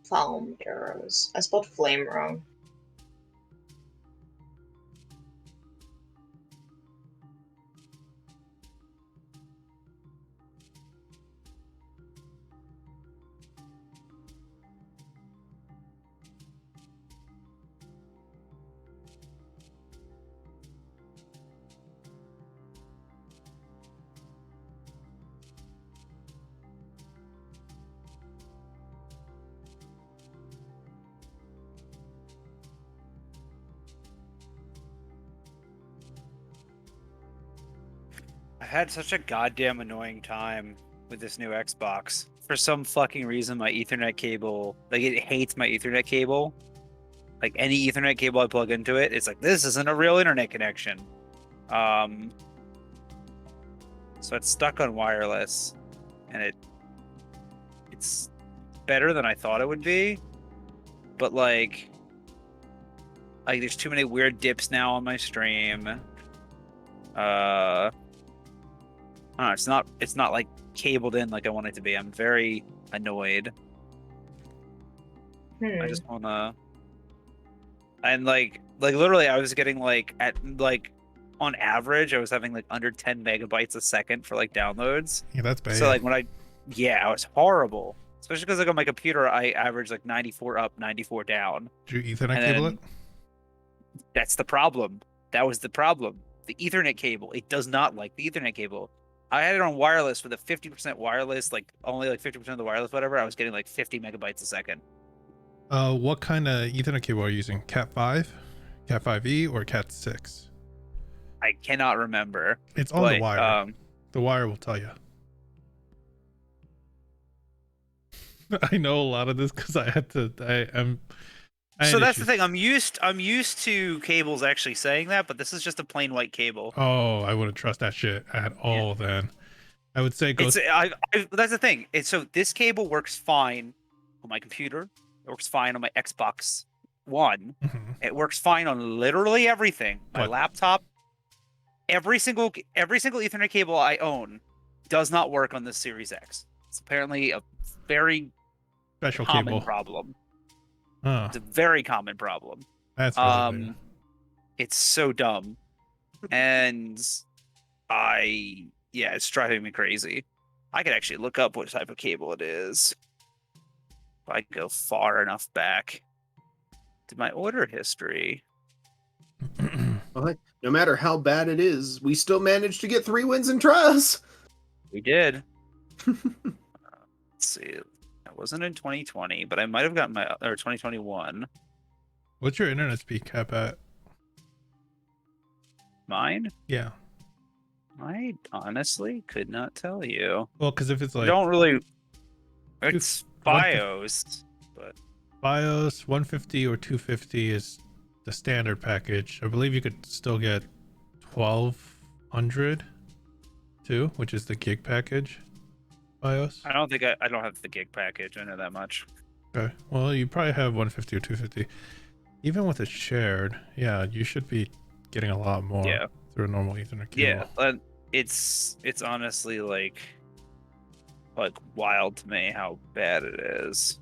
Speaker 2: Foam arrows. I spelled flame wrong.
Speaker 1: I had such a goddamn annoying time with this new Xbox. For some fucking reason, my Ethernet cable, like, it hates my Ethernet cable. Like, any Ethernet cable I plug into it, it's like, this isn't a real internet connection. So it's stuck on wireless, and it's better than I thought it would be. But like there's too many weird dips now on my stream. I don't know, it's not like cabled in like I want it to be. I'm very annoyed. I just wanna, and like literally I was getting like on average I was having like under 10 megabytes a second for like downloads.
Speaker 3: Yeah, that's bad.
Speaker 1: So like when it was horrible. Especially because like on my computer I average like 94 up, 94 down.
Speaker 3: Did you Ethernet
Speaker 1: And
Speaker 3: cable
Speaker 1: then-
Speaker 3: it?
Speaker 1: That's the problem. That was the problem. The Ethernet cable. It does not like the Ethernet cable. I had it on wireless with a 50% wireless, like only like 50% of the wireless, whatever. I was getting like 50 megabytes a second.
Speaker 3: What kind of Ethernet cable are you using? Cat 5, Cat 5e, or Cat 6?
Speaker 1: I cannot remember.
Speaker 3: It's on the
Speaker 1: but,
Speaker 3: wire. The wire will tell you. I know a lot of this because I had to.
Speaker 1: So that's the thing. I'm used to cables actually saying that, but this is just a plain white cable.
Speaker 3: Oh, I wouldn't trust that shit at all. Then I would say go.
Speaker 1: That's the thing. So this cable works fine on my computer. It works fine on my Xbox One.
Speaker 3: Mhm.
Speaker 1: It works fine on literally everything. My
Speaker 3: What?
Speaker 1: laptop. Every single Ethernet cable I own does not work on this Series X. It's apparently a very
Speaker 3: Special
Speaker 1: common
Speaker 3: cable.
Speaker 1: problem.
Speaker 3: Oh,
Speaker 1: It's a very common problem.
Speaker 3: that's really weird.
Speaker 1: It's so dumb, and it's driving me crazy. I could actually look up what type of cable it is if I go far enough back to my order history.
Speaker 7: Well, no matter how bad it is, we still managed to get 3 wins and tries.
Speaker 1: We did. Let's see. That wasn't in 2020, but I might have gotten or 2021.
Speaker 3: What's your internet speed cap at?
Speaker 1: Mine?
Speaker 3: Yeah.
Speaker 1: I honestly could not tell you.
Speaker 3: Well, because if it's like
Speaker 1: Don't really. It's
Speaker 3: 150
Speaker 1: BIOS, but
Speaker 3: BIOS 150 or 250 is the standard package. I believe you could still get 12 100 too, which is the gig package BIOS.
Speaker 1: I don't think I don't have the gig package. I know that much.
Speaker 3: Okay. Well, you probably have 150 or 250. Even with it shared, yeah, you should be getting a lot more
Speaker 1: Yeah.
Speaker 3: through a normal Ethernet cable.
Speaker 1: Yeah, but it's honestly like wild to me how bad it is.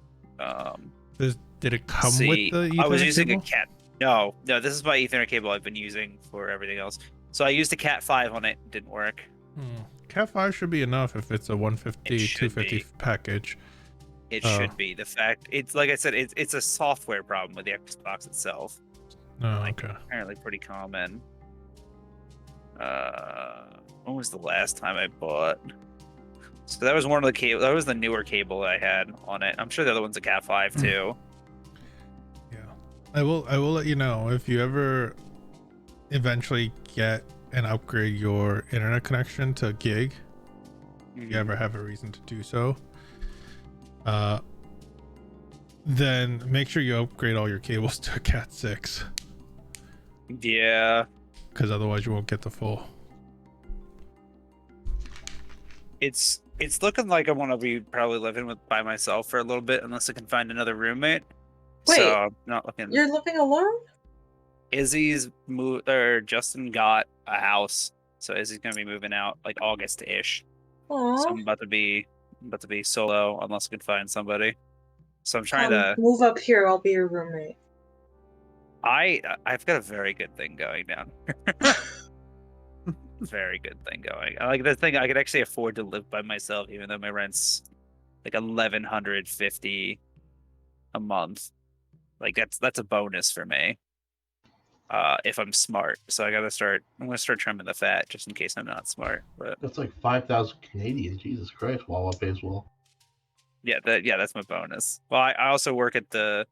Speaker 3: Did it come
Speaker 1: See,
Speaker 3: with the Ethernet
Speaker 1: I was using
Speaker 3: cable?
Speaker 1: a cat. No, this is my Ethernet cable I've been using for everything else. So I used a Cat 5 on it. Didn't work.
Speaker 3: Cat 5 should be enough if it's a 150,
Speaker 1: It should
Speaker 3: 250
Speaker 1: be.
Speaker 3: package.
Speaker 1: It should be. The fact it's like I said, it's a software problem with the Xbox itself.
Speaker 3: Oh,
Speaker 1: Like,
Speaker 3: okay.
Speaker 1: apparently pretty common. When was the last time I bought? So that was one of the cable. That was the newer cable I had on it. I'm sure the other one's a Cat 5 too.
Speaker 3: Yeah. I will let you know if you ever eventually get and upgrade your internet connection to gig. If you ever have a reason to do so. Then make sure you upgrade all your cables to a Cat 6.
Speaker 1: Yeah.
Speaker 3: Because otherwise you won't get the full.
Speaker 1: It's looking like I want to be probably living by myself for a little bit unless I can find another roommate.
Speaker 2: Wait,
Speaker 1: so I'm not looking.
Speaker 2: You're living alone?
Speaker 1: Izzy's Justin got a house, so Izzy's gonna be moving out like August-ish.
Speaker 2: Aww.
Speaker 1: So I'm about to be solo unless I can find somebody. So I'm trying to.
Speaker 2: Move up here. I'll be your roommate.
Speaker 1: I've got a very good thing going down. Very good thing going. I like the thing. I could actually afford to live by myself, even though my rent's like $1,150 a month. Like that's a bonus for me. If I'm smart, so I'm gonna start trimming the fat just in case I'm not smart. But
Speaker 4: That's like 5,000 Canadian. Jesus Christ, Wawa pays well.
Speaker 1: yeah, that's my bonus. Well, I also work at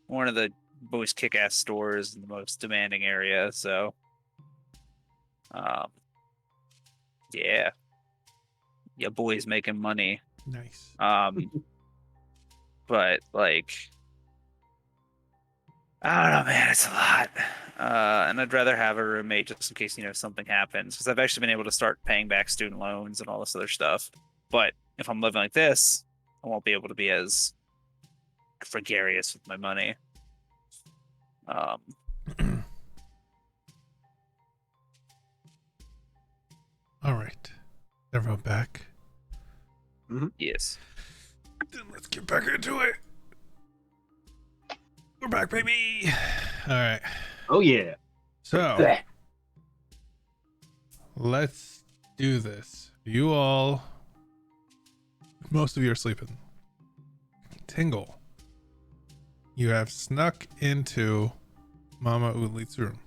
Speaker 1: one of the most kick-ass stores in the most demanding area, so yeah, boy's making money.
Speaker 3: Nice.
Speaker 1: But like, I don't know, man, it's a lot. And I'd rather have a roommate just in case something happens, because I've actually been able to start paying back student loans and all this other stuff. But if I'm living like this, I won't be able to be as gregarious with my money.
Speaker 3: All right. Everyone back?
Speaker 1: Yes.
Speaker 3: Then let's get back into it. We're back, baby. All right.
Speaker 7: Oh yeah.
Speaker 3: So let's do this. You all, most of you are sleeping. Tingle, you have snuck into Mama Udlit's room.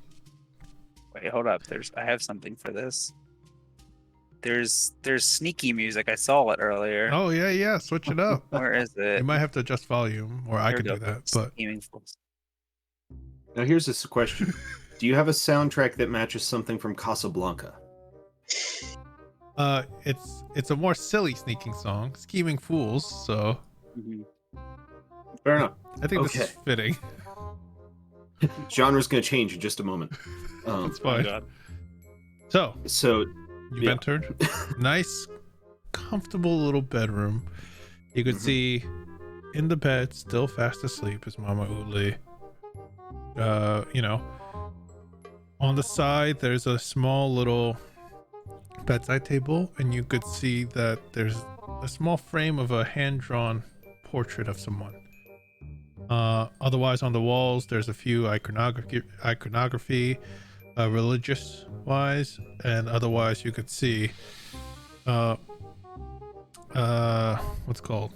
Speaker 1: Wait, hold up. I have something for this. There's sneaky music. I saw it earlier.
Speaker 3: Oh yeah, switch it up.
Speaker 1: Where is it?
Speaker 3: You might have to adjust volume, or I
Speaker 1: Here
Speaker 3: could
Speaker 1: we
Speaker 3: do
Speaker 1: go.
Speaker 3: that. But
Speaker 1: Scheming fools.
Speaker 7: Now here's this question: do you have a soundtrack that matches something from Casablanca?
Speaker 3: it's a more silly sneaking song, Scheming Fools. So
Speaker 7: Fair enough.
Speaker 3: I think this is
Speaker 7: Okay.
Speaker 3: fitting.
Speaker 7: Genre's gonna change in just a moment.
Speaker 3: That's
Speaker 1: Oh,
Speaker 3: fine.
Speaker 1: God.
Speaker 3: So you've
Speaker 7: Yeah.
Speaker 3: entered nice, comfortable little bedroom. You could see in the bed, still fast asleep, is Mama Udli. On the side there's a small little bedside table, and you could see that there's a small frame of a hand-drawn portrait of someone. Otherwise on the walls there's a few iconography, religious wise, and otherwise you could see what's called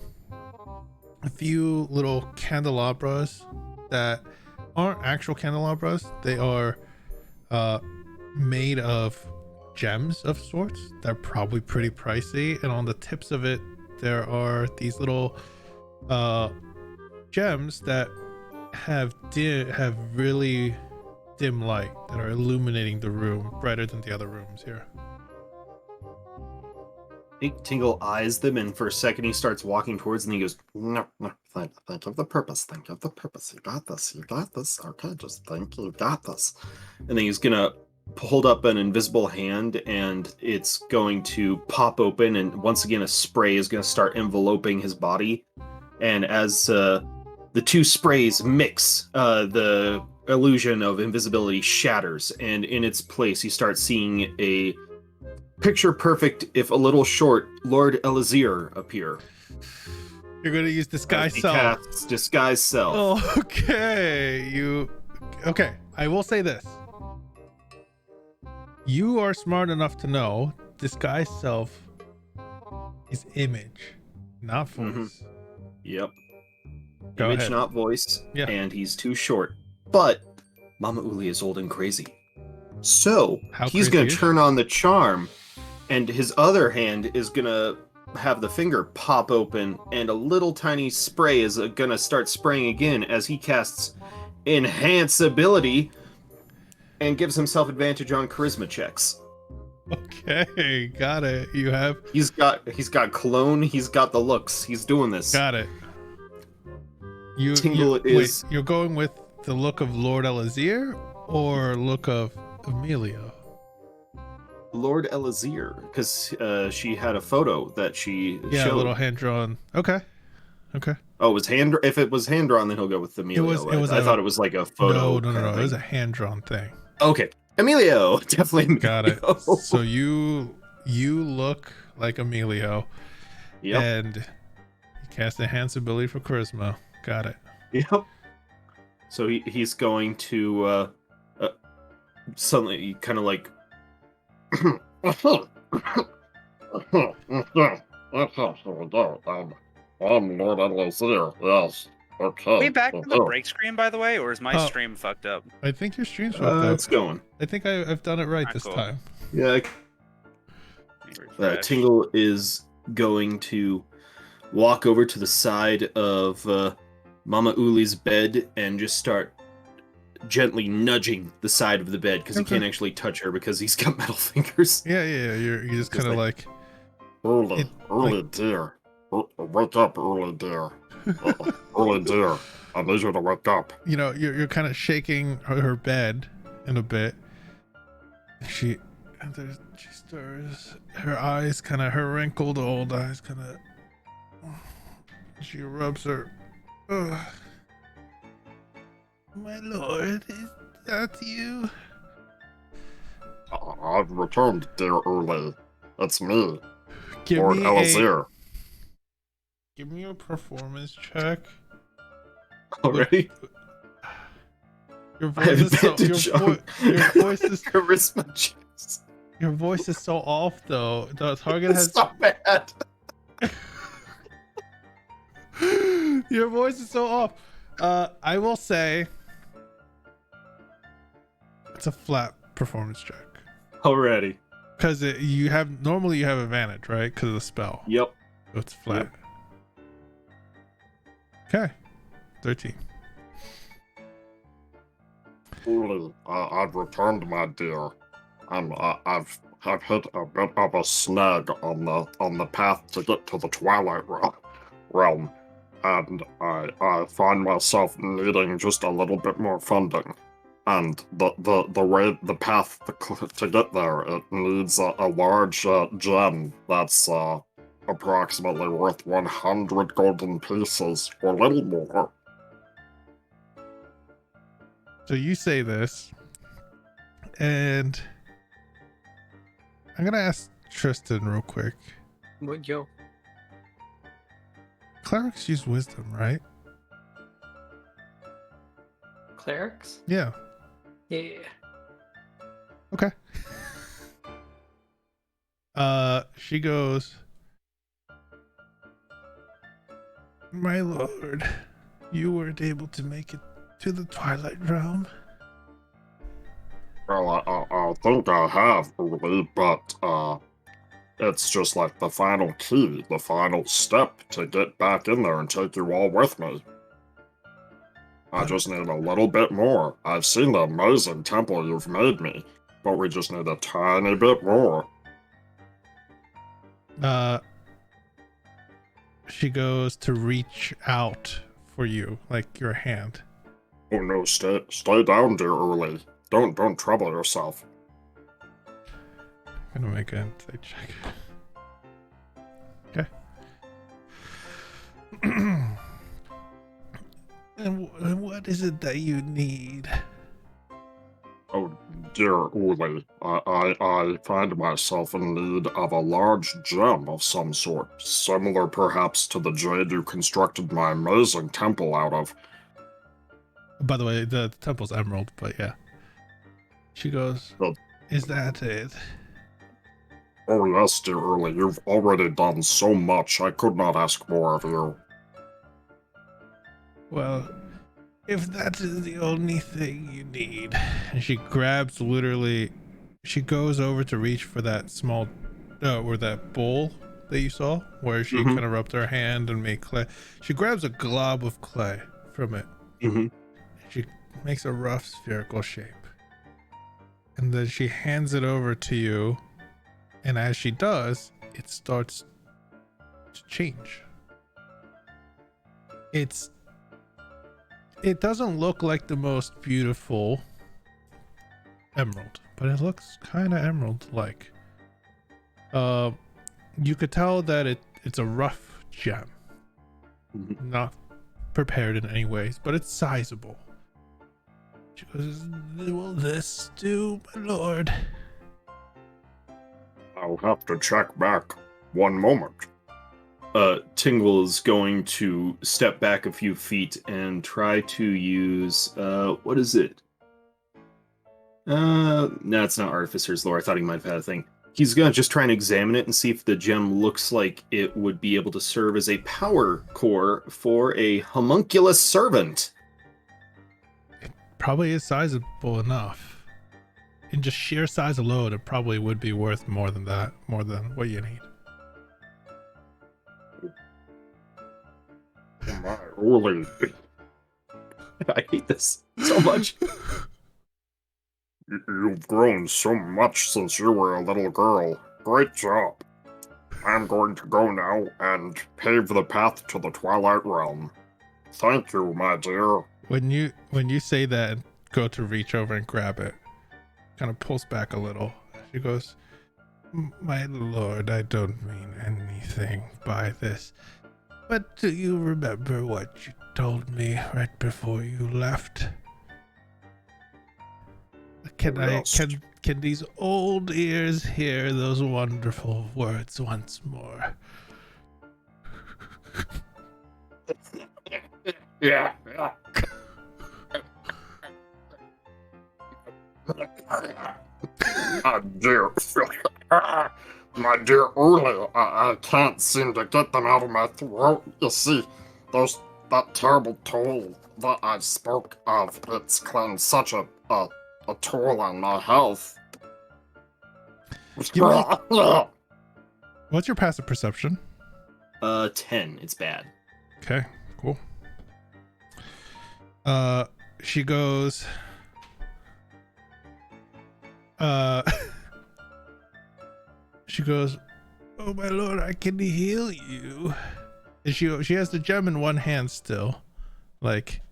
Speaker 3: a few little candelabras that aren't actual candelabras. They are made of gems of sorts. They're probably pretty pricey, and on the tips of it there are these little gems that have really dim light that are illuminating the room brighter than the other rooms here.
Speaker 7: I think Tingle eyes them, and for a second he starts walking towards them, and he goes, no, think of the purpose, you got this, okay, just think you got this. And then he's gonna hold up an invisible hand, and it's going to pop open, and once again a spray is going to start enveloping his body. And as the two sprays mix, the illusion of invisibility shatters, and in its place you start seeing a picture-perfect, if a little short, Lord Elazir appear.
Speaker 3: You're gonna use disguise
Speaker 7: As he
Speaker 3: self.
Speaker 7: casts disguise self.
Speaker 3: Oh, okay. Okay, I will say this. You are smart enough to know disguise self is image, not voice.
Speaker 7: Yep.
Speaker 3: Go
Speaker 7: Image,
Speaker 3: ahead.
Speaker 7: not voice.
Speaker 3: Yeah.
Speaker 7: And he's too short. But Mama Uli is old and crazy. So
Speaker 3: How
Speaker 7: he's
Speaker 3: crazy
Speaker 7: going
Speaker 3: is
Speaker 7: to turn on the charm, and his other hand is going to have the finger pop open, and a little tiny spray is going to start spraying again as he casts Enhance Ability and gives himself advantage on charisma checks.
Speaker 3: Okay, got it. You have
Speaker 7: He's got cologne, he's got the looks. He's doing this.
Speaker 3: got it.
Speaker 7: Tingle is
Speaker 3: Wait, you're going with the look of Lord Elazir or look of Emilio?
Speaker 7: Lord Elazir, because she had a photo that she showed.
Speaker 3: A little hand drawn. Okay.
Speaker 7: Oh, it was hand. If it was hand drawn, then he'll go with Emilio. I thought it was like a photo.
Speaker 3: No. It was a hand drawn thing.
Speaker 7: Okay, Emilio, definitely Emilio.
Speaker 3: Got it. So you look like Emilio.
Speaker 7: Yep.
Speaker 3: And you cast Enhance Ability for charisma. Got it.
Speaker 7: Yep. So he's going to suddenly kind of like.
Speaker 8: I'm Lord Elazir, yes. Okay.
Speaker 1: Are we back to the break screen, by the way, or is my stream fucked up?
Speaker 3: I think your stream's fucked up.
Speaker 7: It's going.
Speaker 3: I think I've done it right this
Speaker 1: cool.
Speaker 3: time.
Speaker 7: Yeah. Tingle is going to walk over to the side of Mama Uli's bed and just start gently nudging the side of the bed because he can't actually touch her because he's got metal fingers.
Speaker 3: Yeah. You're just kind of like
Speaker 8: Early dear. Wake up, early dear. Early dear. I need you to wake up.
Speaker 3: You know, you're kind of shaking her bed in a bit. She stirs. Her wrinkled old eyes kind of. She rubs her. My lord, is that you?
Speaker 8: I've returned, dear Early. It's me,
Speaker 3: Give
Speaker 8: Lord
Speaker 3: me
Speaker 8: Elazir.
Speaker 3: Give me a performance check.
Speaker 7: Already?
Speaker 3: Your voice is so your voice is
Speaker 7: charisma checks.
Speaker 3: Your voice is so off though. The target has
Speaker 7: so bad.
Speaker 3: Your voice is so off. I will say it's a flat performance check.
Speaker 7: Already.
Speaker 3: Because you have advantage, right? Because of the spell.
Speaker 7: Yep.
Speaker 3: So it's flat. Okay. 13.
Speaker 8: Early, I've returned, my dear. I've hit a bit of a snag on the path to get to the Twilight Realm, and I find myself needing just a little bit more funding. And the path to get there, it needs a large gem that's approximately worth 100 golden pieces, or a little more.
Speaker 3: So you say this, and I'm gonna ask Tristan real quick.
Speaker 5: What, yo?
Speaker 3: Clerics use wisdom, right?
Speaker 5: Clerics?
Speaker 3: Yeah.
Speaker 5: Yeah.
Speaker 3: Okay. She goes, my lord, you weren't able to make it to the Twilight Realm.
Speaker 8: Well, I think I have, really, but it's just like the final key, the final step to get back in there and take you all with me. I just need a little bit more. I've seen the amazing temple you've made me, but we just need a tiny bit more.
Speaker 3: She goes to reach out for you, like your hand.
Speaker 8: Oh no, stay down, dear Early. Don't trouble yourself.
Speaker 3: gonna make an insight check. Okay. And what is it that you need?
Speaker 8: Oh, dear Uli, I find myself in need of a large gem of some sort, similar perhaps to the jade you constructed my amazing temple out of.
Speaker 3: By the way, the temple's emerald, but yeah. She goes,
Speaker 8: Oh.
Speaker 3: Is that it?
Speaker 8: Oh yes, dear Uli, you've already done so much, I could not ask more of you.
Speaker 3: Well, if that is the only thing you need. And she grabs she goes over to reach for that small, or that bowl that you saw, where she kind of rubbed her hand and made clay. She grabs a glob of clay from it. She makes a rough spherical shape. And then she hands it over to you. And as she does, it starts to change. It doesn't look like the most beautiful emerald, but it looks kind of emerald-like. You could tell that it's a rough gem, not prepared in any ways, but it's sizable. She goes, "Will this do, my lord?"
Speaker 8: I'll have to check back. One moment.
Speaker 7: Tingle is going to step back a few feet and try to use, what is it? No, it's not Artificer's Lore. I thought he might have had a thing. He's gonna just try and examine it and see if the gem looks like it would be able to serve as a power core for a homunculus servant.
Speaker 3: Probably is sizable enough. In just sheer size alone, it probably would be worth more than that, more than what you need.
Speaker 8: My Uli.
Speaker 7: I hate this so much.
Speaker 8: You've grown so much since you were a little girl. Great job. I'm going to go now and pave the path to the Twilight Realm. Thank you, my dear.
Speaker 3: When you say that and go to reach over and grab it, kind of pulls back a little. She goes, "My lord, I don't mean anything by this. But do you remember what you told me right before you left? Can these old ears hear those wonderful words once more?"
Speaker 8: Yeah. My dear Uli, I can't seem to get them out of my throat. You see, that terrible toll that I spoke of, it's playing such a toll on my health.
Speaker 3: What's your passive perception?
Speaker 7: 10. It's bad.
Speaker 3: Okay, cool. She goes, she goes, "Oh my lord, I can heal you." And she has the gem in one hand still. Like,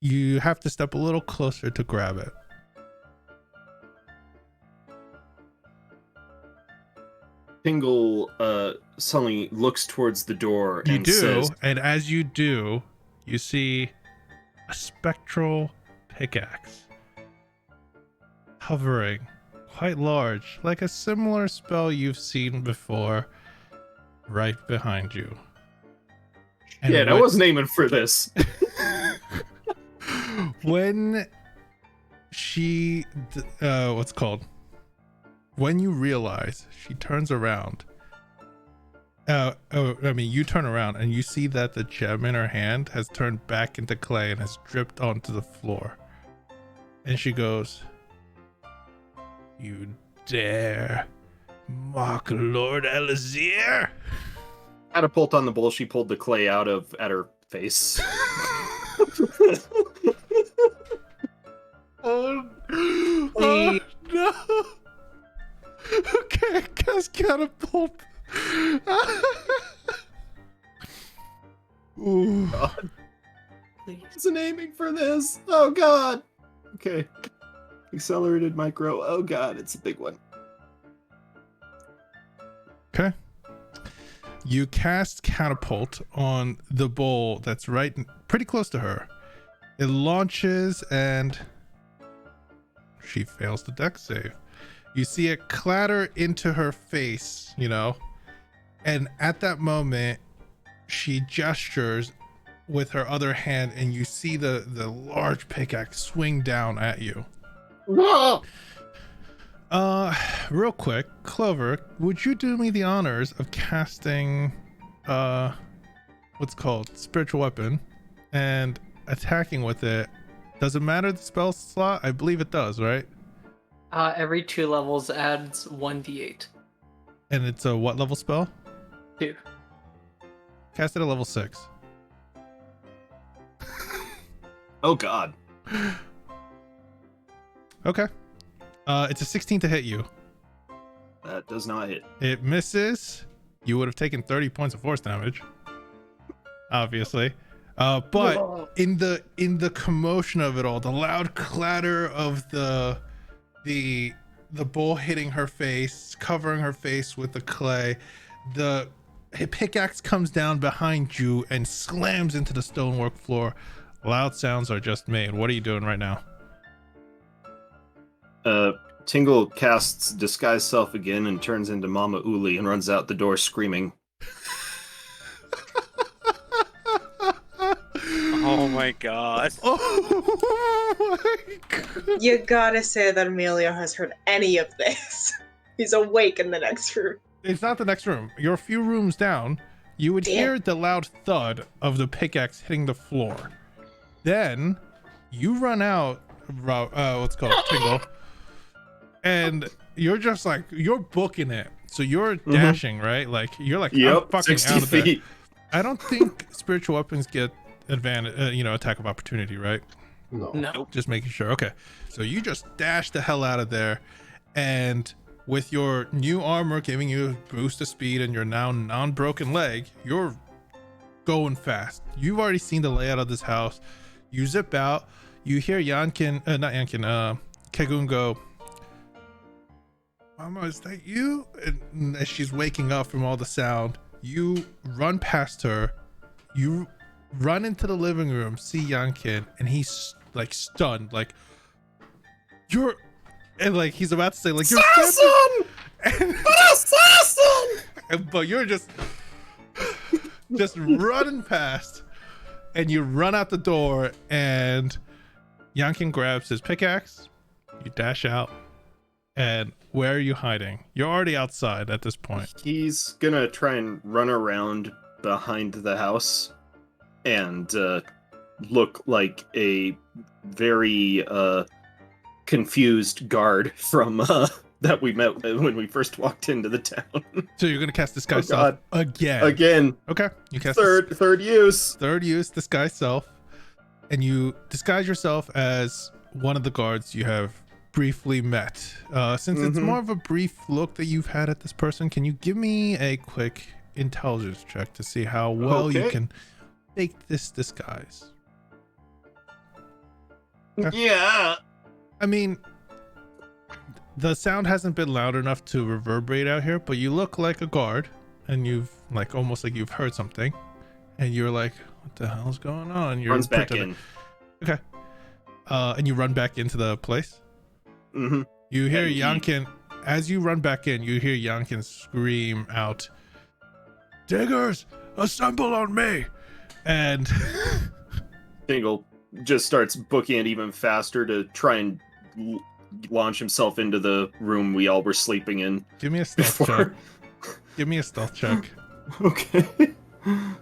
Speaker 3: you have to step a little closer to grab it.
Speaker 7: Tingle suddenly looks towards the door and says,
Speaker 3: and as you do, you see a spectral pickaxe hovering, quite large, like a similar spell you've seen before, right behind you. And
Speaker 7: I wasn't aiming for this.
Speaker 3: When she, when you realize she turns around, you turn around and you see that the gem in her hand has turned back into clay and has dripped onto the floor. And she goes, "You dare mock Lord Elazir?"
Speaker 7: Catapult on the bowl, she pulled the clay out at her face.
Speaker 3: Oh no! Okay, cast catapult. Ooh.
Speaker 7: God. I wasn't aiming for this. Oh god. Okay. Accelerated micro. Oh god, it's a big one.
Speaker 3: Okay. You cast Catapult on the bowl that's pretty close to her. It launches and she fails the dex save. You see it clatter into her face, and at that moment, she gestures with her other hand, and you see the large pickaxe swing down at you. Real quick, Clover, would you do me the honors of casting what's called spiritual weapon and attacking with it? Does it matter the spell slot? I believe it does, right?
Speaker 5: Every 2 levels adds 1d8.
Speaker 3: And it's a what level spell?
Speaker 5: 2.
Speaker 3: Cast it at level 6.
Speaker 7: Oh god.
Speaker 3: Okay. It's a 16 to hit you.
Speaker 7: That does not hit.
Speaker 3: It misses. You would have taken 30 points of force damage, obviously. But in the commotion of it all, the loud clatter of the bowl hitting her face, covering her face with the clay, the pickaxe comes down behind you and slams into the stonework floor. Loud sounds are just made. What are you doing right now?
Speaker 7: Tingle casts Disguise Self again and turns into Mama Uli and runs out the door screaming.
Speaker 1: Oh my god.
Speaker 3: Oh my god.
Speaker 2: You gotta say that Emilio has heard any of this. He's awake in the next room.
Speaker 3: It's not the next room. You're a few rooms down. You would hear the loud thud of the pickaxe hitting the floor. Then you run out, what's called Tingle, and you're just like, you're booking it. So you're dashing, right? Like you're like, I'm fucking
Speaker 7: 60
Speaker 3: out of there.
Speaker 7: feet.
Speaker 3: I don't think spiritual weapons get advantage, attack of opportunity, right?
Speaker 4: No.
Speaker 3: Just making sure. Okay. So you just dash the hell out of there, and with your new armor giving you a boost of speed and your now non-broken leg, you're going fast. You've already seen the layout of this house. You zip out. You hear Kegun go, Mama, is that you? And as she's waking up from all the sound, you run past her. You run into the living room, see Yankin, and he's like stunned, like you're, and like he's about to say like, you're assassin! Assassin! But you're just running past, and you run out the door, and Yankin grabs his pickaxe. You dash out, and where are you hiding? You're already outside at this point.
Speaker 7: He's gonna try and run around behind the house and look like a very confused guard from that we met when we first walked into the town.
Speaker 3: So you're gonna cast Disguise Self again.
Speaker 7: Again.
Speaker 3: Okay. You cast
Speaker 7: third use.
Speaker 3: Third use Disguise Self, and you disguise yourself as one of the guards you have briefly met. Since it's more of a brief look that you've had at this person, can you give me a quick intelligence check to see how well you can fake this disguise?
Speaker 7: Yeah.
Speaker 3: I mean, the sound hasn't been loud enough to reverberate out here, but you look like a guard, and you've like almost like you've heard something, and you're like, what the hell's going on? You're
Speaker 7: Runs back in.
Speaker 3: Okay. And you run back into the place.
Speaker 7: Mm-hmm.
Speaker 3: You hear Yankin, as you run back in, you hear Yankin scream out, "Diggers, assemble on me!" And
Speaker 7: Tingle just starts booking it even faster to try and launch himself into the room we all were sleeping in.
Speaker 3: Give me a stealth check. Give me a stealth check.
Speaker 7: Okay.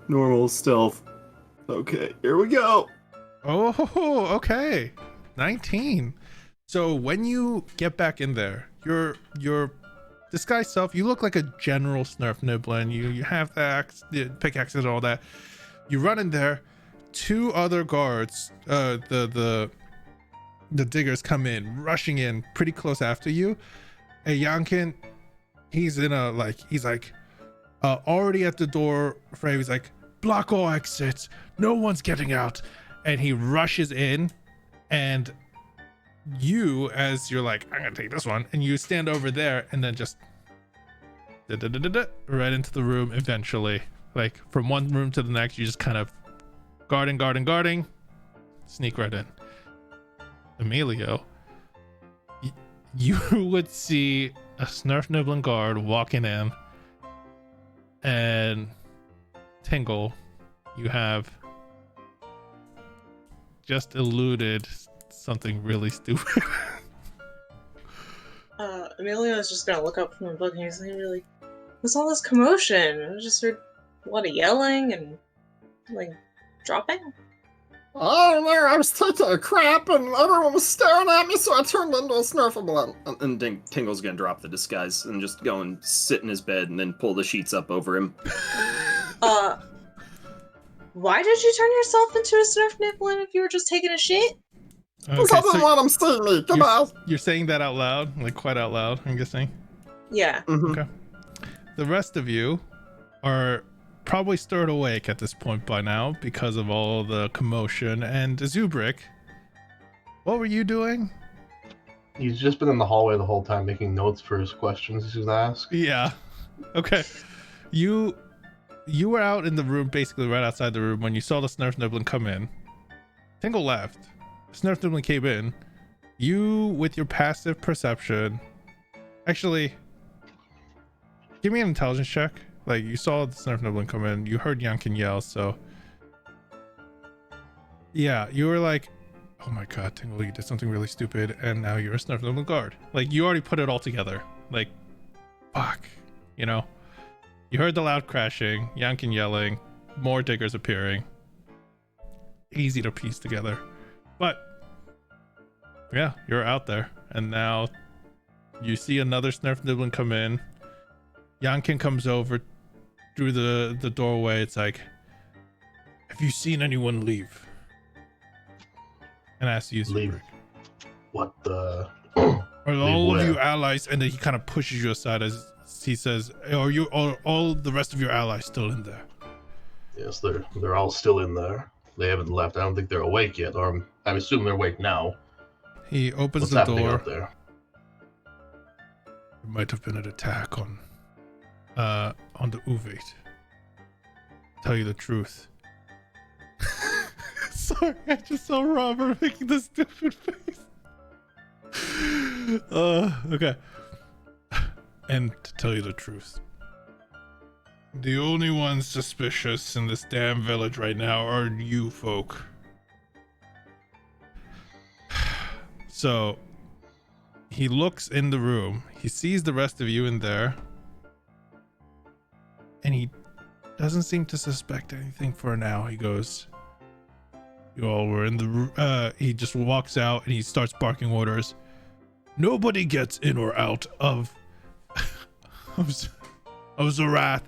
Speaker 7: Normal stealth. Okay, here we go.
Speaker 3: Oh, okay. 19. So when you get back in there, your disguised self, you look like a general Svirfneblin. You have the pickaxe and all that. You run in there. 2 other guards, the diggers come in, rushing in pretty close after you. And Yankin, he's already at the door frame. He's like, block all exits. No one's getting out. And he rushes in, and you, as you're like, I'm gonna take this one, and you stand over there, and then just right into the room eventually. Like from one room to the next, you just kind of guarding, sneak right in. Emilio, you would see a Svirfneblin guard walking in, and Tingle, you have just eluded something really stupid.
Speaker 2: Emilio is just gonna look up from the book and he's gonna be like, what's all this commotion? I just heard a lot of yelling and, like, dropping?
Speaker 8: I don't know, I was taking a crap and everyone was staring at me, so I turned into a Svirfneblin.
Speaker 7: And Tingle's gonna drop the disguise and just go and sit in his bed and then pull the sheets up over him.
Speaker 2: Why did you turn yourself into a Svirfneblin if you were just taking a shit?
Speaker 8: Because I didn't want him seeing me. Goodbye.
Speaker 3: You're saying that out loud, like quite out loud, I'm guessing.
Speaker 2: Yeah.
Speaker 8: Mhm.
Speaker 3: Okay. The rest of you are probably stirred awake at this point by now because of all the commotion. And Zubrick, what were you doing?
Speaker 4: He's just been in the hallway the whole time making notes for his questions he's gonna ask.
Speaker 3: Yeah. Okay. You were out in the room, basically right outside the room, when you saw the Svirfneblin come in. Tingle left. Svirfneblin came in. You, with your passive perception, actually, give me an intelligence check. Like, you saw the Svirfneblin come in, you heard Yankin yell, so yeah, you were like, oh my god, Tingle, you did something really stupid, and now you're a Svirfneblin guard. Like, you already put it all together. Like, fuck, you know? You heard the loud crashing, Yankin yelling, more diggers appearing. Easy to piece together. But yeah, you're out there, and now you see another Svirfneblin come in. Yankin comes over through the doorway. It's like, have you seen anyone leave? And asks you,
Speaker 4: Leave.
Speaker 3: Zubrick.
Speaker 4: What the?
Speaker 3: Are all of
Speaker 4: where?
Speaker 3: you allies? And then he kind of pushes you aside as he says, are you all the rest of your allies still in there?
Speaker 4: Yes, they're all still in there. They haven't left. I don't think they're awake yet, or I assume they're awake now.
Speaker 3: He opens
Speaker 4: What's
Speaker 3: the
Speaker 4: happening
Speaker 3: door.
Speaker 4: out there?
Speaker 3: There might have been an attack on the Uvate. Tell you the truth. Sorry, I just saw Robert making this stupid face. Okay. And to tell you the truth, the only ones suspicious in this damn village right now are you folk. So he looks in the room, he sees the rest of you in there, and he doesn't seem to suspect anything for now. He goes, you all were in the room. He just walks out and he starts barking orders. Nobody gets in or out of Zaarath.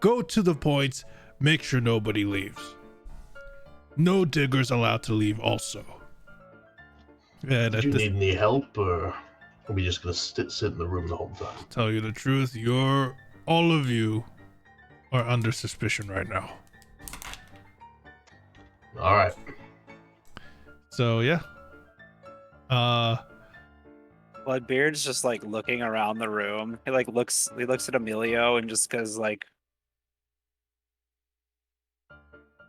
Speaker 3: Go to the points, make sure nobody leaves. No diggers allowed to leave also. And
Speaker 4: Do you need any help, or are we just gonna sit in the room the whole time?
Speaker 3: tell you the truth, all of you are under suspicion right now.
Speaker 4: All right.
Speaker 3: So yeah.
Speaker 1: Bloodbeard's just like looking around the room. He looks at Emilio and just goes like,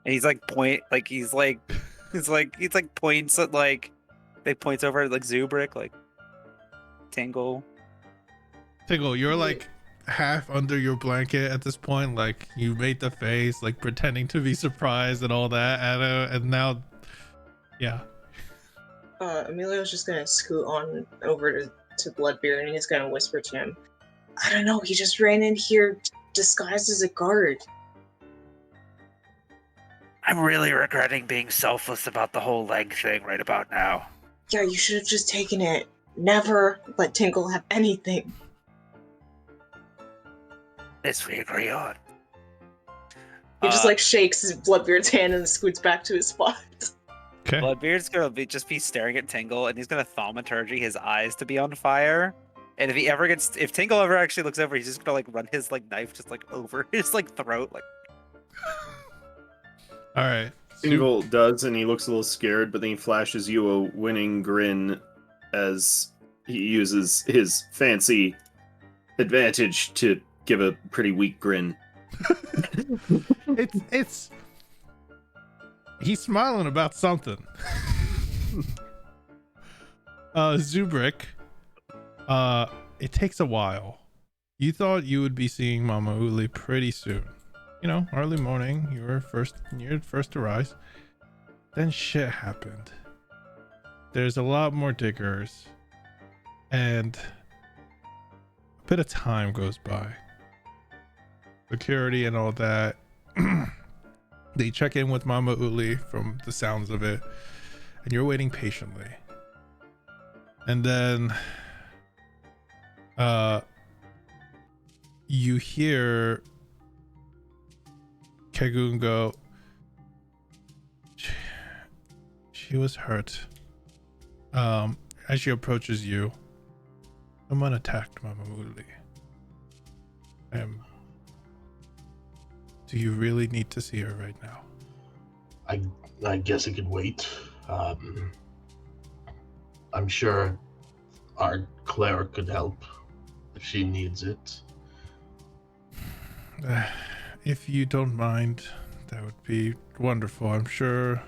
Speaker 1: and he's like points at like, they points over at like Zubrick, like Tingle.
Speaker 3: Tingle, you're like half under your blanket at this point. Like you made the face, like pretending to be surprised and all that. And now, yeah.
Speaker 2: Emilio's just gonna scoot on over to Bloodbeard and he's gonna whisper to him, I don't know, he just ran in here disguised as a guard.
Speaker 1: I'm really regretting being selfless about the whole leg thing right about now.
Speaker 2: Yeah, you should have just taken it. Never let Tingle have anything.
Speaker 1: This we agree on.
Speaker 2: He just like shakes Bloodbeard's hand and scoots back to his spot.
Speaker 3: Okay.
Speaker 1: Bloodbeard's gonna just be staring at Tingle, and he's gonna thaumaturgy his eyes to be on fire. And if Tingle ever actually looks over, he's just gonna like run his like knife just like over his like throat, like.
Speaker 3: All right.
Speaker 7: Tingle does, and he looks a little scared, but then he flashes you a winning grin as he uses his fancy advantage to give a pretty weak grin.
Speaker 3: It's he's smiling about something. Zubrik, it takes a while. You thought you would be seeing Mama Uli pretty soon. You know, early morning, you're first to rise. Then shit happened. There's a lot more diggers, and a bit of time goes by. Security and all that. They check in with Mama Uli from the sounds of it, and you're waiting patiently. And then you hear Kegun go, she was hurt. As she approaches you, someone attacked Mama Uli. Do you really need to see her right now?
Speaker 4: I guess it could wait. I'm sure our cleric could help if she needs it.
Speaker 3: If you don't mind, that would be wonderful. I'm sure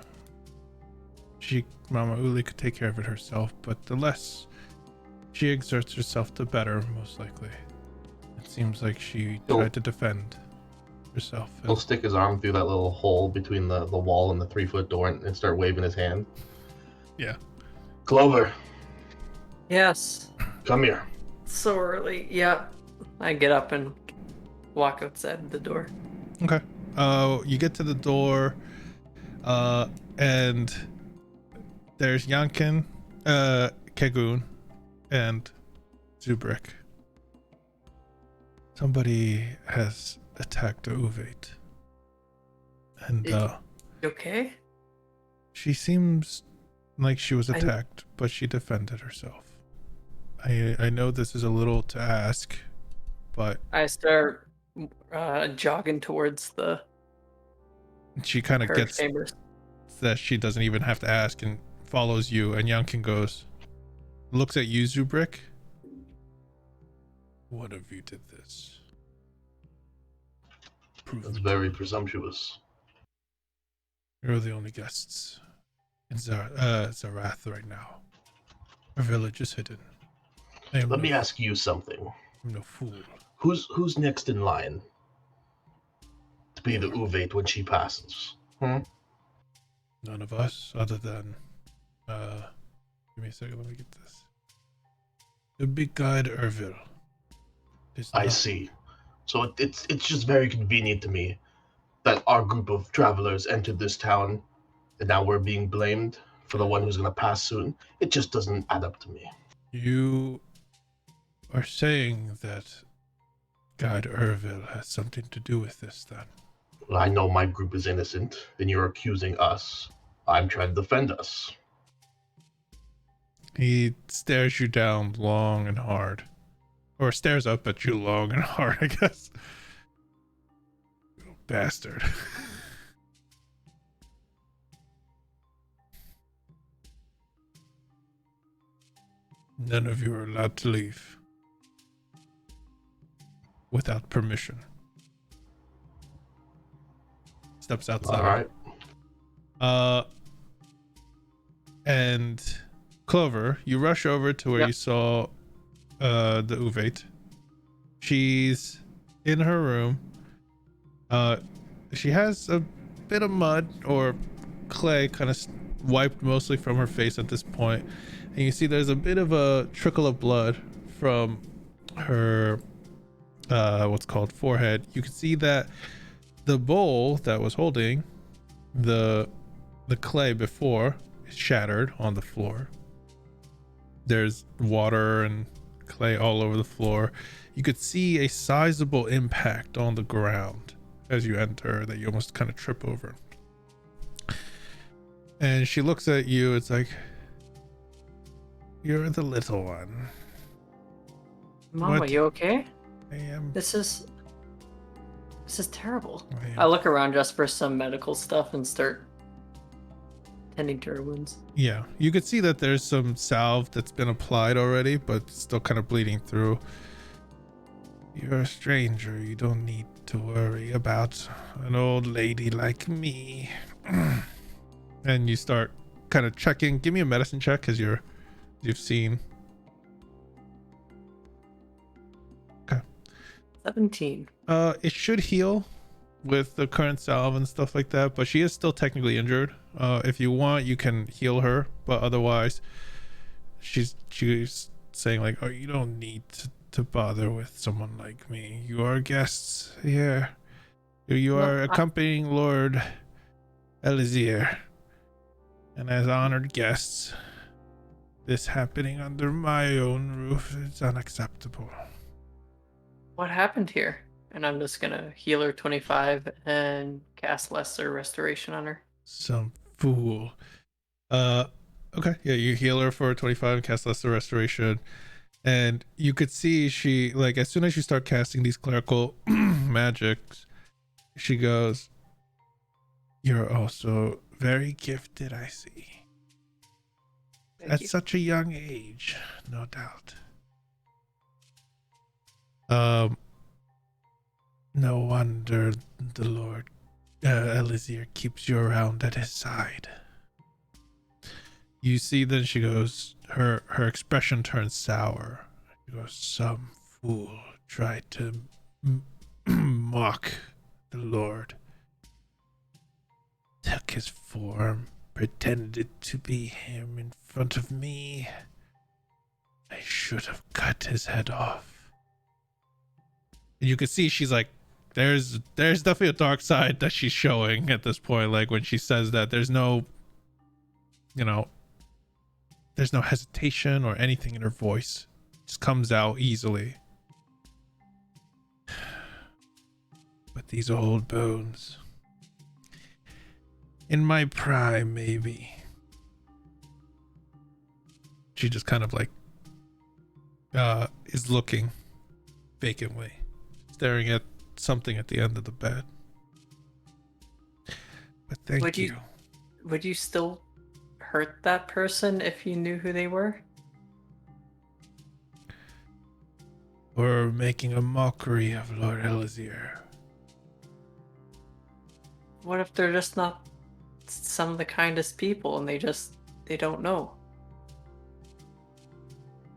Speaker 3: Mama Uli could take care of it herself, but the less she exerts herself, the better, most likely. It seems like she tried to defend herself.
Speaker 4: He'll stick his arm through that little hole between the wall and the 3-foot door and start waving his hand.
Speaker 3: Yeah.
Speaker 4: Clover,
Speaker 5: Yes.
Speaker 4: come here.
Speaker 5: So early. Yeah. I get up and walk outside the door.
Speaker 3: Okay. You get to the door, and there's Yankin, Kegun, and Zubrik. Somebody has attacked Uvate. And
Speaker 5: You okay?
Speaker 3: she seems like she was attacked, but she defended herself. I know this is a little to ask, but
Speaker 5: I start jogging towards the
Speaker 3: she kind of gets
Speaker 5: chambers.
Speaker 3: that she doesn't even have to ask and follows you, and Yankin looks at you, Zubrik. One of you did this. Prove
Speaker 4: That's
Speaker 3: it.
Speaker 4: very presumptuous.
Speaker 3: You're the only guests in Zaarath right now. Our village is hidden.
Speaker 4: Let me ask you something.
Speaker 3: I'm no fool.
Speaker 4: Who's next in line to be the Uvate when she passes?
Speaker 3: None of us, other than give me a second, let me get this. The big guide Ervil.
Speaker 4: I see. So it's just very convenient to me that our group of travelers entered this town, and now we're being blamed for the one who's going to pass soon. It just doesn't add up to me.
Speaker 3: You are saying that Guide Ervil has something to do with this, then?
Speaker 4: Well, I know my group is innocent, and you're accusing us. I'm trying to defend us.
Speaker 3: He stares you down long and hard. Or stares up at you long and hard, I guess. You bastard. None of you are allowed to leave without permission. Steps outside.
Speaker 4: All right.
Speaker 3: And Clover, you rush over to where
Speaker 5: Yep.
Speaker 3: you saw the Uvate. She's in her room. She has a bit of mud or clay kind of wiped mostly from her face at this point, and you see there's a bit of a trickle of blood from her what's called forehead. You can see that the bowl that was holding the clay before is shattered on the floor. There's water and clay all over the floor. You could see a sizable impact on the ground as you enter that you almost kind of trip over. And she looks at you. It's like, you're the little one.
Speaker 5: Mom,
Speaker 3: What?
Speaker 5: are you okay?
Speaker 3: I am.
Speaker 5: This is terrible.
Speaker 3: I am.
Speaker 5: I look around just for some medical stuff and start tending to her wounds.
Speaker 3: Yeah, you could see that there's some salve that's been applied already, but still kind of bleeding through. You're a stranger. You don't need to worry about an old lady like me. And you start kind of checking. Give me a medicine check because you've seen. Okay.
Speaker 5: 17.
Speaker 3: It should heal with the current salve and stuff like that, but she is still technically injured. If you want, you can heal her, but otherwise, she's saying like, "Oh, you don't need to bother with someone like me. You are guests here. You are accompanying Lord Elizir, and as honored guests, this happening under my own roof is unacceptable."
Speaker 5: What happened here? And I'm just gonna heal her 25 and cast Lesser Restoration on her.
Speaker 3: Some fool. Okay, yeah, you heal her for 25 and cast Lesser Restoration. And you could see she, like, as soon as you start casting these clerical magics, she goes, "You're also very gifted, I see.
Speaker 5: Thank
Speaker 3: At
Speaker 5: you.
Speaker 3: such a young age, no doubt. No wonder the Lord Elizir keeps you around at his side." You see, then she goes, her expression turns sour. She goes, "Some fool tried to mock the Lord. Took his form, pretended to be him in front of me. I should have cut his head off." And you can see she's like, there's definitely a dark side that she's showing at this point. Like when she says that, there's no, there's no hesitation or anything in her voice. It just comes out easily. "But these old bones. In my prime, maybe." She just kind of like is looking vacantly, staring at something at the end of the bed. "But thank you.
Speaker 5: Would you still hurt that person if you knew who they were?
Speaker 3: Or making a mockery of Lord Elizir.
Speaker 5: What if they're just not some of the kindest people and they don't know?"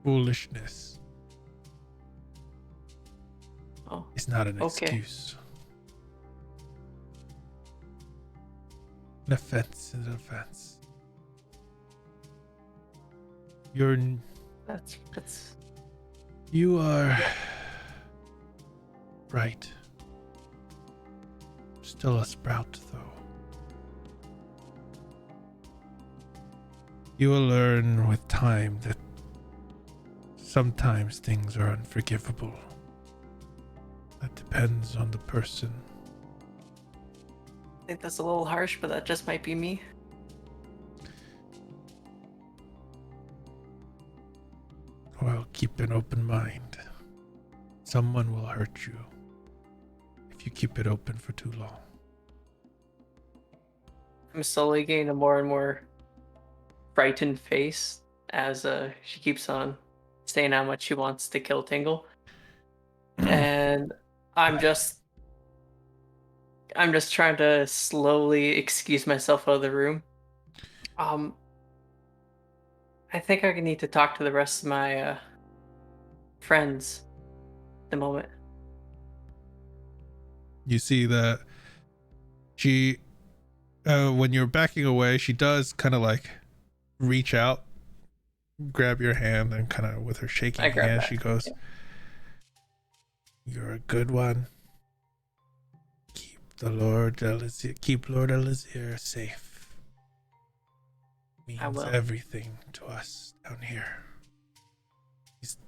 Speaker 3: Foolishness
Speaker 5: Oh,
Speaker 3: is not an
Speaker 5: okay.
Speaker 3: excuse. An offense is an offense. You are right. Still a sprout, though. You will learn with time that sometimes things are unforgivable. That depends on the person.
Speaker 5: I think that's a little harsh, but that just might be me.
Speaker 3: Well, keep an open mind. Someone will hurt you if you keep it open for too long.
Speaker 5: I'm slowly getting a more and more frightened face as she keeps on saying how much she wants to kill Tingle. And I'm just trying to slowly excuse myself out of the room. I think I need to talk to the rest of my friends at the moment.
Speaker 3: You see that she, when you're backing away, she does kind of like reach out, grab your hand, and kind of with her shaking
Speaker 5: I grab
Speaker 3: hand,
Speaker 5: that.
Speaker 3: she goes,
Speaker 5: Yeah.
Speaker 3: "You're a good one. Keep Lord Elizir safe.
Speaker 5: I
Speaker 3: Means
Speaker 5: will.
Speaker 3: everything to us down here.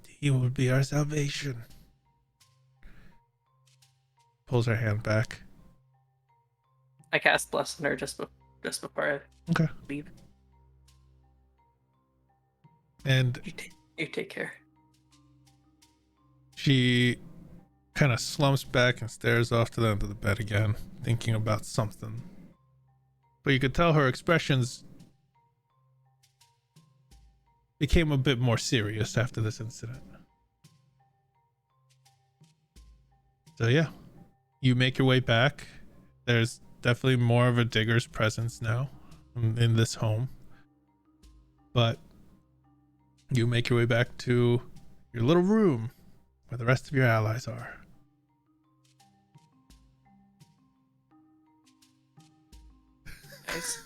Speaker 3: He will be our salvation." Pulls her hand back.
Speaker 5: I cast Bless on her just before I
Speaker 3: Okay.
Speaker 5: leave.
Speaker 3: And
Speaker 5: You take care.
Speaker 3: she kind of slumps back and stares off to the end of the bed again, thinking about something. But you could tell her expressions became a bit more serious after this incident. So yeah, you make your way back. There's definitely more of a digger's presence now in this home, but you make your way back to your little room where the rest of your allies are.
Speaker 5: Nice.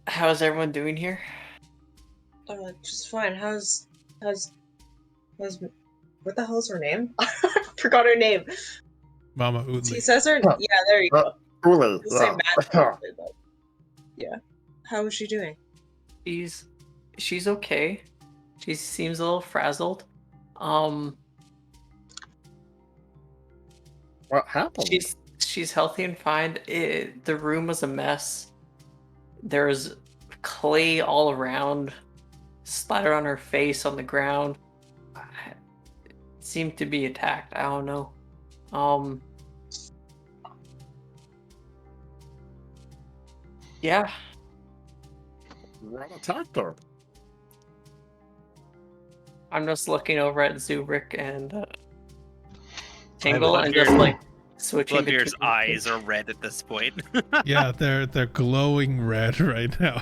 Speaker 5: How's everyone doing here?
Speaker 2: Just fine. How's what the hell's her name? I forgot her name.
Speaker 3: Mama
Speaker 2: She
Speaker 3: Oodley.
Speaker 2: says her. Yeah, there you go.
Speaker 8: Truly,
Speaker 2: We'll say
Speaker 8: yeah.
Speaker 2: Matt probably, but yeah. How is she doing?
Speaker 5: She's okay. She seems a little frazzled.
Speaker 8: What happened?
Speaker 5: She's healthy and fine. The room was a mess. There was clay all around, splattered on her face on the ground. Seemed to be attacked. I don't know. Yeah.
Speaker 8: What attacked her?
Speaker 5: I'm just looking over at Zubrik and Tingle
Speaker 1: love
Speaker 5: and
Speaker 1: your-
Speaker 5: just like switching.
Speaker 1: Bloodbeard's
Speaker 5: between-
Speaker 1: eyes are red at this point.
Speaker 3: Yeah, they're glowing red right now.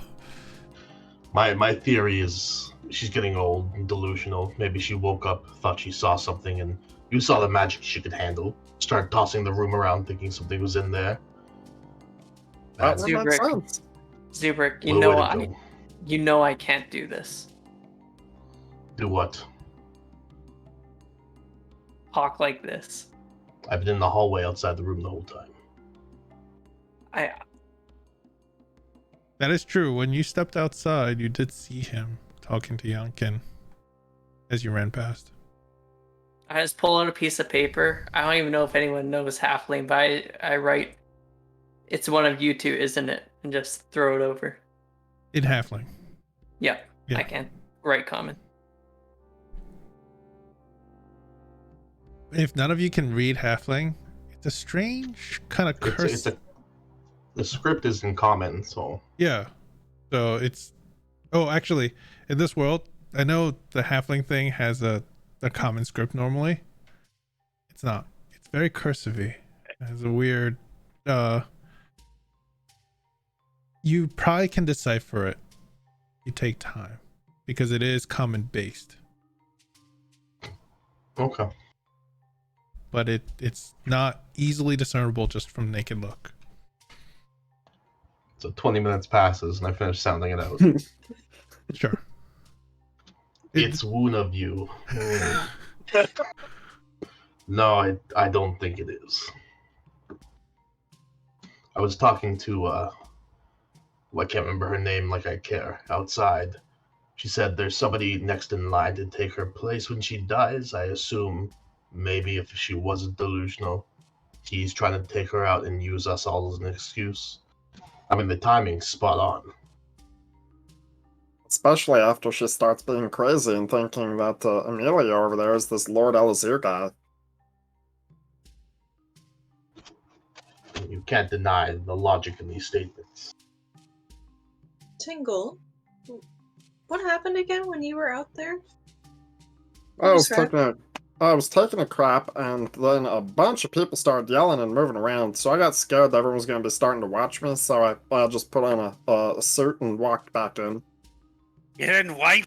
Speaker 4: My theory is she's getting old and delusional. Maybe she woke up, thought she saw something, and you saw the magic she could handle. Started tossing the room around, thinking something was in there.
Speaker 8: That
Speaker 4: That's
Speaker 8: would make
Speaker 5: Zubrik.
Speaker 8: sense.
Speaker 5: Zubrik,
Speaker 4: the way to go.
Speaker 5: you know I can't do this.
Speaker 4: Do what?
Speaker 5: Talk like this.
Speaker 4: I've been in the hallway outside the room the whole time.
Speaker 3: That is true. When you stepped outside, you did see him talking to Yankin as you ran past.
Speaker 5: I just pull out a piece of paper. I don't even know if anyone knows Halfling, but I write, "It's one of you two, isn't it?" and just throw it over.
Speaker 3: In Halfling.
Speaker 5: Yeah,
Speaker 3: Yeah.
Speaker 5: I can. Write common.
Speaker 3: If none of you can read Halfling, it's a strange kind of curse.
Speaker 4: The script is in common, so
Speaker 3: Yeah. So it's... Oh, actually, in this world, I know the Halfling thing has a common script normally. It's not. It's very cursive-y. It has a weird... You probably can decipher it. You take time. Because it is common-based.
Speaker 4: okay.
Speaker 3: But it's not easily discernible just from naked look.
Speaker 4: So 20 minutes passes and I finish sounding it out.
Speaker 3: Sure.
Speaker 4: It's one of you. No, I don't think it is. I was talking to I can't remember her name like I care, outside. She said there's somebody next in line to take her place when she dies. I assume maybe if she wasn't delusional, he's trying to take her out and use us all as an excuse. I mean, the timing's spot on.
Speaker 8: Especially after she starts being crazy and thinking that Emilio over there is this Lord Elazir guy.
Speaker 4: You can't deny the logic in these statements.
Speaker 2: Tingle, what happened again when you were out there?
Speaker 8: I was
Speaker 2: Describe.
Speaker 8: taking a crap, and then a bunch of people started yelling and moving around. So I got scared that everyone was going to be starting to watch me. So I just put on a suit and walked back in.
Speaker 1: You didn't wipe?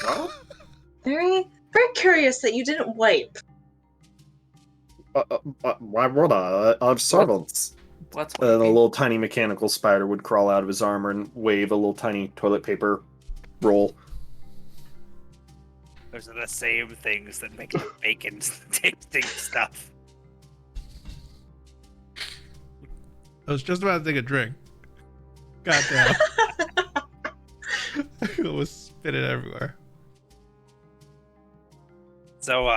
Speaker 8: What?
Speaker 2: Very, very curious that you didn't wipe.
Speaker 8: Why would I? I have servants.
Speaker 5: What's
Speaker 7: And a
Speaker 5: wiping?
Speaker 7: little tiny mechanical spider would crawl out of his armor and wave a little tiny toilet paper roll.
Speaker 1: Those are the same things that make the bacon tasting stuff.
Speaker 3: I was just about to take a drink. Goddamn. It was spitting everywhere.
Speaker 1: So,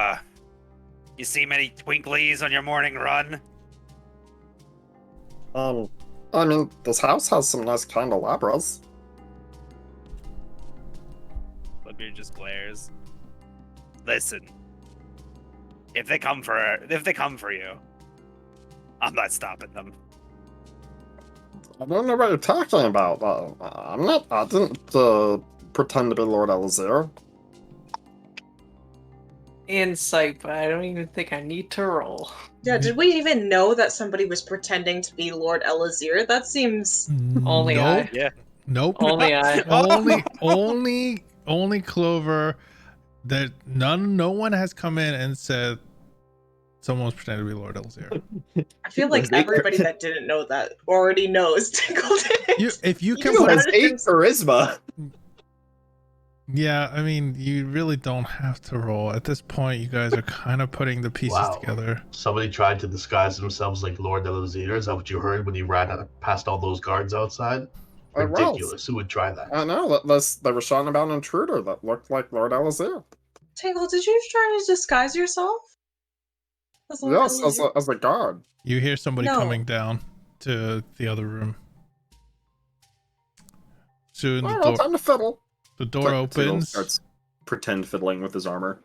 Speaker 1: you see many twinklies on your morning run?
Speaker 8: I mean, this house has some nice candelabras.
Speaker 1: Bloodbeard just glares. Listen, if they come for you, I'm not stopping them.
Speaker 8: I don't know what you're talking about. I didn't pretend to be Lord Elazir.
Speaker 5: insight, but I don't even think I need to roll.
Speaker 2: Yeah, did we even know that somebody was pretending to be Lord Elazir? That seems...
Speaker 5: Only
Speaker 3: Nope.
Speaker 5: I.
Speaker 1: Yeah.
Speaker 3: Nope.
Speaker 5: Only I.
Speaker 3: Only Clover. That no one has come in and said someone's pretending to be Lord Elzir.
Speaker 2: I feel like everybody that didn't know that already knows Tinkle didn't.
Speaker 3: If you can
Speaker 2: You
Speaker 3: put
Speaker 7: has
Speaker 2: had
Speaker 7: 8
Speaker 2: him-
Speaker 7: charisma.
Speaker 3: Yeah, I mean, you really don't have to roll. At this point, you guys are kind of putting the pieces
Speaker 4: Wow.
Speaker 3: together.
Speaker 4: Somebody tried to disguise themselves like Lord Elazir. Is that what you heard when you ran past all those guards outside?
Speaker 8: It was.
Speaker 4: Ridiculous. Who would try that?
Speaker 8: I know. They were shouting about an intruder that looked like Lord Elazir.
Speaker 2: Tinkle, did you try to disguise yourself? As Lord
Speaker 8: Yes,
Speaker 2: Elazir?
Speaker 8: as a guard.
Speaker 3: You hear somebody
Speaker 2: No.
Speaker 3: coming down to the other room. Soon
Speaker 8: All right, time to fiddle.
Speaker 3: the door
Speaker 7: Tingle
Speaker 3: opens.
Speaker 7: starts pretend fiddling with his armor.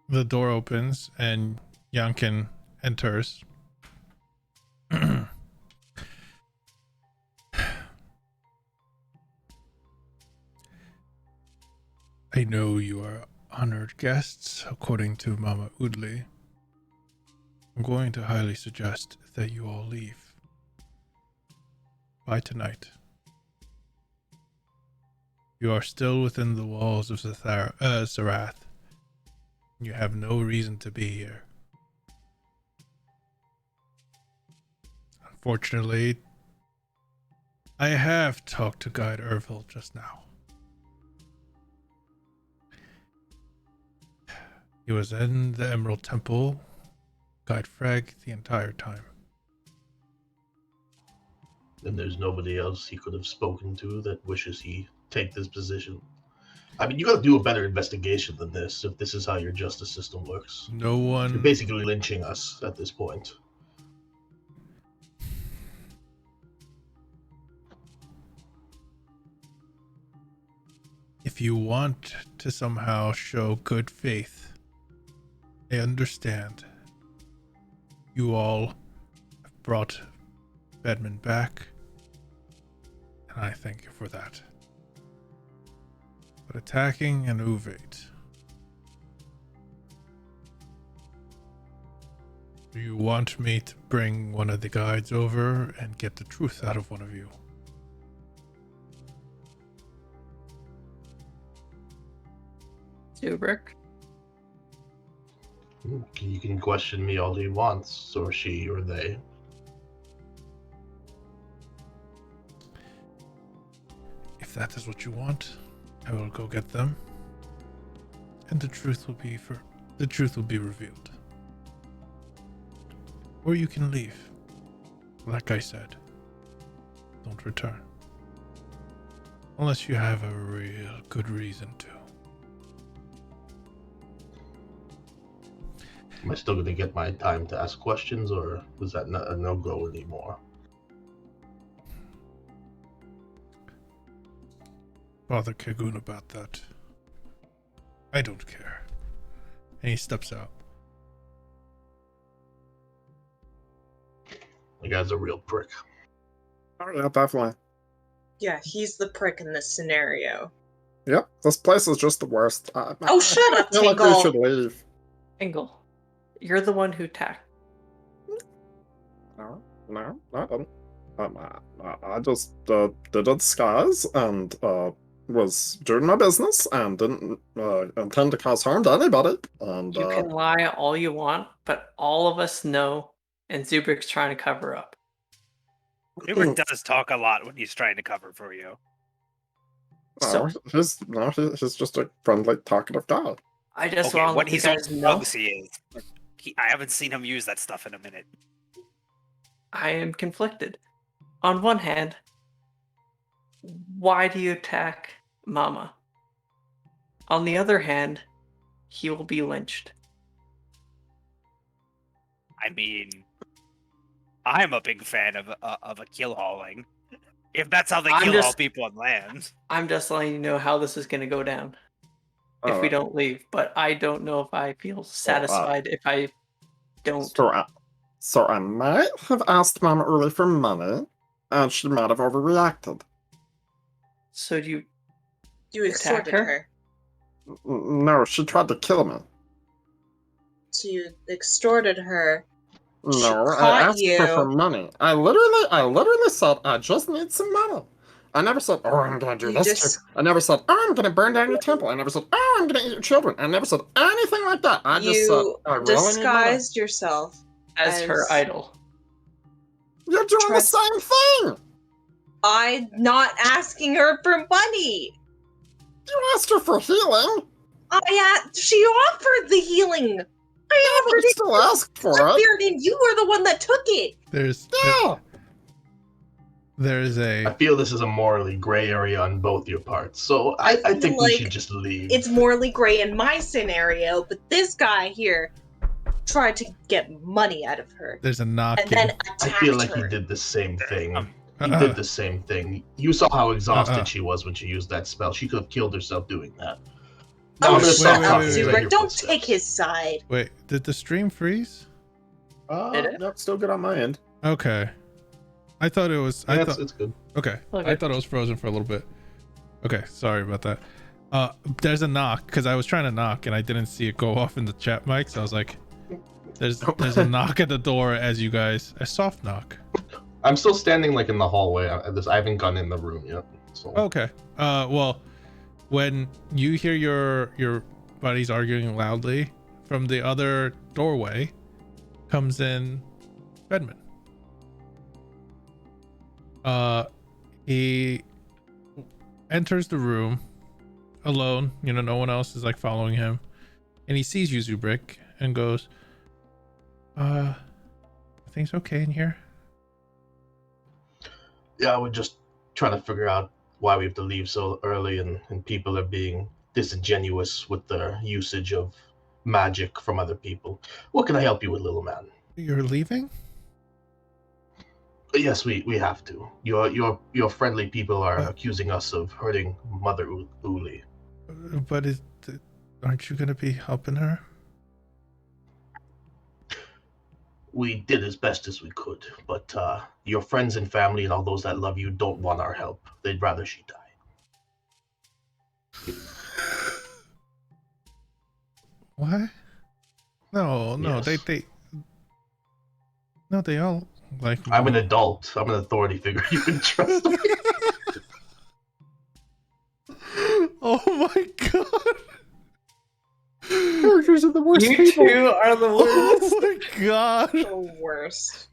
Speaker 3: The door opens and Yankin enters. I know you are honored guests, according to Mama Udli. I'm going to highly suggest that you all leave by tonight. You are still within the walls of Zaarath. You have no reason to be here. Unfortunately, I have talked to Guide Ervil just now. He was in the Emerald Temple, Guide Freg, the entire time.
Speaker 4: And there's nobody else he could have spoken to that wishes he take this position. I mean, you got to do a better investigation than this if this is how your justice system works.
Speaker 3: No
Speaker 4: You're
Speaker 3: one...
Speaker 4: basically lynching us at this point.
Speaker 3: If you want to somehow show good faith, I understand. You all have brought Bedman back, and I thank you for that. But attacking an Uvate... Do you want me to bring one of the guides over and get the truth out of one of you?
Speaker 5: Zubrick.
Speaker 4: You can question me all he wants, or she, or they.
Speaker 3: If that is what you want, I will go get them, and the truth will be revealed. Or you can leave. Like I said, don't return. Unless you have a real good reason to.
Speaker 4: Am I still going to get my time to ask questions, or is that not a no-go anymore?
Speaker 3: Bother Kagoon about that. I don't care. And he steps out.
Speaker 4: The guy's a real prick.
Speaker 8: Oh, yeah, definitely.
Speaker 2: Yeah, he's the prick in this scenario.
Speaker 8: Yep, this place is just the worst.
Speaker 2: Oh, shut up,
Speaker 8: I feel like we
Speaker 2: Tinkle!
Speaker 8: should leave.
Speaker 5: Tingle. You're the one who attacked.
Speaker 8: No, I didn't. I just did a disguise and was doing my business and didn't intend to cause harm to anybody. And
Speaker 5: You can lie all you want, but all of us know, and Zubrick's trying to cover up.
Speaker 1: Hubert does talk a lot when he's trying to cover for you.
Speaker 8: no, he's just a friendly, talkative guy.
Speaker 5: I just
Speaker 1: Okay,
Speaker 5: want to
Speaker 1: what
Speaker 5: let you
Speaker 1: he's on
Speaker 5: guys know
Speaker 1: drugs he is. I haven't seen him use that stuff in a minute.
Speaker 5: I am conflicted. On one hand, why do you attack Mama? On the other hand, he will be lynched.
Speaker 1: I mean, I'm a big fan of a kill hauling. If that's how they
Speaker 5: I'm
Speaker 1: kill
Speaker 5: just-
Speaker 1: all people on land.
Speaker 5: I'm just letting you know how this is going to go down if we don't leave. But I don't know if I feel satisfied if I don't.
Speaker 8: So I might have asked Mama early for money, and she might have overreacted.
Speaker 5: So do you
Speaker 2: You
Speaker 5: Attack
Speaker 2: extorted
Speaker 5: her?
Speaker 2: her.
Speaker 8: No, she tried to kill me.
Speaker 2: So you extorted her. She
Speaker 8: No, I
Speaker 2: caught
Speaker 8: asked her for
Speaker 2: you.
Speaker 8: money. I literally said, I just need some money. I never said, oh, I'm gonna do
Speaker 2: You
Speaker 8: this
Speaker 2: just-
Speaker 8: to you. I never said, oh, I'm gonna burn down your temple. I never said, oh, I'm gonna eat your children. I never said anything like that. I just said,
Speaker 2: You
Speaker 8: I really need money.
Speaker 2: disguised yourself
Speaker 5: As her idol.
Speaker 8: You're doing the
Speaker 2: Trust-
Speaker 8: same thing!
Speaker 2: I'm not asking her for money.
Speaker 8: You asked her for healing.
Speaker 2: She offered the healing. I
Speaker 8: But
Speaker 2: offered
Speaker 8: you
Speaker 2: it
Speaker 8: still asked for it.
Speaker 2: Beard, and you were the one that took it.
Speaker 8: Yeah!
Speaker 3: There's
Speaker 4: I
Speaker 3: a
Speaker 4: feel this is a morally gray area on both your parts, so I
Speaker 2: feel
Speaker 4: think we
Speaker 2: like
Speaker 4: should just leave.
Speaker 2: It's morally gray in my scenario, but this guy here tried to get money out of her
Speaker 3: there's a knock.
Speaker 2: and then
Speaker 4: I
Speaker 2: attacked
Speaker 4: feel like
Speaker 2: her.
Speaker 4: he did the same thing. He
Speaker 3: Uh-uh.
Speaker 4: did the same thing. You saw how exhausted
Speaker 3: Uh-uh.
Speaker 4: she was when she used that spell. She could have killed herself doing that.
Speaker 2: Oh,
Speaker 4: I'm gonna
Speaker 3: wait,
Speaker 4: stop
Speaker 3: wait,
Speaker 4: talking
Speaker 3: wait,
Speaker 4: because I
Speaker 3: wait.
Speaker 4: hear
Speaker 2: Zubrek, don't
Speaker 4: footsteps.
Speaker 2: take his side.
Speaker 3: Wait, did the stream freeze?
Speaker 5: Did it?
Speaker 7: No, still good on my end.
Speaker 3: Okay. I thought it was.
Speaker 4: Yeah,
Speaker 3: I
Speaker 4: it's,
Speaker 3: thought.
Speaker 4: it's good.
Speaker 3: Okay.
Speaker 5: Okay.
Speaker 3: I thought it was frozen for a little bit. Okay, sorry about that. There's a knock because I was trying to knock and I didn't see it go off in the chat mic, so I was like, "There's a knock at the door." As you guys, a soft knock.
Speaker 4: I'm still standing like in the hallway. I haven't gone in the room yet. So.
Speaker 3: Okay. Well, when you hear your buddies arguing loudly from the other doorway, comes in Redmond. He enters the room alone. You know, no one else is like following him, and he sees you, Zubrick, and goes, "Things okay in here?"
Speaker 4: Yeah, we're just trying to figure out why we have to leave so early, and people are being disingenuous with their usage of magic from other people. What can I help you with, little man?
Speaker 3: You're leaving?
Speaker 4: Yes, we have to. Your friendly people are
Speaker 3: Uh.
Speaker 4: accusing us of hurting Mother Uli.
Speaker 3: But aren't you gonna be helping her?
Speaker 4: We did as best as we could, but your friends and family and all those that love you don't want our help. They'd rather she die.
Speaker 3: What? No,
Speaker 4: Yes.
Speaker 3: they all like.
Speaker 4: I'm an adult. I'm an authority figure. You can trust me.
Speaker 3: Oh my god!
Speaker 7: Characters are the worst
Speaker 5: You
Speaker 7: people.
Speaker 5: two are the worst.
Speaker 3: Oh my god!
Speaker 2: The worst.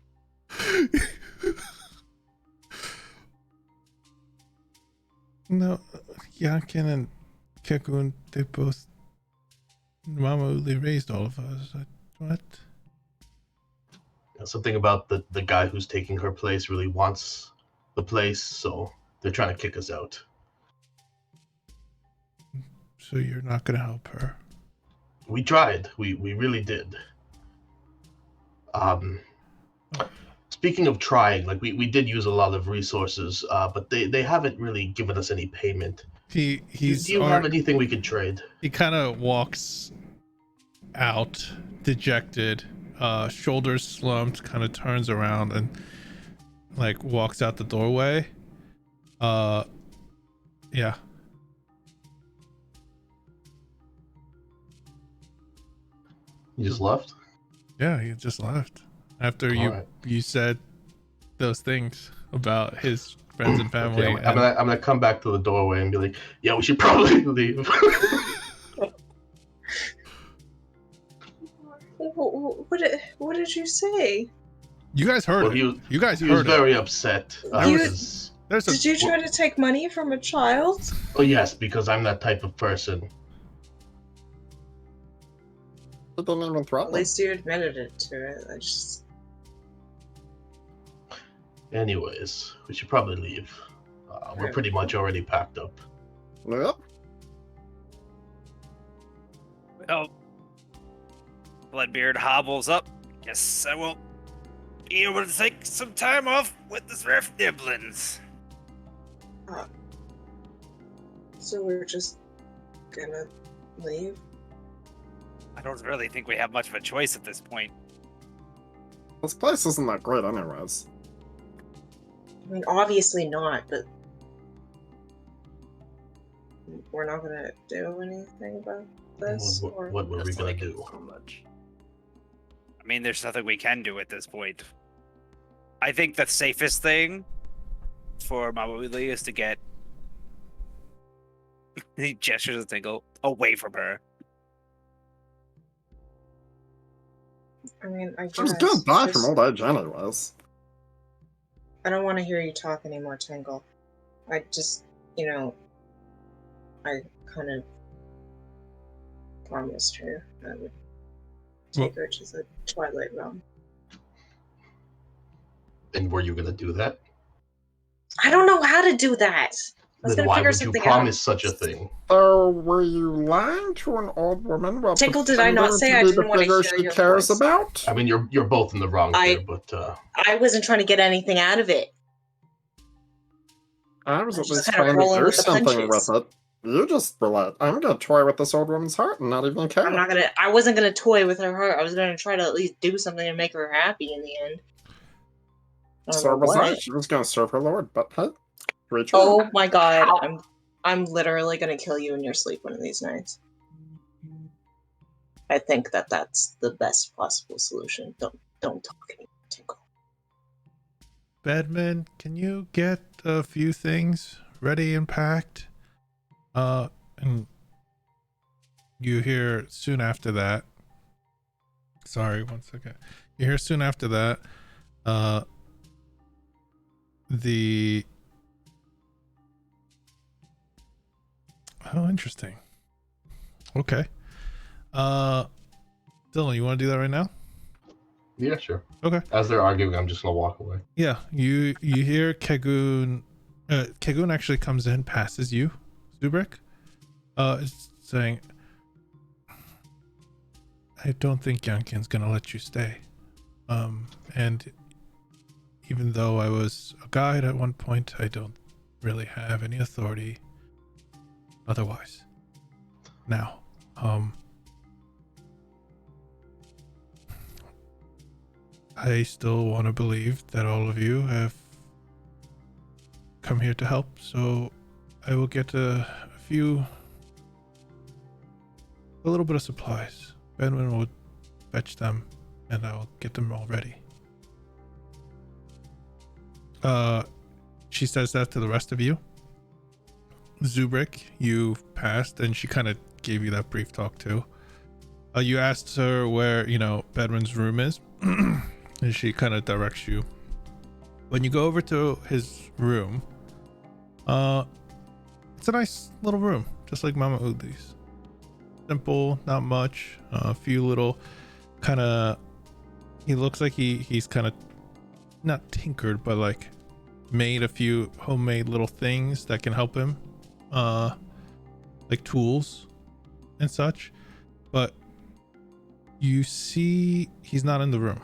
Speaker 3: No, Yankin and Kekun, they both. Mama, they raised all of us. What?
Speaker 4: Something about the guy who's taking her place really wants the place, so they're trying to kick us out.
Speaker 3: So you're not gonna help her?
Speaker 4: We tried. We really did. Speaking of trying, like we did use a lot of resources, but they haven't really given us any payment.
Speaker 3: He's.
Speaker 4: Do you have anything we could trade?
Speaker 3: He kind of walks out, dejected, shoulders slumped, kind of turns around and like walks out the doorway. Yeah.
Speaker 4: You just left?
Speaker 3: Yeah, he just left after
Speaker 4: Alright.
Speaker 3: you said those things about his friends and family.
Speaker 4: Okay, I'm gonna come back to the doorway and be like, yeah, we should probably leave.
Speaker 2: What did you say?
Speaker 3: You guys heard
Speaker 4: Well,
Speaker 3: it. You guys
Speaker 4: he was
Speaker 3: heard
Speaker 4: very upset.
Speaker 2: You-
Speaker 3: There's a
Speaker 2: Did you try to take money from a child?
Speaker 4: Oh yes, because I'm that type of person.
Speaker 8: It didn't even
Speaker 2: At
Speaker 8: threaten.
Speaker 2: least you admitted it to it. I just
Speaker 4: Anyways, we should probably leave. We're
Speaker 2: Alright.
Speaker 4: pretty much already packed up.
Speaker 8: Yep.
Speaker 1: Well, Bloodbeard hobbles up. Guess I will be able to take some time off with the Svirfneblins.
Speaker 2: so we're just gonna leave.
Speaker 1: I don't really think we have much of a choice at this point.
Speaker 8: This place isn't that great anyways.
Speaker 2: I mean, obviously not, but we're not gonna do anything about this. or...
Speaker 4: What were we
Speaker 5: Just
Speaker 4: gonna
Speaker 5: like
Speaker 4: do?
Speaker 5: so much.
Speaker 1: I mean, there's nothing we can do at this point. I think the safest thing for Mawili is to get he gestures a Tingle away from her.
Speaker 2: I mean, I
Speaker 8: She was
Speaker 2: guess.
Speaker 8: gonna die
Speaker 2: just-
Speaker 8: from old age anyways.
Speaker 2: I don't want to hear you talk anymore, Tingle. I just, I kind of promised her I would take her to the Twilight Realm.
Speaker 4: And were you gonna do that?
Speaker 2: I don't know how to do that. I was
Speaker 4: Then
Speaker 2: gonna
Speaker 4: why
Speaker 2: figure
Speaker 4: would you
Speaker 2: something
Speaker 4: promise
Speaker 2: out.
Speaker 4: such a thing?
Speaker 8: So, were you lying to an old woman while
Speaker 2: Tinkle, did I not
Speaker 8: pretending
Speaker 2: say
Speaker 8: to
Speaker 2: I
Speaker 8: be
Speaker 2: didn't
Speaker 8: the
Speaker 2: wanna
Speaker 8: figure
Speaker 2: hear
Speaker 8: she
Speaker 2: your
Speaker 8: cares
Speaker 2: voice?
Speaker 8: about?
Speaker 4: I mean, you're both in the wrong
Speaker 2: I-
Speaker 4: there, but
Speaker 2: I wasn't trying to get anything out of it.
Speaker 8: I was
Speaker 2: I'm
Speaker 8: at
Speaker 2: just
Speaker 8: least
Speaker 2: kind of
Speaker 8: trying to
Speaker 2: rolling
Speaker 8: do
Speaker 2: with the
Speaker 8: something
Speaker 2: punches.
Speaker 8: with it. You just were like, I'm gonna toy with this old woman's heart and not even care.
Speaker 2: I wasn't gonna toy with her heart. I was gonna try to at least do something to make her happy in the end. I don't
Speaker 8: So
Speaker 2: know
Speaker 8: was I.
Speaker 2: what.
Speaker 8: She was gonna serve her lord, but hey, reach
Speaker 2: Oh my god, I'm literally gonna kill you in your sleep one of these nights. I think that's the best possible solution. Don't talk anymore, Tinkle.
Speaker 3: Bedman, can you get a few things ready and packed? And you hear soon after that. Sorry, one second. You hear soon after that. Oh, interesting. Okay. Dylan, you want to do that right now?
Speaker 4: yeah, sure.
Speaker 3: Okay.
Speaker 4: As they're arguing, I'm just gonna walk away.
Speaker 3: Yeah, you hear Kegun. Kegun actually comes in, passes you, Zubrik. It's saying, I don't think Yankin's gonna let you stay. And even though I was a guide at one point, I don't really have any authority otherwise. Now, I still want to believe that all of you have come here to help, so I will get a little bit of supplies. Benwin will fetch them, and I'll get them all ready. She says that to the rest of you. Zubrik, you passed, and she kind of gave you that brief talk too. You asked her where, Bedwin's room is, and she kind of directs you. When you go over to his room, it's a nice little room, just like Mama Udi's. Simple, not much. A few little kind of. He looks like he's kind of not tinkered, but like made a few homemade little things that can help him, like tools and such. But you see, he's not in the room.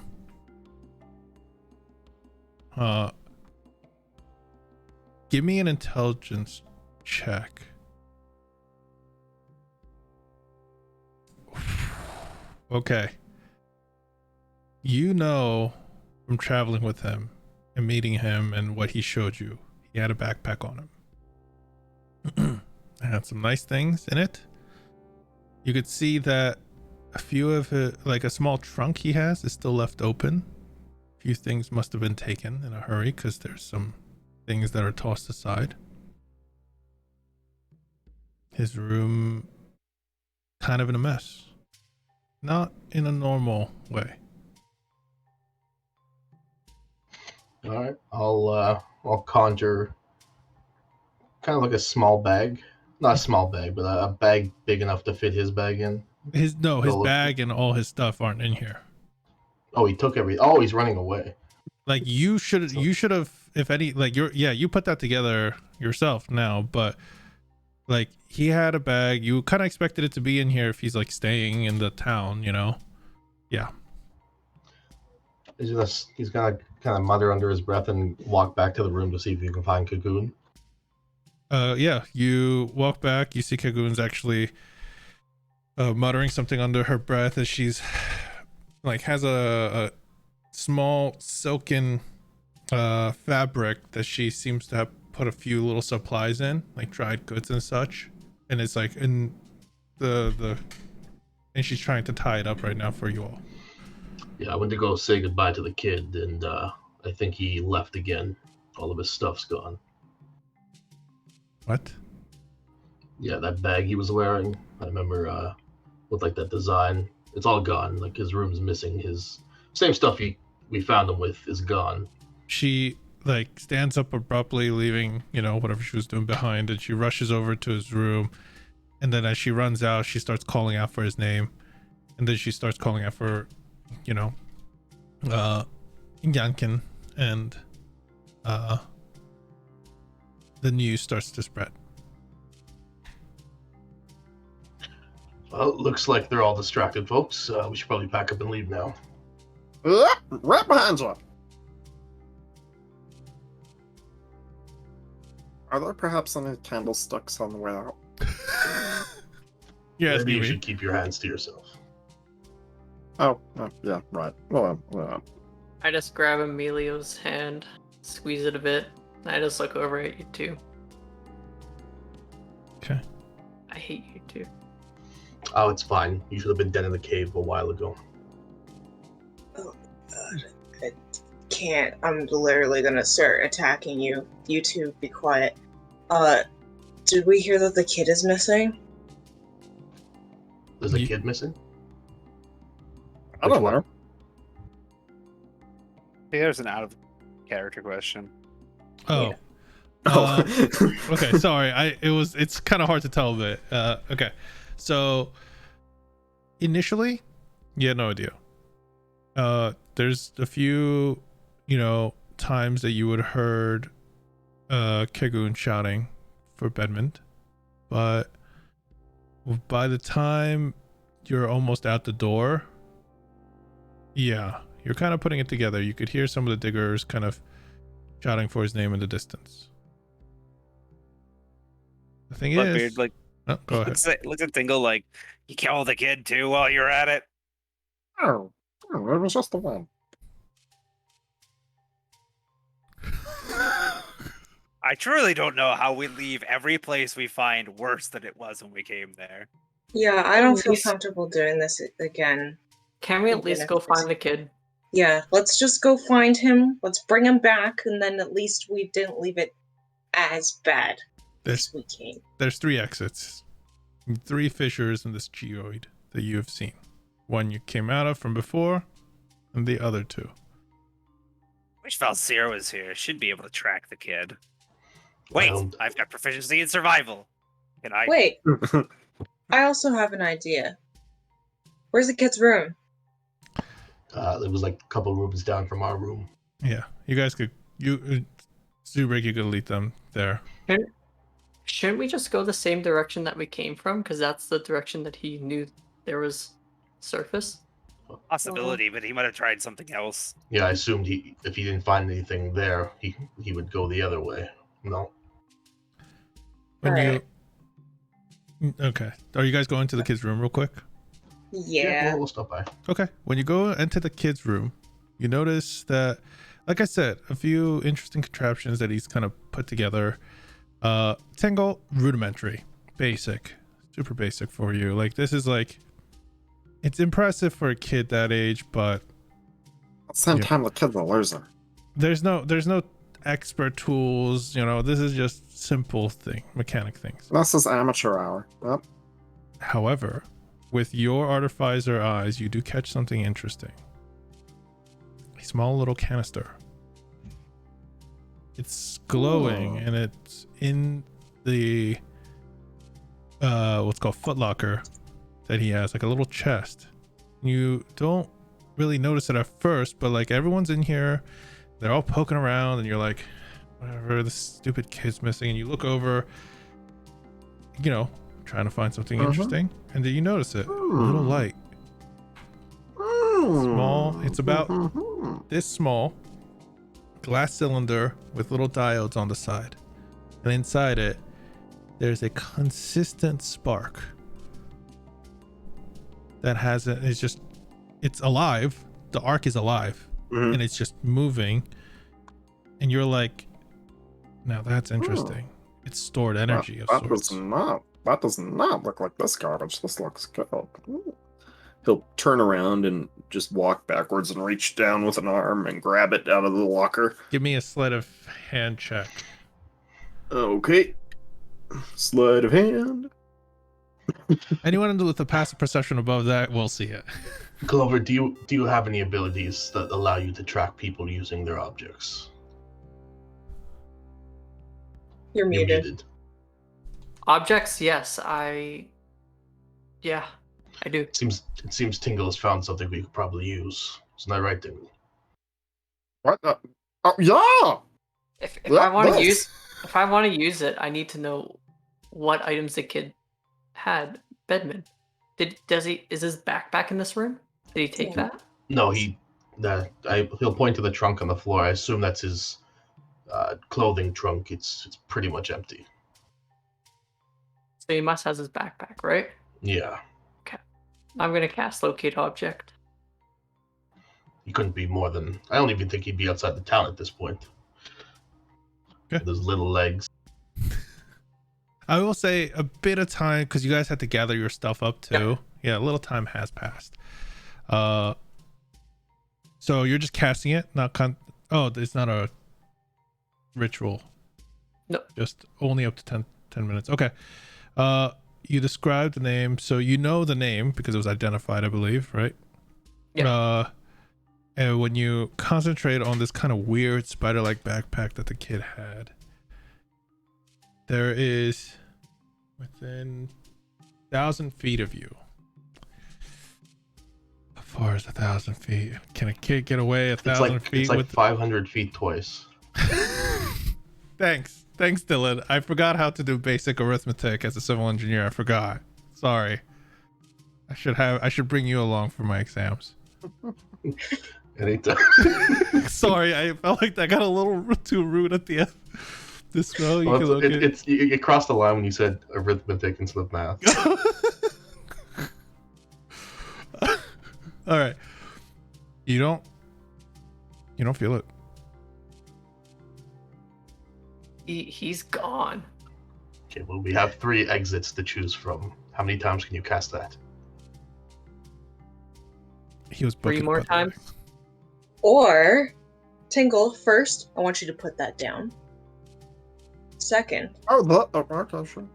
Speaker 3: Give me an intelligence check. Okay. You know from traveling with him and meeting him and what he showed you, he had a backpack on him. It had some nice things in it. You could see that a few of it, like a small trunk he has, is still left open. A few things must have been taken in a hurry because there's some things that are tossed aside. His room kind of in a mess. Not in a normal way.
Speaker 4: All right, I'll conjure kind of like a small bag, not a small bag, but a bag big enough to fit his bag in.
Speaker 3: His
Speaker 4: Well,
Speaker 3: bag and all his stuff aren't in here.
Speaker 4: Oh, he took every. Oh, he's running away.
Speaker 3: Like you should have, if any, like you put that together yourself now, but like he had a bag. You kind of expected it to be in here if he's like staying in the town, Yeah.
Speaker 4: He's gonna kind of mutter under his breath and walk back to the room to see if he can find Cocoon.
Speaker 3: Yeah. You walk back. You see Kagoon's actually muttering something under her breath as she's like has a small silken fabric that she seems to have put a few little supplies in, like dried goods and such, and it's like in the and she's trying to tie it up right now for you all.
Speaker 4: Yeah, I went to go say goodbye to the kid, and I think he left again. All of his stuff's gone.
Speaker 3: What?
Speaker 4: Yeah, that bag he was wearing, I remember with like that design. It's all gone. Like his room's missing. His same stuff we found him with is gone.
Speaker 3: She like stands up abruptly, leaving, you know, whatever she was doing behind, and she rushes over to his room. And then as she runs out, she starts calling out for his name. And then she starts calling out for, you know, Yankin, and the news starts to spread.
Speaker 4: Well, it looks like they're all distracted, folks. We should probably pack up and leave now.
Speaker 8: Right behind you. Are there perhaps any candlesticks on the way out?
Speaker 3: Yes,
Speaker 4: Maybe you should keep your hands to yourself.
Speaker 8: Oh, yeah, right. Well,
Speaker 5: I just grab Emilio's hand, squeeze it a bit, and I just look over at you two.
Speaker 3: Okay.
Speaker 5: I hate you two.
Speaker 4: Oh, it's fine. You should have been dead in the cave a while ago.
Speaker 2: Oh, God. I can't. I'm literally gonna start attacking you. You two, be quiet. Did we hear that the kid is missing?
Speaker 4: There's a kid missing?
Speaker 8: I don't
Speaker 4: Which one?
Speaker 8: know.
Speaker 1: Hey, there's an out of character question.
Speaker 3: Oh.
Speaker 8: Oh.
Speaker 3: Okay, sorry. It's kind of hard to tell, but okay. So initially, you had no idea. There's a few, you know, times that you would have heard Kegun shouting for Bedmond, but by the time you're almost out the door, yeah, you're kind of putting it together. You could hear some of the diggers kind of shouting for his name in the distance. The thing is,
Speaker 1: Beard, like,
Speaker 3: oh, go ahead.
Speaker 1: looks at Tingle like, you kill the kid too while you're at it.
Speaker 8: Oh, it was just the one.
Speaker 1: I truly don't know how we leave every place we find worse than it was when we came there.
Speaker 2: Yeah, I don't feel
Speaker 5: Please.
Speaker 2: comfortable doing this again.
Speaker 5: Can we at
Speaker 2: Even
Speaker 5: least
Speaker 2: if
Speaker 5: go
Speaker 2: it's-
Speaker 5: find the kid?
Speaker 2: Yeah, let's just go find him. Let's bring him back, and then at least we didn't leave it as bad as we came.
Speaker 3: There's 3 exits, 3 fissures in this geoid that you have seen. One you came out of from before, and the other 2.
Speaker 1: Wish Valsir was here. Should be able to track the kid. Wait,
Speaker 4: Well-
Speaker 1: I've got proficiency in survival. Can I?
Speaker 2: Wait, I also have an idea. Where's the kid's room?
Speaker 4: It was like a couple rooms down from our room.
Speaker 3: Yeah, you guys could, Zubrik, you could lead them there.
Speaker 5: Shouldn't we just go the same direction that we came from? Because that's the direction that he knew there was surface.
Speaker 1: Possibility, but he might have tried something else.
Speaker 4: Yeah, I assumed if he didn't find anything there, he would go the other way. No.
Speaker 3: When
Speaker 2: Alright.
Speaker 3: Okay, are you guys going to the kid's room real quick?
Speaker 2: Yeah.
Speaker 4: We'll stop by.
Speaker 3: Okay, when you go into the kid's room, you notice that, like I said, a few interesting contraptions that he's kind of put together. Tingle, rudimentary, basic, super basic for you. Like, this is like, it's impressive for a kid that age, but
Speaker 8: At the same
Speaker 3: Yeah.
Speaker 8: time, the kid's a loser.
Speaker 3: there's no expert tools, you know. This is just simple mechanic things.
Speaker 8: This is amateur hour. Yep.
Speaker 3: However, with your artificer eyes, you do catch something interesting. A small little canister. It's glowing, and it's in the what's called footlocker that he has, like a little chest. You don't really notice it at first, but like everyone's in here, they're all poking around, and you're like, whatever, this stupid kid's missing. And you look over, you know, trying to find something interesting, and then you notice it, a little light, small. It's about this small, glass cylinder with little diodes on the side, and inside it there's a consistent spark that has it's alive. The arc is alive,
Speaker 8: Mhm.
Speaker 3: and it's just moving, and you're like, now that's interesting. It's stored energy of
Speaker 8: That
Speaker 3: sorts.
Speaker 8: does not look like this garbage. This looks good. Ooh.
Speaker 7: he'll turn around and just walk backwards and reach down with an arm and grab it out of the locker.
Speaker 3: Give me a sleight of hand check.
Speaker 7: Okay. Sleight of hand.
Speaker 3: Anyone with a passive perception above that will see it.
Speaker 4: Clover, do you have any abilities that allow you to track people using their objects?
Speaker 2: You're muted.
Speaker 5: Objects, yes, yeah, I do.
Speaker 4: It seems Tingle has found something we could probably use. Isn't that right, Tingle?
Speaker 8: What? Oh, yeah.
Speaker 5: If
Speaker 8: Yeah,
Speaker 5: I want to
Speaker 8: this.
Speaker 5: if I want to use it, I need to know what items the kid had. Bedman, is his backpack in this room? Did he take that?
Speaker 4: No, he'll point to the trunk on the floor. I assume that's his clothing trunk. It's pretty much empty.
Speaker 5: So he must have his backpack, right?
Speaker 4: Yeah.
Speaker 5: Okay. I'm gonna cast locate object.
Speaker 4: He couldn't be more than. I don't even think he'd be outside the town at this point.
Speaker 3: Okay.
Speaker 4: Those little legs.
Speaker 3: I will say a bit of time because you guys had to gather your stuff up too. Yeah, a little time has passed. So you're just casting it, not oh, it's not a ritual.
Speaker 5: No.
Speaker 3: Just only up to 10 minutes. Okay. You described the name, so you know the name because it was identified, I believe, right?
Speaker 5: Yeah.
Speaker 3: And when you concentrate on this kind of weird spider-like backpack that the kid had, there is within 1,000 feet of you. How far is 1,000 feet? Can a kid get away 1,000 feet?
Speaker 4: It's like
Speaker 3: with
Speaker 4: 500 feet twice.
Speaker 3: Thanks, Dylan. I forgot how to do basic arithmetic as a civil engineer. I forgot. Sorry. I should bring you along for my exams.
Speaker 4: Anytime.
Speaker 3: Sorry, I felt like that got a little too rude at the end. This spell you
Speaker 4: Well,
Speaker 3: can look at.
Speaker 4: You crossed the line when you said arithmetic instead of math.
Speaker 3: All right. You don't feel it.
Speaker 5: He's gone.
Speaker 4: Okay, well, we have 3 exits to choose from. How many times can you cast that?
Speaker 3: He was
Speaker 5: 3
Speaker 3: booking,
Speaker 5: more
Speaker 3: by the way.
Speaker 5: times.
Speaker 2: Or, Tingle, first, I want you to put that down. Second,
Speaker 8: Okay, sure.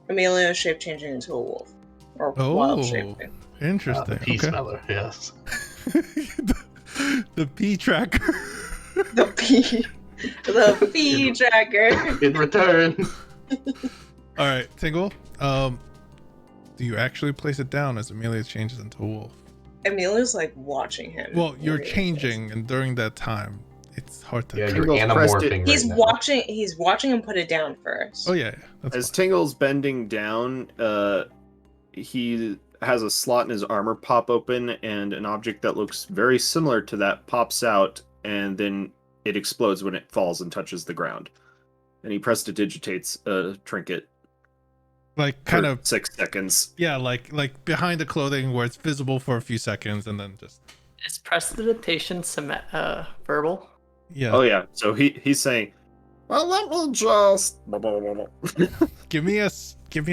Speaker 2: Emilio shape changing into a wolf. Or
Speaker 3: Oh.
Speaker 2: wild shaping.
Speaker 3: Interesting.
Speaker 4: The pea
Speaker 3: Okay.
Speaker 4: smeller, yes.
Speaker 3: the pea tracker.
Speaker 2: The pea tracker.
Speaker 4: In return.
Speaker 3: All right, Tingle. Do you actually place it down as Amelia changes into a wolf?
Speaker 2: Emilio's like watching him.
Speaker 3: Well, you're
Speaker 2: Really
Speaker 3: changing, and during that time, it's hard to.
Speaker 4: Yeah,
Speaker 3: tell.
Speaker 4: you're
Speaker 7: Tingle's pressed it.
Speaker 4: anamorphing right
Speaker 2: He's
Speaker 4: now.
Speaker 2: watching. He's watching him put it down first.
Speaker 3: Oh yeah, that's
Speaker 7: As
Speaker 3: fine.
Speaker 7: Tingle's bending down, he has a slot in his armor pop open, and an object that looks very similar to that pops out, and then it explodes when it falls and touches the ground. And he prestidigitates a trinket
Speaker 3: Like kind
Speaker 7: for
Speaker 3: of
Speaker 7: 6 seconds.
Speaker 3: yeah, like behind the clothing where it's visible for a few seconds, and then just
Speaker 5: Is prestidigitation verbal?
Speaker 3: yeah.
Speaker 7: Oh yeah, so he's saying,
Speaker 8: Well, let me just.
Speaker 3: Give me a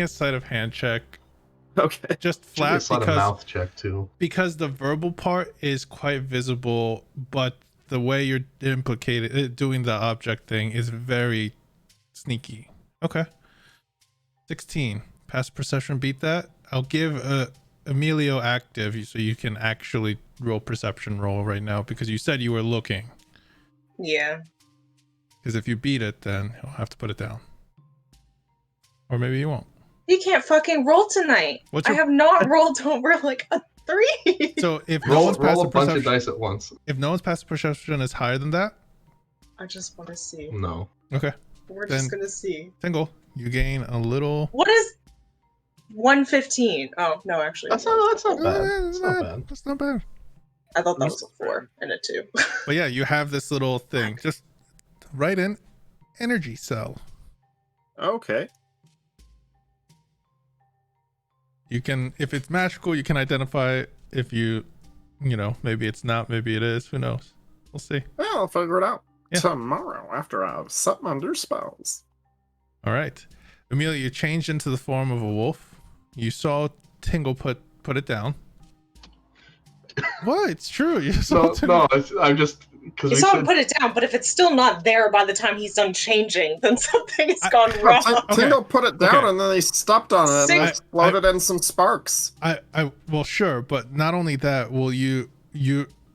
Speaker 3: sleight of hand check,
Speaker 7: okay.
Speaker 3: just
Speaker 4: Should be a
Speaker 3: flat
Speaker 4: sleight of
Speaker 3: because
Speaker 4: mouth check too.
Speaker 3: the verbal part is quite visible, but the way you're implicated doing the object thing is very sneaky. Okay. 16. Passive perception beat that. I'll give Emilio active so you can actually roll perception roll right now because you said you were looking.
Speaker 2: Yeah.
Speaker 3: Because if you beat it, then you'll have to put it down. Or maybe you won't.
Speaker 2: He can't fucking roll tonight.
Speaker 3: What's
Speaker 2: I
Speaker 3: your-
Speaker 2: have not rolled over like a 3.
Speaker 3: So if no
Speaker 4: Roll
Speaker 3: one's
Speaker 4: a
Speaker 3: passive
Speaker 4: bunch of
Speaker 3: perception,
Speaker 4: dice at once.
Speaker 3: if no one's passive perception is higher than that,
Speaker 2: I just want to see.
Speaker 4: No.
Speaker 3: okay.
Speaker 2: We're
Speaker 3: Then-
Speaker 2: just gonna see.
Speaker 3: Tingle, you gain a little.
Speaker 2: What is 115? Oh no, actually,
Speaker 4: That's not bad.
Speaker 3: That's
Speaker 4: That's not bad.
Speaker 3: That's not bad.
Speaker 2: I thought that was a 4 and a 2.
Speaker 3: But yeah, you have this little thing. Just write in energy cell.
Speaker 7: Okay.
Speaker 3: You can, if it's magical, you can identify it. If you know, maybe it's not, maybe it is. Who knows? We'll see.
Speaker 8: Yeah, I'll figure it out
Speaker 3: Yeah.
Speaker 8: tomorrow after I've set my new spells.
Speaker 3: All right, Amelia, you changed into the form of a wolf. You saw Tingle put it down. What? It's true. You
Speaker 4: No,
Speaker 3: saw
Speaker 4: no, I'm just because
Speaker 2: You
Speaker 4: we
Speaker 2: saw him
Speaker 4: said
Speaker 2: put it down, but if it's still not there by the time he's done changing, then something has gone
Speaker 8: No,
Speaker 2: wrong.
Speaker 8: Tingle put it down
Speaker 3: Okay.
Speaker 8: and then he stepped on it and
Speaker 2: I-
Speaker 8: it exploded in some sparks.
Speaker 3: well, sure, but not only that, will you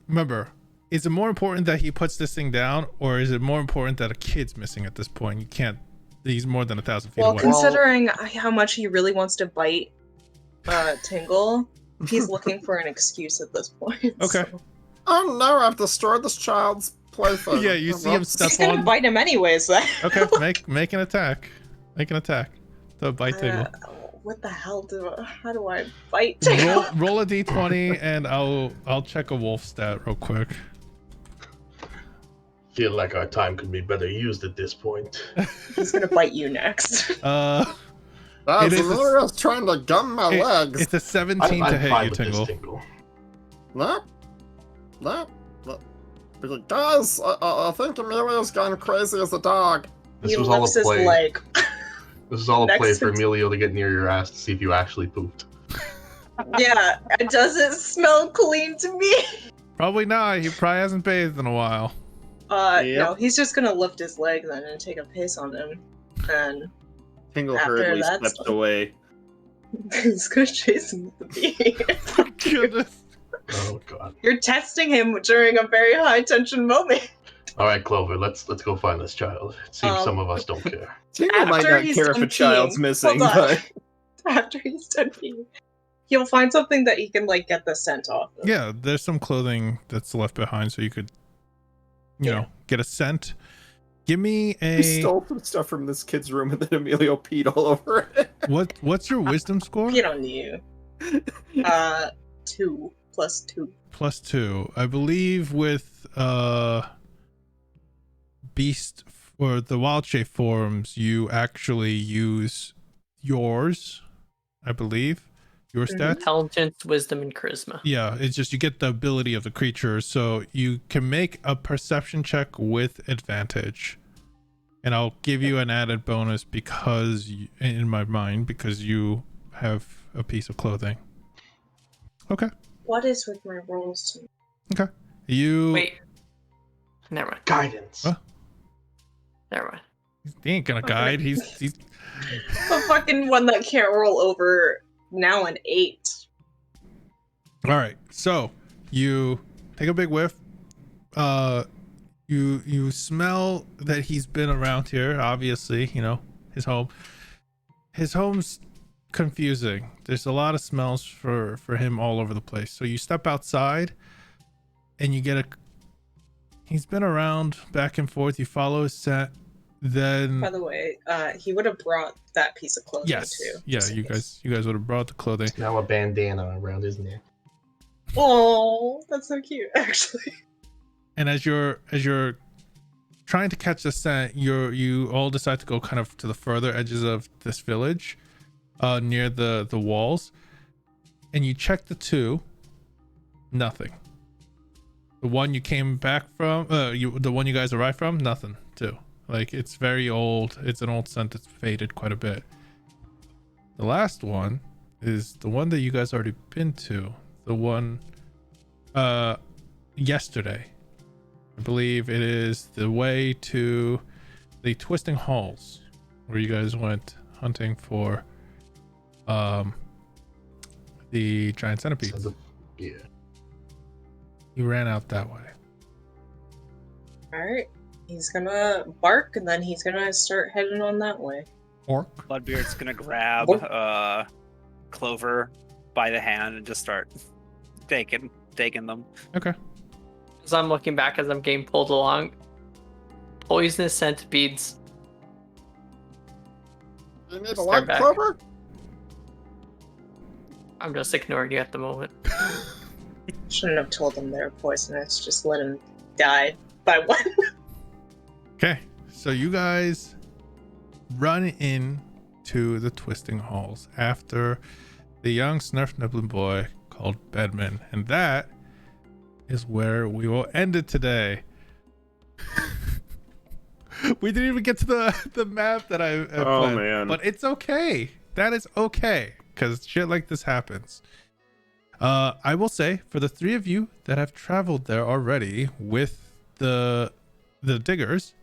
Speaker 3: remember, is it more important that he puts this thing down, or is it more important that a kid's missing at this point? You can't, he's more than 1,000 feet
Speaker 2: Well,
Speaker 3: away.
Speaker 2: considering how much he really wants to bite Tingle, he's looking for an excuse at this point.
Speaker 3: Okay.
Speaker 2: so-
Speaker 8: Oh no, I've destroyed this child's plaything.
Speaker 3: Yeah, you see him step
Speaker 2: He's gonna
Speaker 3: on.
Speaker 2: bite him anyways, then.
Speaker 3: Okay, make an attack. Make an attack. So bite Tingle.
Speaker 2: What the hell how do I bite Tingle?
Speaker 3: Roll a d20 and I'll check a wolf stat real quick.
Speaker 4: feel like our time could be better used at this point.
Speaker 2: He's gonna bite you next.
Speaker 3: It is a-
Speaker 8: Emilio's trying to gum my legs.
Speaker 3: It's a 17
Speaker 4: I'm
Speaker 3: to hit
Speaker 4: fine
Speaker 3: you,
Speaker 4: with this,
Speaker 3: Tingle.
Speaker 4: Tingle.
Speaker 8: No. Guys, I think Emilio's gone crazy as a dog.
Speaker 4: This
Speaker 2: He
Speaker 4: was all a
Speaker 2: lifts his
Speaker 4: play.
Speaker 2: leg.
Speaker 4: This is all a
Speaker 2: Next
Speaker 4: play for
Speaker 2: to-
Speaker 4: Emilio to get near your ass to see if you actually pooped.
Speaker 2: Yeah, it doesn't smell clean to me.
Speaker 3: Probably not. He probably hasn't bathed in a while.
Speaker 7: Yep.
Speaker 2: No, he's just gonna lift his leg then and take a piss on him. And
Speaker 7: Tingle
Speaker 2: After
Speaker 7: hurriedly
Speaker 2: that
Speaker 7: steps
Speaker 2: stuff.
Speaker 7: away.
Speaker 2: he's gonna chase him with the bee.
Speaker 3: Goodness.
Speaker 4: Oh god.
Speaker 2: You're testing him during a very high tension moment.
Speaker 4: All right, Clover, let's go find this child. It seems some of us don't care.
Speaker 7: Tingle might
Speaker 2: After
Speaker 7: not
Speaker 2: he's
Speaker 7: care if
Speaker 2: done
Speaker 7: a child's
Speaker 2: peeing-
Speaker 7: missing,
Speaker 2: hold on.
Speaker 7: but
Speaker 2: After he's done peeing, he'll find something that he can like get the scent off of.
Speaker 3: Yeah, there's some clothing that's left behind, so you could, you know, get a scent. Give me
Speaker 7: we
Speaker 3: a
Speaker 7: stole some stuff from this kid's room and then Emilio peed all over it.
Speaker 3: what's your wisdom score?
Speaker 2: Get on you. 2 plus 2.
Speaker 3: +2. I believe with beast or the wild shape forms, you actually use yours. I believe your
Speaker 2: Mhm.
Speaker 3: stats.
Speaker 5: Intelligence, wisdom, and charisma.
Speaker 3: Yeah, it's just you get the ability of the creature, so you can make a perception check with advantage. And I'll give you an added bonus because, in my mind, because you have a piece of clothing. Okay.
Speaker 2: What is with my rolls?
Speaker 3: You.
Speaker 5: Wait. Never mind.
Speaker 4: Guidance.
Speaker 3: Huh?
Speaker 5: Never mind.
Speaker 3: He ain't gonna guide. He's
Speaker 2: The fucking one that can't roll over now an 8.
Speaker 3: all right. So you take a big whiff. You smell that he's been around here. Obviously, you know his home. His home's confusing. There's a lot of smells for him all over the place. So you step outside, and you get a. He's been around back and forth. You follow his scent. Then
Speaker 2: By the way, he would have brought that piece of clothing
Speaker 3: yes,
Speaker 2: too.
Speaker 3: yeah.
Speaker 2: just in
Speaker 3: You
Speaker 2: case.
Speaker 3: guys would have brought the clothing.
Speaker 4: Now a bandana around his neck.
Speaker 2: Oh, that's so cute, actually.
Speaker 3: And as you're trying to catch the scent, you all decide to go kind of to the further edges of this village, near the walls, and you check the two. Nothing. The one you came back from, the one you guys arrived from, nothing too. Like it's very old. It's an old scent that's faded quite a bit. The last one is the one that you guys already been to. The one, yesterday. I believe it is the way to the Twisting Halls, where you guys went hunting for the giant centipedes.
Speaker 4: Yeah.
Speaker 3: You ran out that way.
Speaker 2: Alright. He's gonna bark and then he's gonna start heading on that way.
Speaker 3: Orc.
Speaker 1: Bloodbeard's gonna grab Clover by the hand and just start taking them.
Speaker 3: Okay.
Speaker 5: As I'm looking back as I'm getting pulled along, poisonous centipedes.
Speaker 8: You need a
Speaker 5: Start
Speaker 8: light,
Speaker 5: back.
Speaker 8: Clover?
Speaker 5: I'm just ignoring you at the moment.
Speaker 2: Shouldn't have told him they're poisonous, just let him die by one.
Speaker 3: Okay. So you guys run in to the Twisting Halls after the young Svirfneblin boy called Bedman, and that is where we will end it today. We didn't even get to the map that I planned,
Speaker 7: man.
Speaker 3: but it's okay. That is okay, because shit like this happens. I will say, for the three of you that have traveled there already with the diggers,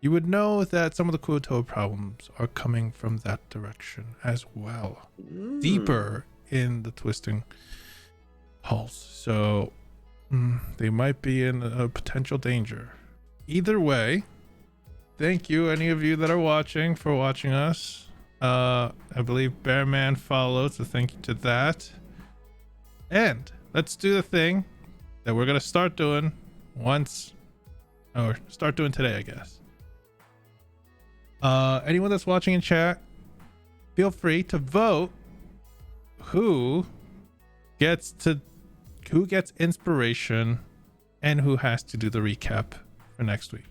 Speaker 3: you would know that some of the Kuoto problems are coming from that direction as well. Deeper in the twisting halls. So they might be in a potential danger. Either way, thank you, any of you that are watching, for watching us. I believe Bearman followed, so thank you to that. And let's do the thing that we're going to start doing start doing today, I guess. Anyone that's watching in chat, feel free to vote who gets inspiration and who has to do the recap for next week.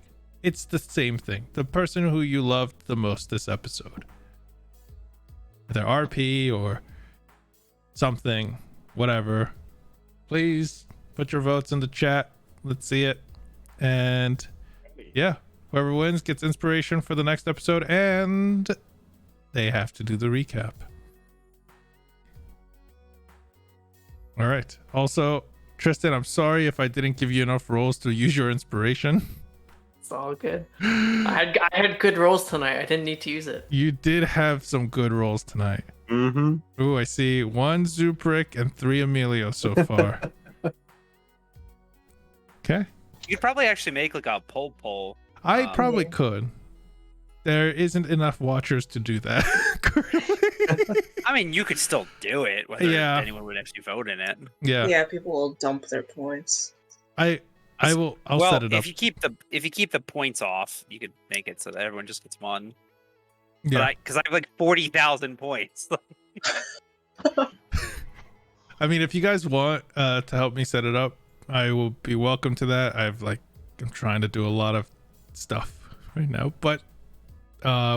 Speaker 3: It's the same thing. The person who you loved the most this episode. Either RP or something, whatever. Please put your votes in the chat. Let's see it. And yeah, whoever wins gets inspiration for the next episode, and they have to do the recap. All right. Also, Tristan, I'm sorry if I didn't give you enough rolls to use your inspiration.
Speaker 5: It's all good. I had good rolls tonight. I didn't need to use it.
Speaker 3: You did have some good rolls tonight.
Speaker 7: Mm-hmm.
Speaker 3: Ooh, I see 1 Zubrick and 3 Emilio so far. Okay.
Speaker 1: You could probably actually make like a poll.
Speaker 3: I probably could. There isn't enough watchers to do that.
Speaker 1: I mean, you could still do it, whether anyone would actually vote in it.
Speaker 3: Yeah.
Speaker 2: Yeah, people will dump their points.
Speaker 3: I'll set it up.
Speaker 1: If you keep the points off, you could make it so that everyone just gets one.
Speaker 3: Yeah.
Speaker 1: Because I have like 40,000 points.
Speaker 3: I mean, if you guys want to help me set it up, I will be welcome to that. I'm trying to do a lot of stuff right now, but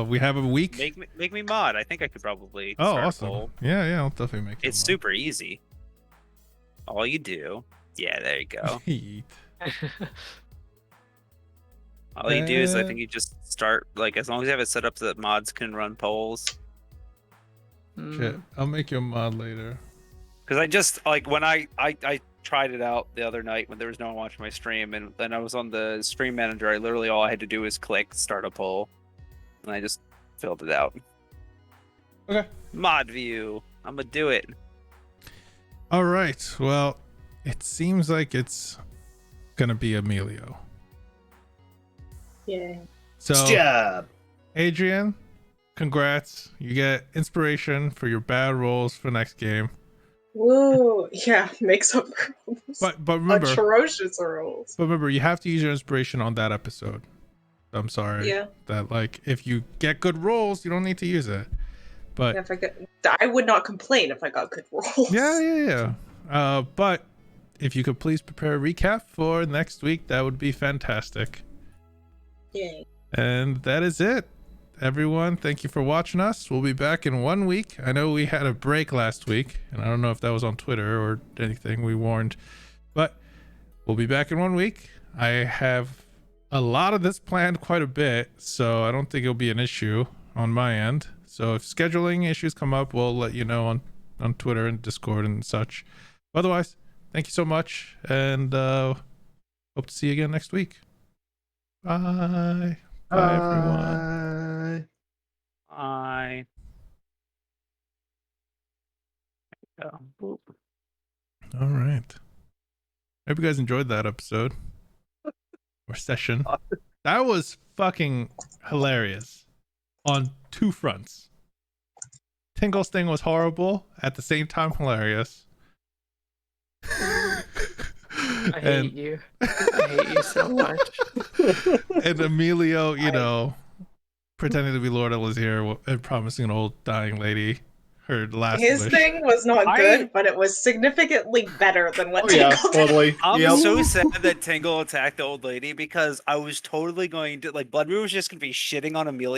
Speaker 3: we have a week.
Speaker 1: Make me mod. I think I could probably.
Speaker 3: Oh,
Speaker 1: start
Speaker 3: awesome!
Speaker 1: A poll.
Speaker 3: Yeah, I'll definitely make it.
Speaker 1: It's super easy. All you do, there you go. All you do is, I think you just start, like, as long as you have it set up so that mods can run polls.
Speaker 3: Shit, I'll make you a mod later.
Speaker 1: Because I just, like, when I tried it out the other night when there was no one watching my stream, and then I was on the stream manager, all I had to do was click start a poll, and I just filled it out.
Speaker 3: Okay.
Speaker 1: Mod view. I'm gonna do it.
Speaker 3: All right. Well, it seems like it's gonna be Emilio.
Speaker 2: Yeah.
Speaker 3: So,
Speaker 7: Good job.
Speaker 3: Adrian, congrats. You get inspiration for your bad rolls for next game.
Speaker 2: Woo! Yeah, makes up rolls.
Speaker 3: But remember,
Speaker 2: atrocious rolls.
Speaker 3: But remember, you have to use your inspiration on that episode. I'm sorry.
Speaker 2: Yeah.
Speaker 3: That, like, if you get good rolls, you don't need to use it. But
Speaker 2: Yeah, I would not complain if I got good rolls.
Speaker 3: Yeah. But if you could please prepare a recap for next week, that would be fantastic.
Speaker 2: Yay.
Speaker 3: And that is it. Everyone, thank you for watching us. We'll be back in 1 week. I know we had a break last week, and I don't know if that was on Twitter or anything. We warned. But we'll be back in 1 week. I have a lot of this planned quite a bit, so I don't think it'll be an issue on my end. So if scheduling issues come up, we'll let you know on Twitter and Discord and such. Otherwise, thank you so much, and hope to see you again next week. Bye. Bye, everyone.
Speaker 1: Bye. Boop.
Speaker 3: All right. Hope you guys enjoyed that episode or session. That was fucking hilarious on 2 fronts. Tingle's thing was horrible, at the same time hilarious.
Speaker 5: I hate you. I hate you so much.
Speaker 3: And Emilio, pretending to be Lord Elazir and promising an old dying lady her last
Speaker 2: His
Speaker 3: wish.
Speaker 2: thing was not good, but it was significantly better than what Tingle did.
Speaker 7: Totally.
Speaker 1: I'm so sad that Tingle attacked the old lady because I was totally going to, like, Blood Moon was just going to be shitting on Emilio